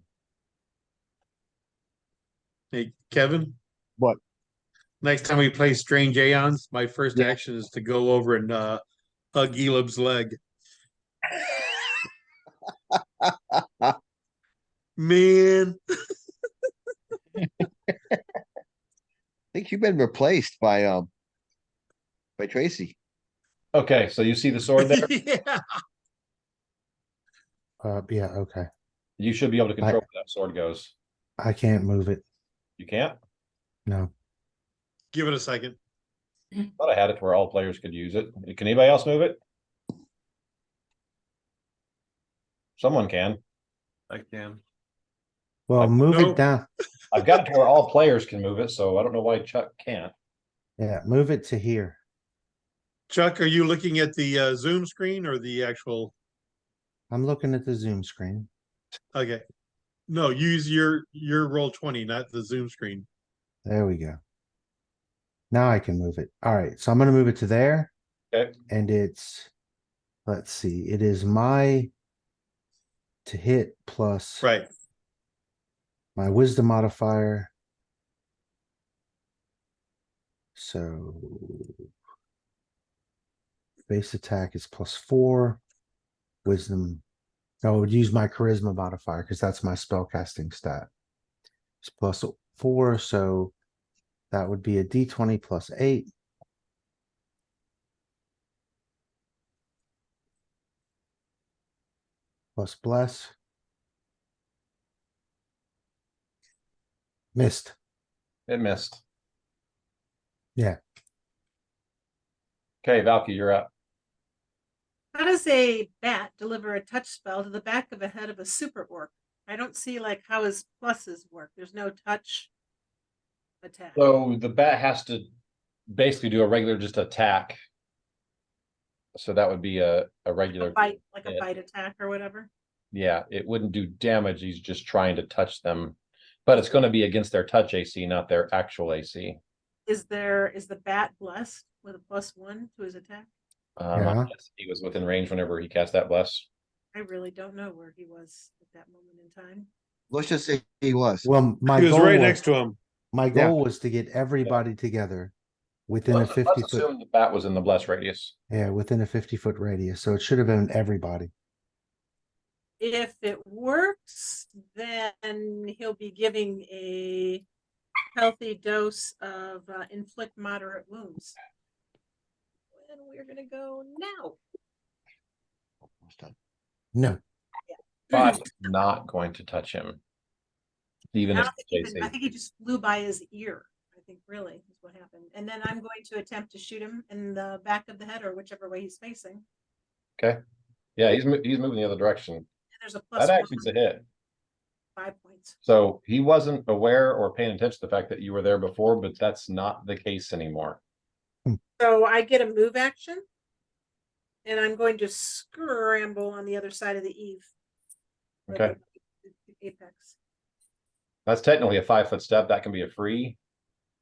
Hey, Kevin? What? Next time we play Strange Aeons, my first Yeah. action is to go over and hug Elib's leg. Man. I think you've been replaced by Tracy. Okay, so you see the sword there? Yeah. Yeah, okay. You should be able to control where that sword goes. I can't move it. You can't? No. Give it a second. Thought I had it to where all players could use it. Can anybody else move it? Someone can. I can. Well, move No. it down. I've got it to where all players can move it, so I don't know why Chuck can't. Yeah, move it to here. Chuck, are you looking at the Zoom screen or the actual? I'm looking at the Zoom screen. Okay. No, use your Roll20, not the Zoom screen. There we go. Now I can move it. All right, so I'm going to move it to there. Okay. And it's, let's see, it is my to hit plus Right. my wisdom modifier. So base attack is +4. Wisdom. I would use my charisma modifier because that's my spellcasting stat. It's +4, so that would be a d20 +8. Plus bless. Missed. It missed. Yeah. Okay, Valky, you're up. How does a bat deliver a touch spell to the back of the head of a super orc? I don't see like how his pluses work. There's no touch attack. So the bat has to basically do a regular just attack. So that would be a regular bite, like a hit. bite attack or whatever. Yeah, it wouldn't do damage. He's just trying to touch them. But it's going to be against their touch AC, not their actual AC. Is the bat blessed with a +1 to his attack? Yeah. Yes, he was within range whenever he cast that bless. I really don't know where he was at that moment in time. Let's just say he was. Well, my He was goal right was, next to him. my Yeah. goal was to get everybody together within a Let's 50-foot. assume the bat was in the bless radius. Yeah, within a 50-foot radius. So it should have been everybody. If it works, then he'll be giving a healthy dose of inflict moderate wounds. And we're gonna go now. No. But not going to touch him. Even I if don't think it's even, I think he just flew by his ear. I think really is what happened. And then I'm going to attempt to shoot him in the back of the head or whichever way he's facing. Okay. Yeah, he's moving the other direction. And there's a That +1, actually is a hit. 5 points. So he wasn't aware or paying attention to the fact that you were there before, but that's not the case anymore. So I get a move action. And I'm going to scramble on the other side of the eve. Or Okay. the apex. That's technically a 5-foot step. That can be a free.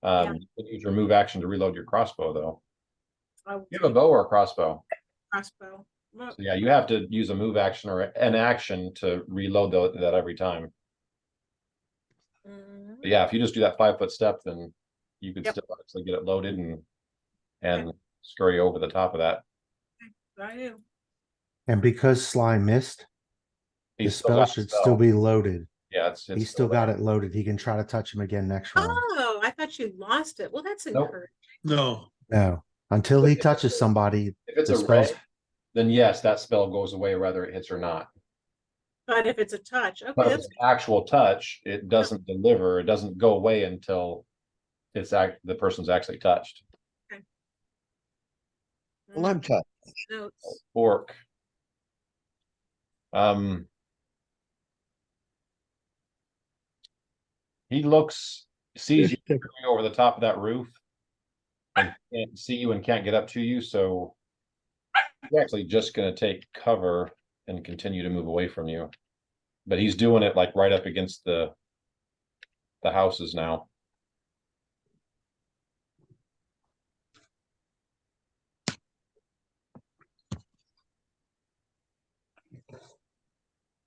Yeah. You could use your move action to reload your crossbow, though. I will You have a take bow or a crossbow? crossbow. Well, So yeah, you have to use a move action or an action to reload that every time. But yeah, if you just do that 5-foot step, then you could Yep. still actually get it loaded and scurry over the top of that. I do. And because Sly missed, He's his still spell got the should spell. still be loaded. Yeah, it's He's still there. got it loaded. He can try to touch him again next round. Oh, I thought you lost it. Well, that's Nope. encouraging. No. No. Until he If it's touches a- somebody, If it's the a spell's red, then yes, that spell goes away whether it hits or not. But if it's a touch, okay, But if that's it's an actual touch, it doesn't deliver. It doesn't go away until the person's actually touched. Well, I'm tough. notes. Orc. He sees you going over the top of that roof and can't see you and can't get up to you, so He's actually just gonna take cover and continue to move away from you. But he's doing it like right up against the houses now.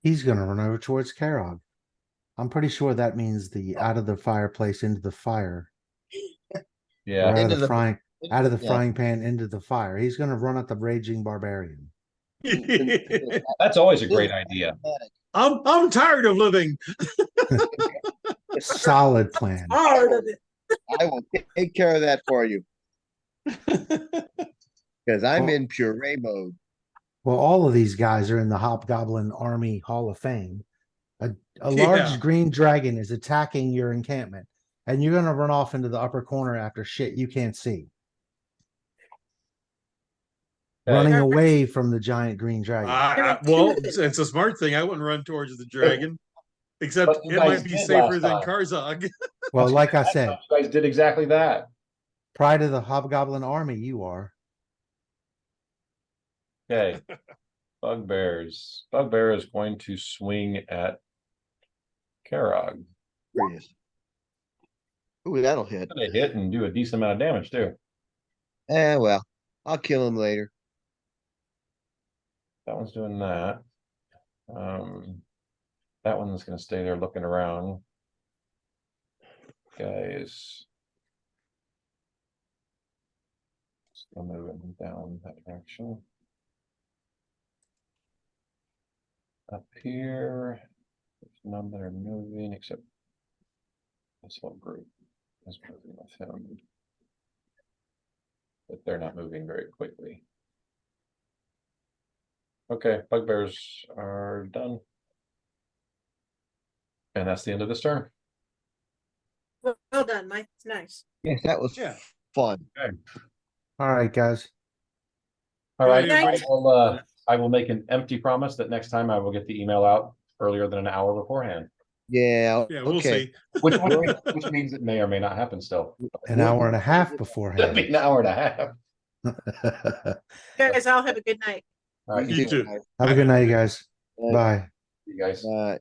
He's gonna run over towards Karog. I'm pretty sure that means the out of the fireplace into the fire. Or Yeah, out of Into the the- frying, out of the Yeah. frying pan into the fire. He's gonna run at the raging barbarian. that's always a great idea. I'm tired of living. Solid plan. Hard of it. I will take care of that for you, because I'm Well- in puree mode. Well, all of these guys are in the Hobgoblin Army Hall of Fame. A Yeah. large green dragon is attacking your encampment, and you're gonna run off into the upper corner after shit you can't see. Okay. Running away from the giant green dragon. Well, it's a smart thing. I wouldn't run towards the dragon. Except But you it guys might be did safer last than time. Karzog. Well, like I said, You guys did exactly that. pride of the Hobgoblin Army, you are. Okay. Bugbears. Bugbear is going to swing at Karog. Curious. Ooh, that'll hit. Gonna hit and do a decent amount of damage too. Well, I'll kill him later. That one's doing that. That one's gonna stay there looking around. Guys. Still moving down that direction. Up here, there's none that are moving except this whole group is moving with him. But they're not moving very quickly. Okay, bugbears are done. And that's the end of this turn. Well done, Mike. It's nice. Yes, that was Yeah. fun. All right, guys. All right, Good night, everybody. I will make an empty promise that next time I will get the email out earlier than an hour beforehand. Yeah, Yeah, we'll okay. see. Which means it may or may not happen still. An hour and a half It'll be beforehand. an hour and a half. Guys, I'll have a good night. All right, You too. Have a good night, guys. Bye. Bye. you guys. Bye.